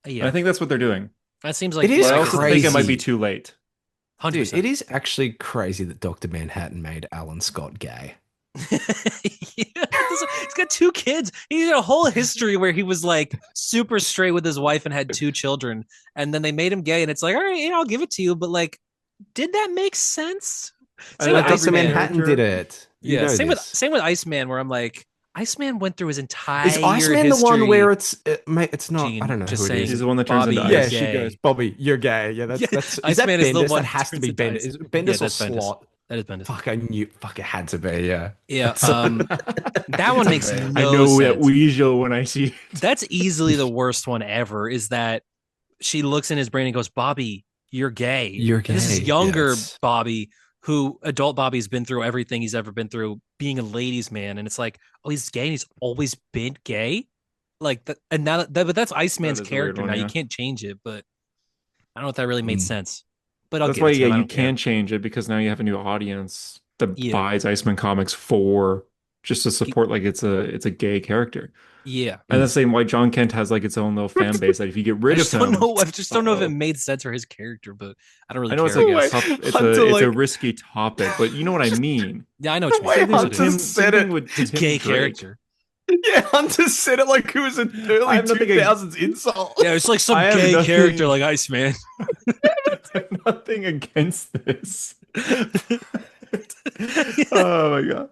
And I yeah, think that's what they're doing. that seems like It But is I I also guess think it might be crazy. too late. Dude, 100%. it is actually crazy that Dr. Manhattan made Alan Scott gay. Yeah, he's got two kids. He had a whole history where he was like super straight with his wife and had two children, and then they made him gay, and it's like, all right, I'll give it to you, but like, did that make sense? I Same like with Dr. every Iceman. Manhattan did character. it. You Yeah, know this. same with Iceman, where I'm like, Iceman went through his Is entire Iceman the one history. where mate, it's not, I Gene, don't know just who it saying, He's is. the one that turns Bobby, into you're Yeah, ice. she gay. goes, Bobby, you're gay. Yeah, Yeah, is that Iceman is the Bendis? one That has to turns be into Bendis. ice. Is it Yeah, Bendis or that's Bendis. Slot? That is Bendis. Fuck, I knew. Fuck, it had to be. Yeah. Yeah, that It's one makes okay. no I know that sense. weasel when I see it. That's easily the worst one ever. Is that she looks in his brain and goes, "Bobby, you're gay." You're And this is gay. younger Yes. Bobby, who adult Bobby's been through everything he's ever been through, being a ladies' man, and it's like, oh, he's gay and he's always been gay. Like that, and now but that's Iceman's That is a weird character. one, Now you yeah. can't change it, but I don't know if that really made Mm. sense. But I'll That's give why, it to yeah, him. I you don't care. can change it because now you have a new audience that Yeah, buys Iceman comics for just to support like it's a gay character. yeah. And the same why John Kent has like its own little fan base that if you get I rid of just don't him, know. I just don't know if it uh-oh. made sense for his character, but I don't really I know it's care. I like a guess. tough, Hunter, it's a like- risky topic, but you know what I mean. Yeah, I know what The you way mean. Same thing with Hunter Tim, said same thing it. with His Tim gay Drake. character. Yeah, Hunter said it like it was an early I have nothing 2000s insult. Yeah, it's like some I have gay nothing- character like Iceman. Nothing against this. Oh my god.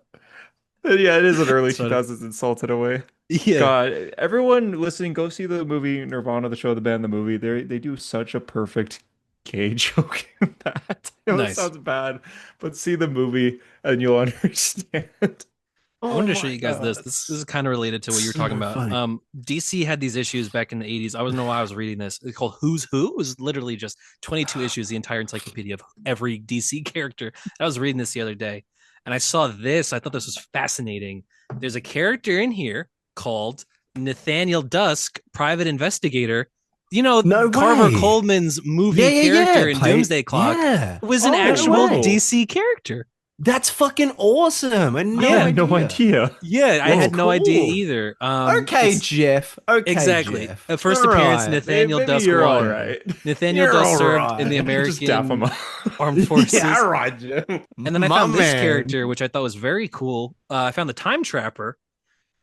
But yeah, it is an early It's funny. 2000s insult in a way. Yeah. God, everyone listening, go see the movie Nirvana, the show, the band, the movie. They do such a perfect gay joke in that. I know it Nice. sounds bad, but see the movie and you'll understand. I wanted to show you guys this. This is kind of related to what you were So talking about. funny. DC had these issues back in the 80s. I don't know why I was reading this. It's called Who's Who. It was literally just 22 issues, the entire encyclopedia of every DC character. I was reading this the other day and I saw this. I thought this was fascinating. There's a character in here called Nathaniel Dusk, private investigator. You know, No Carver way. Coleman's movie character in played- Doomsday Clock Yeah. was an Oh, actual way. DC character. That's fucking awesome. And I had no idea. Yeah, I Whoa, had no idea cool. either. Okay, it's- Jeff. Okay, exactly. Jeff. At first All appearance, right. Nathaniel Maybe Dusk you're all won. right. Nathaniel You're Dusk all served in the right. Just dap him American up. Armed Forces. Yeah, all right, Jeff. And then I My found this man. character, which I thought was very cool. I found the Time Trapper,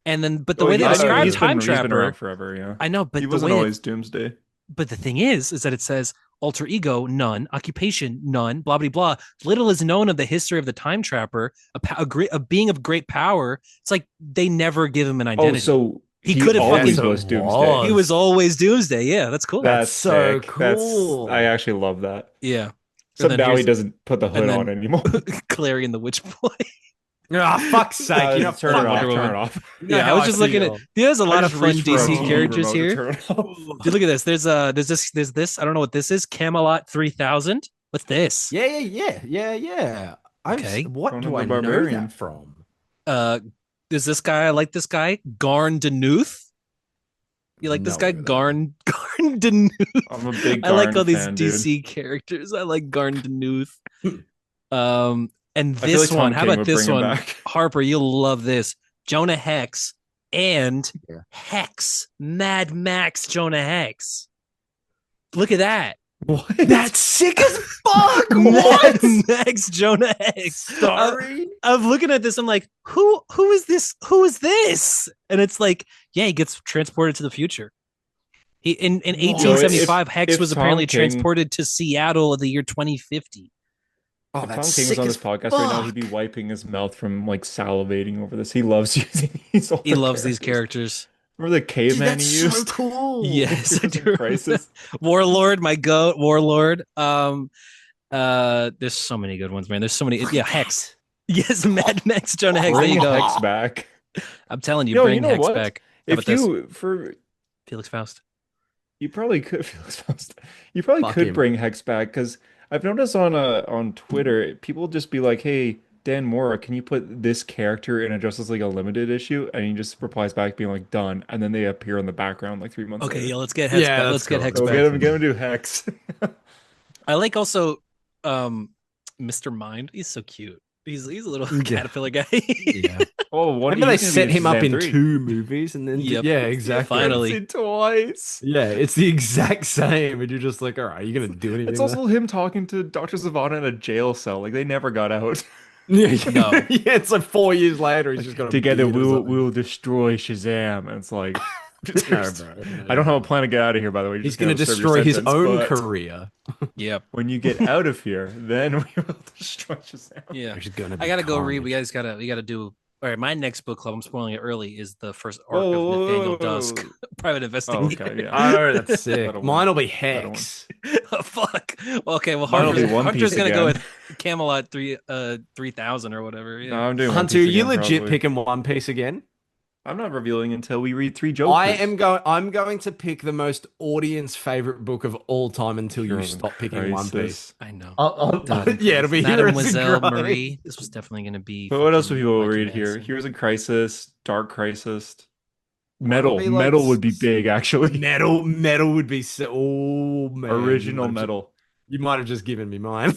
and then but the Oh, way they yeah, describe he's Time he's been Trapper, around forever, yeah. I know, but He the wasn't way always Doomsday. but the thing is that it says alter ego none, occupation none, blah blah blah. Little is known of the history of the Time Trapper, a being of great power. It's like they never give him an Oh, identity. so He could have always fucking- was Doomsday. was. He was always Doomsday. Yeah, that's cool. That's so sick. cool. I actually love that. Yeah. So And then now he here's doesn't put the hood and then- on anymore. Clarion the Witch Boy. Ah, fuck's sake. You know, turn it fuck off. Wonder Turn Woman. it off. You know Yeah, I how was just looking at. feel. There's a lot I of just fun reached for a DC TV characters remote to here. turn it off. Dude, look at this. There's this. I don't know what this is. Camelot 3000. What's this? Yeah. Okay. What Conan do the I know Barbarian. that from? Is this guy? I like this guy. Garn Denuth. You like this No guy? idea. Garn Denuth. I'm a big I like Garn all these fan, dude. DC characters. I like Garn Denuth. And I feel this like Tom one. How King about would this bring him one? back. Harper, you'll love this. Jonah Hex and Yeah. Hex, Mad Max Jonah Hex. Look at that. What? That's sick as fuck. What? Next Jonah Hex. Sorry. I'm looking at this. I'm like, who is this? Who is this? And it's like, yeah, he gets transported to the future. He in 1875, Hex if was Tom apparently King- transported to Seattle in the year 2050. Oh, If that's Tom King was sick on as this podcast right now, he'd be fuck. wiping his mouth from like salivating over this. He loves using these older He loves these characters. characters. Remember the Dude, caveman that's he so used? cool. Yes, I Heroes do in remember Crisis. that. Warlord, my goat, Warlord. There's so many good ones, man. There's so many. Yeah, Hex. Yes, Mad Max, Jonah Hex. There Bring you go. Hex back. I'm telling you, Yo, bring you know Hex what? back. How If about this? you for Felix Faust. You probably could you probably Fuck could him. bring Hex back because I've noticed on Twitter people just be like, "Hey, Dan Mora, can you put this character in a Justice League Unlimited issue?" And he just replies back being like, "Done," and then they appear in the background like 3 months Okay, later. yeah, let's get Hex Yeah, back. that's Let's get cool. Hex So back. get him to do Hex. I like also Mr. Mind. He's so cute. He's a little Yeah. caterpillar guy. Yeah. Oh, what? Remember they he's gonna be set him up Shazam in 3. 2 movies and then Yep. yeah, exactly. Finally. Seen twice. Yeah, it's the exact same, and you're just like, all right, you gonna do anything? It's also him talking to Dr. Zavanna in a jail cell. Like they never got out. yeah, No. yeah, it's like 4 years later. He's just got a Together beard or we'll something. we'll destroy Shazam. And it's like No, bro. I don't have a plan to get out of here, by the way. You're He's just gonna gonna serve your destroy his sentence, own but career. Yep. when you get out of here, then we will destroy Shazam. Yeah. There's gonna be I gotta go read. carnage. We gotta do. All right, my next book club. I'm spoiling it early. Is the first arc Whoa, of Nathaniel whoa, whoa, Dusk, whoa. private Oh, investigator. okay, yeah. Oh, that's sick. That'll Mine will be That'll win. Hex. Oh, fuck. Well, okay. Well, Mine will be Hunter's, One Hunter's Piece gonna go again. with Camelot 3000 or whatever. No, Yeah. I'm doing One Hunter, are Piece you again, legit probably. picking One Piece again? I'm not revealing until we read 3 Jokers. I'm going to pick the most audience favorite book of all time until you Heroes in stop picking One Piece. Crisis. I know. Yeah, it'll be Heroes in Mademoiselle Crisis. Marie. This was definitely gonna be. But what else would fucking people Michael read here? Madsen. Heroes in Crisis, Dark Crisis. Metal Metal. be like Metal would be big, actually. Metal would be so. Oh man, Original you might have Metal. You might have just given me mine.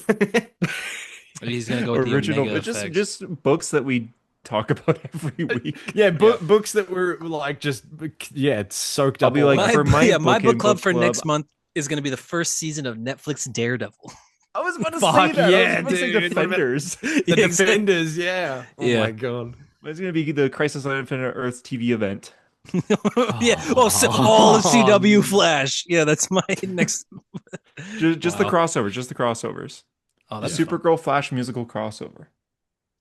He's gonna go with the Original. Omega It's effect. just books that we talk about every week. yeah, books that were like just it's soaked I'll up. be all like, night. for my my book in book club book for club- next month is gonna be the first season of Netflix Daredevil. I was about to Fuck say that. yeah, I was about to say dude. Defenders. the Yeah, exactly. Defenders, yeah. Oh Yeah. my god. It's gonna be the Crisis on Infinite Earths TV event. Yeah. Oh, so all of CW Flash. Yeah, that's my next. Just the Wow. crossovers. Just the crossovers. Oh, The that's fun. Supergirl Flash musical crossover.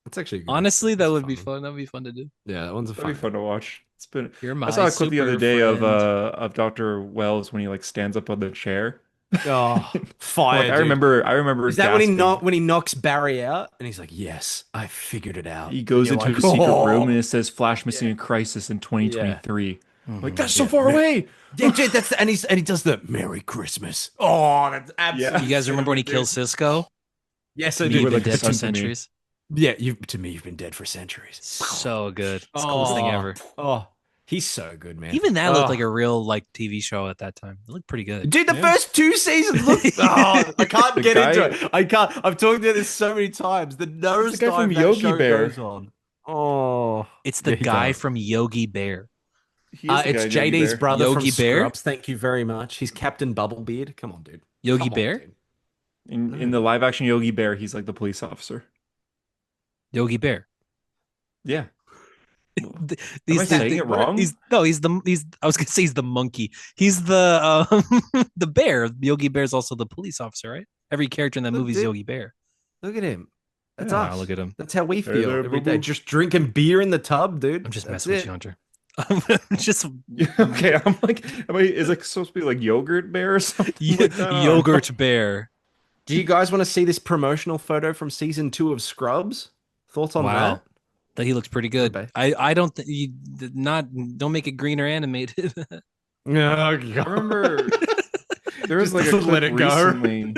That's actually good. Honestly, that That's would be fun. That'd be fun to do. Yeah, that one's a That'd be fun. fun to watch. It's been. You're my I saw a clip the other super day friend. of Dr. Wells when he like stands up on the chair. Oh, fire! Like, I dude. remember. Is that when gasping. when he knocks Barry out and he's like, "Yes, I figured it out." He goes And into you're a like, secret "Oh." room and it says Flash missing in crisis in 2023. Like Mhm. that's so Yeah. far away. Yeah, dude, that's and he does the Merry Christmas. Oh, that's absolutely. You guys remember when he kills Cisco? Yes, I You've do. were been like dead for son to me. centuries. Yeah, you've been dead for centuries. So good. It's the coolest thing ever. Oh, he's so good, man. Even that looked Oh. like a real like TV show at that time. It looked pretty good. Dude, the Yeah. first 2 seasons look. Oh, I can't The get guy- into it. I can't. I've talked about this so many times. The nose the guy from dive that Yogi show Bear. goes on. Oh, It's the Yeah, he guy does. from Yogi Bear. He is the it's guy, Yogi JD's Bear. brother Yogi from Bear? Scrubs. Thank you very much. He's Captain Bubblebeard. Come on, dude. Yogi Come on, Bear? dude. In the live action Yogi Bear, he's like the police officer. Yogi Bear. Yeah. These I saying it wrong? He's I was gonna say he's the monkey. He's the the bear. Yogi Bear's also the police officer, right? Every character in that Look, movie is dude. Yogi Bear. Look at him. That's Yeah, us. Wow, look at him. That's how we Hey feel there, every day. boo-boo. Just drinking beer in the tub, dude. I'm just That's messing with it. you, Hunter. I'm just Okay, I'm like, is it supposed to be like yogurt bear or something? like that? yogurt bear. Do you guys want to see this promotional photo from season 2 of Scrubs? Thoughts on Wow. that? That he looks pretty good. Okay. I don't don't make it green or animated. Oh, I remember there was Just like a let clip it go. recently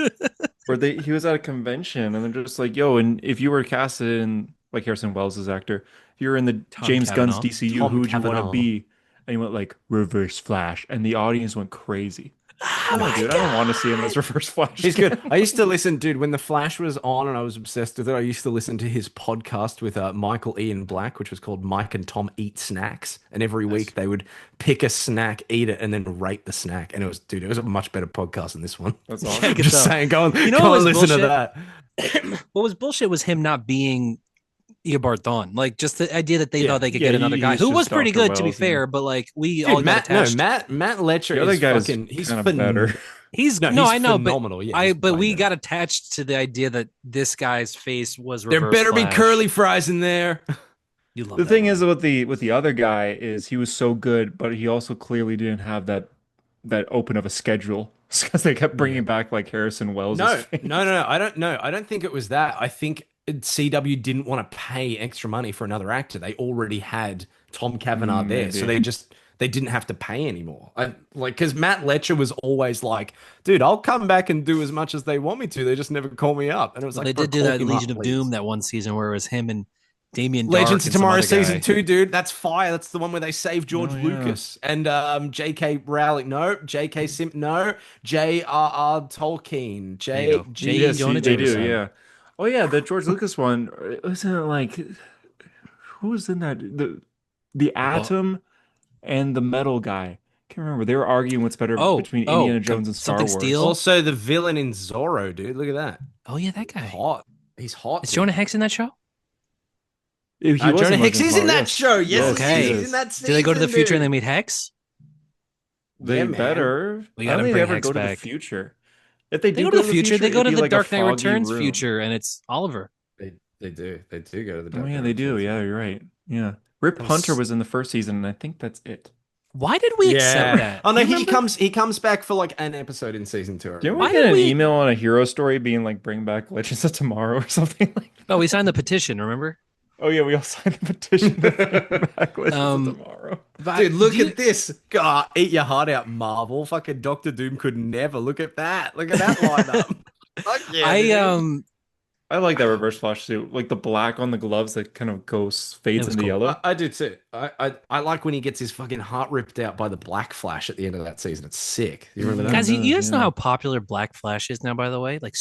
where he was at a convention and they're just like, yo, and if you were casted in like Harrison Wells' actor, if you were in the Tom James Gunn's Cavanaugh? DCU, Tom who would you want to Cavanaugh. be? And he went like Reverse Flash, and the audience went crazy. Oh, dude, I don't want to see him as Reverse Flash. He's good. I used to listen, dude, when The Flash was on and I was obsessed with it, I used to listen to his podcast with Michael Ian Black, which was called Mike and Tom Eat Snacks. And every week they would pick a snack, eat it, and then rate the snack. And it was, dude, it was a much better podcast than this one. That's Yeah, awesome. I I'm could just tell. saying, go on, You know go what on, was listen to bullshit? that. What was bullshit was him not being Eobard Thawne. Like just the idea that they Yeah. thought they could Yeah, get another guy he's who just was pretty Dr. good, to be Wells, fair, but like we Dude, all got Matt, no, attached. Matt Letcher The other is guy fucking, is he's kind of better. He's No, no, he's I know, phenomenal. but Yeah, he's but way we better. got attached to the idea that this guy's face was There Reverse better be Flash. curly fries in there. You love The that thing line. is with the other guy is he was so good, but he also clearly didn't have that open of a schedule because they kept bringing back like Harrison Wells. No, no. I don't know. I don't think it was that. I think CW didn't want to pay extra money for another actor. They already had Tom Cavanaugh there, so maybe. they didn't have to pay anymore. Because Matt Letcher was always like, "Dude, I'll come back and do as much as they want me to. They just never call me up." And it was Well, like, they "Bro, did do call that him Legion up, of please." Doom that one season where it was him and Damien Dark Legends of and some Tomorrow other season guy. 2, dude. That's fire. That's the one where they save George Oh, yeah. Lucas and J.K. Rowling. No, J.K. No, J.R.R. Tolkien. There you go. J. Yes, Jonah they do, Jameson. yeah. Oh yeah, the George Lucas one. Wasn't it like who was in that? The Atom and the Metal guy. Can't remember. They were arguing what's better between Indiana Jones and Star something Wars. Steel? Also, the villain in Zorro, dude. Look at that. Oh yeah, that guy. Hot. He's hot. Is dude. Jonah Hex in that show? He was Jonah in Hex Legends is in Tomorrow, that yes. show. Yes, Yes, Okay. he he's is. in that season. Do they go to the future and they dude. meet Hex? They Yeah, man. better. We I gotta don't think they bring ever Hex go to the back. future. If they They do go to the future. They go it'd to be the like a Dark Knight foggy Returns room. future, and it's Oliver. They do. They do go to the. Oh Dark yeah, Knight they do. Returns. Yeah, you're right. Yeah, Rip That was- Hunter was in the first season, and I think that's it. Why did we accept that? Oh no, You he remember? comes back for like an episode in season 2. Didn't Why we get did an we- email on a hero story being like, "Bring back Legends of Tomorrow" or something like? Oh, we signed the petition. Remember? Oh yeah, we all signed the petition to bring back Legends of Tomorrow. Dude, look at this. God, eat your heart out, Marvel. Fucking Doctor Doom could never. Look at that. Look at that lineup. Fuck yeah, dude. I like that Reverse Flash suit, like the black on the gloves that kind of fades was into cool. yellow. I do too. I like when he gets his fucking heart ripped out by the Black Flash at the end of that season. It's sick. You remember that? Guys, you guys know Yeah. how popular Black Flash is now, by the way? Like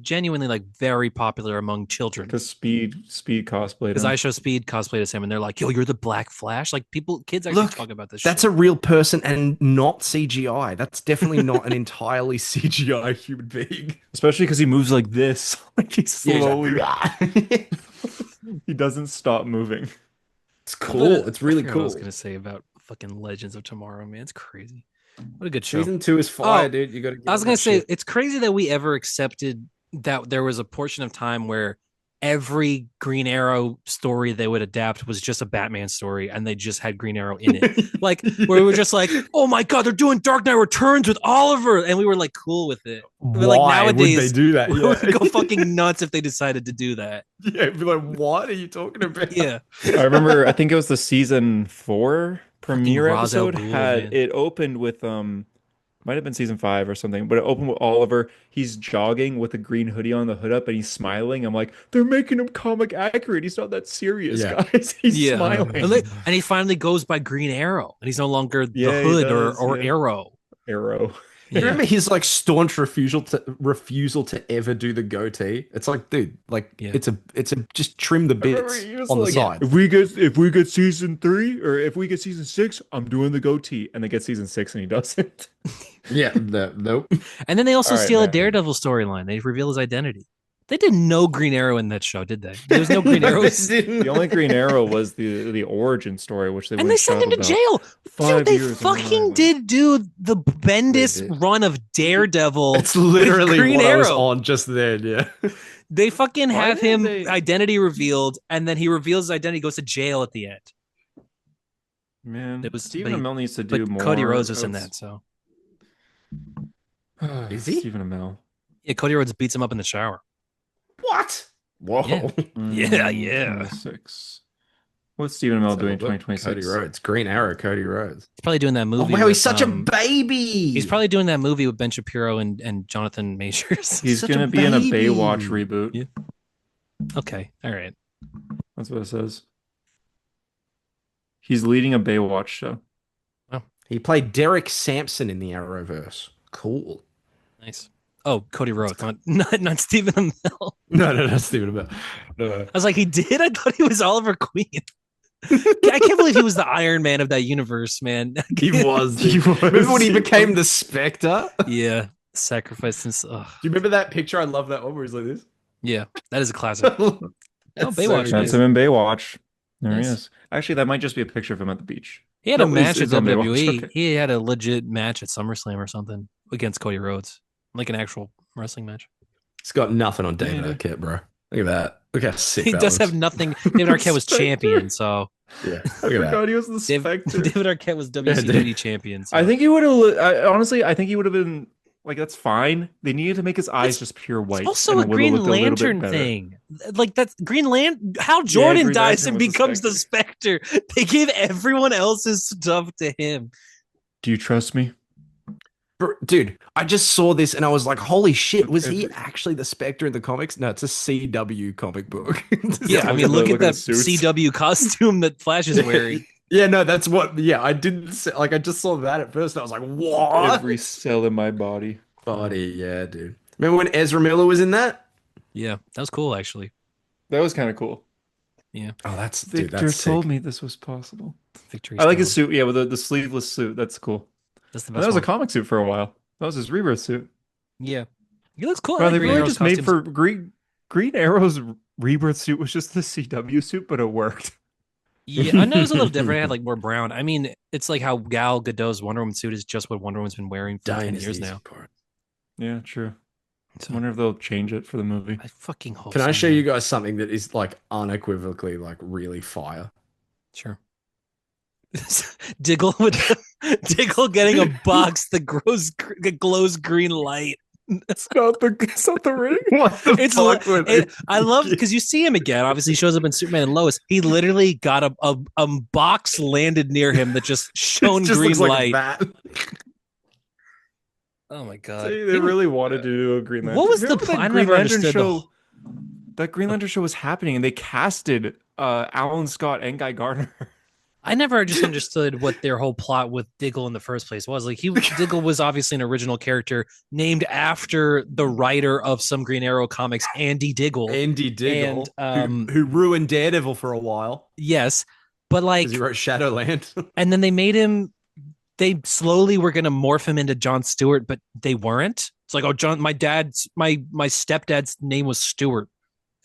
genuinely like very popular among children. Because speed cosplayed Because him. I show Speed cosplay as him and they're like, yo, you're the Black Flash. Like kids actually Look, talk about this That's shit. a real person and not CGI. That's definitely not an entirely CGI human being. Especially because he moves like this, like he's slowly. It's He doesn't stop moving. cool. It's really I forgot what I cool. was gonna say about fucking Legends of Tomorrow, man. It's crazy. What a good show. Season 2 is fire, Oh, dude. You got to. I was gonna say it's crazy that we ever accepted that there was a portion of time where every Green Arrow story they would adapt was just a Batman story, and they just had Green Arrow in it. Like where we were just like, "Oh my god, they're doing Dark Knight Returns with Oliver," and we were like cool with it. But like Why would nowadays, they do that? we would go fucking nuts if they decided to do that. Yeah, be like, what are you talking about? Yeah, I remember. I think it was the season 4 premiere Ra's al episode. Ghul, man. It opened with might have been season 5 or something, but it opened with Oliver. He's jogging with a green hoodie on, the hood up, and he's smiling. I'm like, they're making him comic accurate. He's not that serious, Yeah. guys. He's yeah. smiling. And he finally goes by Green Arrow, and he's no longer the Yeah, he Hood does, or yeah. Arrow. Arrow. You remember his like staunch refusal to ever do the goatee? It's like, dude, like Yeah. it's a just trim the bits He was on the like, side. If we get season 3 or if we get season 6, I'm doing the goatee. And they get season 6 and he doesn't. Yeah, nope. And then they also All right, steal a man. Daredevil storyline. They reveal his identity. They did no Green Arrow in that show, did they? There was no Green Arrows. The only Green Arrow was the origin story, which they And wouldn't they sent shut him to about. jail. 5 Dude, they years on the fucking island. did do the Bendis They did. run of Daredevil. It's literally Green what I was Arrow. on just then. Yeah. They fucking Why have didn't him they- identity revealed, and then he reveals his identity, goes to jail at the end. Man, It was- Stephen but he- Amell needs to But do more. Cody Rhodes was in That's- that, so Is he? Stephen Amell. yeah, Cody Rhodes beats him up in the shower. What? Whoa. Yeah. Yeah, yeah. 26. What's Stephen Amell doing in Cody 2026? Rhodes. Green Arrow, Cody Rhodes. He's probably doing that Oh movie. wow, with, he's such a baby. He's probably doing that movie with Ben Shapiro and Jonathan Majors. He's Such gonna a be in a baby. Baywatch reboot. Yeah. Okay, all right. That's what it says. He's leading a Baywatch show. He played Derek Sampson in the Arrowverse. Cool. Nice. Oh, Cody Rhodes, not Stephen Amell. No, Stephen Amell. No. I was like, he did? I thought he was Oliver Queen. I can't believe he was the Iron Man of that universe, man. He was. He was. Remember when he became the Spectre? Yeah. Sacrifice. Do you remember that picture? I love that one where he's like this. Yeah, that is a classic. That's Baywatch, so That's nice. him in Baywatch. There Nice. he is. Actually, that might just be a picture of him at the beach. He had No, a match at it's on Baywatch, WWE. okay. He had a legit match at SummerSlam or something against Cody Rhodes, like an actual wrestling match. He's got nothing on David Yeah. Arquette, bro. Look at that. Look how sick He that does was. have nothing. David Arquette was champion, so Yeah, I look at that. forgot he was the David, Spectre. David Arquette was WCW champion. So. I think he would have. Honestly, I think he would have been like, that's fine. They needed to make his eyes just pure white. It's also and a it would've Green looked little bit Lantern better. thing. Like that's Green Lantern. Hal Jordan Green dies Lantern and was the becomes the Spectre. They gave everyone else's stuff to him. Do you trust me? Dude, I just saw this and I was like, holy shit, was he actually the Spectre in the comics? No, it's a CW comic book. Yeah, I mean, Look look at at the that suits. CW costume that Flash is wearing. Yeah, no, that's what. Yeah, I didn't say, like, I just saw that at first. And I was like, what? Every cell in my body. Body, yeah, dude. Remember when Ezra Miller was in that? Yeah, that was cool actually. That was kind of cool. Oh, that's Victor dude, that's told sick. me this was possible. Victory. I like his Stone. suit. Yeah, with the sleeveless suit. That's cool. That's the And best. that was a one. comic suit for a while. That was his rebirth suit. Yeah, he looks cool. I Bro, like they Green really Arrow's just made costumes. for Green Arrow's rebirth suit was just the CW suit, but it worked. Yeah, I know it was a little different. It had like more brown. I mean, it's like how Gal Gadot's Wonder Woman suit is just what Wonder Woman's been wearing for 10 years Dynasties now. part. Yeah, true. I So wonder if they'll change it for the movie. I fucking hope. Can I so, show man. you guys something that is like unequivocally like really fire? Sure. Diggle with Diggle getting a box that glows green light. It's not the ring. What the It's fuck? I love because you see him again. Obviously, he shows up in Superman and Lois. He literally got a box landed near him that just shone just green looks like light. that. Oh my god! See, they really wanted to do a Green Lantern. What was the Remember that plan? I Green never Lantern understood the show? whole- That Green Lantern show was happening, and they casted Alan Scott and Guy Gardner. I never just understood what their whole plot with Diggle in the first place was. Like Diggle was obviously an original character named after the writer of some Green Arrow comics, Andy Diggle. Andy Diggle, And, who ruined Daredevil for a while Yes, but like, because he wrote Shadowland. and then they made him. They slowly were going to morph him into John Stewart, but they weren't. It's like, oh, John, my stepdad's name was Stewart.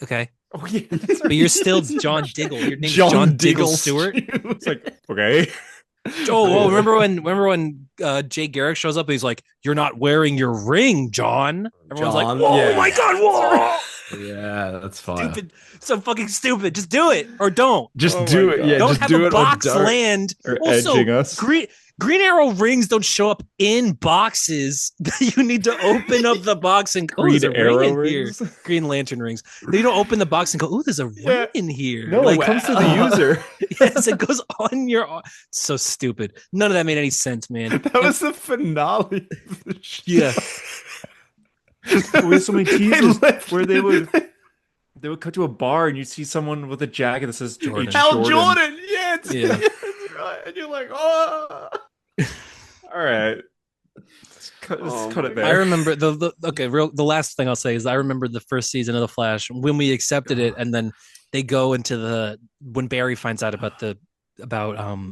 Okay, Oh yeah, but you're still John Diggle. Your name's John Diggle Stewart. It's like, okay. Oh, remember when Jay Garrick shows up and he's like, "You're not wearing your ring, John." Everyone's like, John, "Whoa, yeah. my god, whoa!" Yeah, that's fine. Stupid, so fucking stupid. Just do it or don't. Just Oh do my it. God. Yeah, Don't just have do a it box or don't. land. Or Also, edging us. Green Arrow rings don't show up in boxes. You need to open up the box and go, Green there's a ring Arrow in here. rings. Green Lantern rings. You don't open the box and go, "Ooh, there's a ring Yeah. in here." No, Like, it comes to the user. yes, it goes on your arm. So stupid. None of that made any sense, man. That was the finale. Of the show. Yeah. With so many teasers left- where they would cut to a bar and you see someone with a jacket that says Jordan. H. Hal Jordan. Yeah, Yeah. that's right. And you're like, oh. All right. Let's cut Oh it my there. I remember the last thing I'll say is I remember the first season of The Flash when we accepted it, and then they go into when Barry finds out about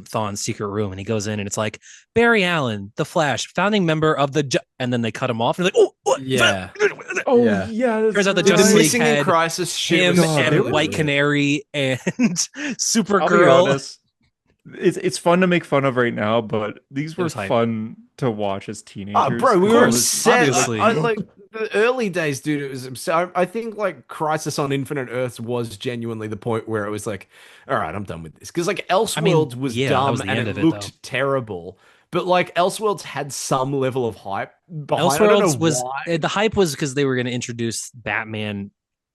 Thawne's secret room, and he goes in and it's like, Barry Allen, The Flash, founding member of and then they cut him off and they're like, "Oh, what? Yeah. Oh Yeah. yeah. that's Turns out the right. Dude, Justice the League missing had in crisis shit him was God, and it so was- White good. Canary and I'll be Supergirl." honest. It's fun to make fun of right now, but these were was hype. fun to watch as teenagers. Oh, bro, we Of were course, obsessed. obviously. I like the early days, dude. It was absurd. I think like Crisis on Infinite Earths was genuinely the point where it was like, all right, I'm done with this. Because like Elseworlds was yeah, that dumb was the and end it of it, looked though. terrible. But like Elseworlds had some level of hype behind. I don't Elseworlds know was why. the hype was because they were going to introduce Batman,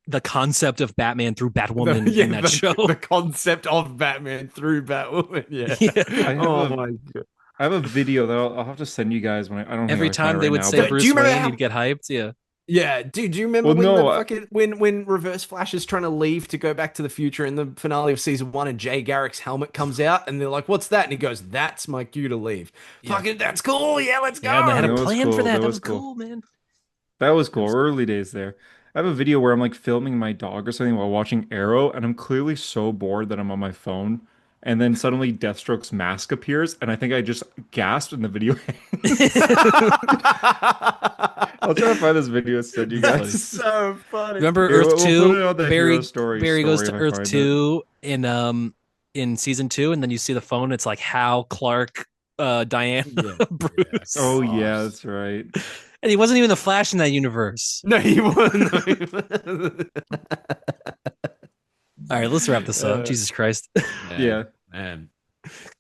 the concept of Batman through Batwoman in that show. The concept of Batman through Batwoman. Yeah. Yeah. I have Oh a- my god. I have a video that I'll have to send you guys when I don't. think Every I can find time it they right would now, say but- Bruce do you remember Wayne, how- you'd get hyped. Yeah. Yeah, dude, do you remember Well, when the no, fucking when Reverse Flash is trying to leave to go back to the future in the finale of season 1 and Jay Garrick's helmet comes out and they're like, "What's that?" And he goes, "That's my cue to leave." Yeah. Fucking that's cool. Yeah, let's go. Yeah, and they had a That was plan for cool. that. That That was was cool. cool, man. that was cool. Early days there. I have a video where I'm like filming my dog or something while watching Arrow, and I'm clearly so bored that I'm on my phone. And then suddenly Deathstroke's mask appears, and I think I just gasped in the video. I'll try to find this video and send you That's guys. so funny. Remember Here, Earth we'll put it 2? on the Barry Hero Story Barry goes story to if I Earth find it. 2 in season 2, and then you see the phone. It's like Hal, Clark, Diana, Yeah, Bruce. Oh yeah, that's right. And he wasn't even the Flash in that universe. No, he wouldn't. All right, let's wrap this up. Uh, Jesus Christ. Yeah. Man.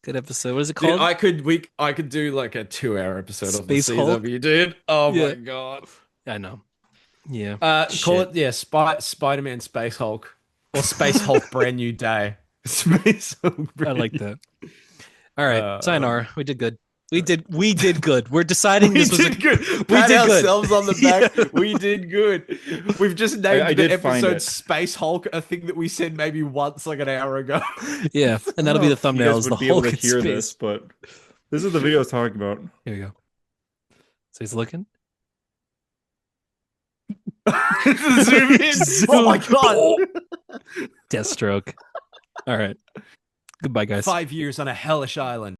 Good episode. What is it Dude, called? I could do like a 2-hour episode of the Space Hulk? CW, dude. Oh Yeah. my god. I know. Yeah. Call it Spider-Man Space Hulk or Space Hulk Brand New Day. Space Hulk. I Brand like New- that. All right. Uh, Sayonara. We did good. We did good. We're deciding We this was did good. we Pat did good. ourselves on the back. We did good. We've just named I the did find episode it. Space Hulk, a thing that we said maybe once like an hour ago. Yeah. And that'll be the thumbnail. You guys Is the would be able Hulk to in hear space. this, but this is the video I was talking about. Here we go. So he's looking. Zoom in. Oh my god. Deathstroke. All right. Goodbye, guys. 5 years on a hellish island.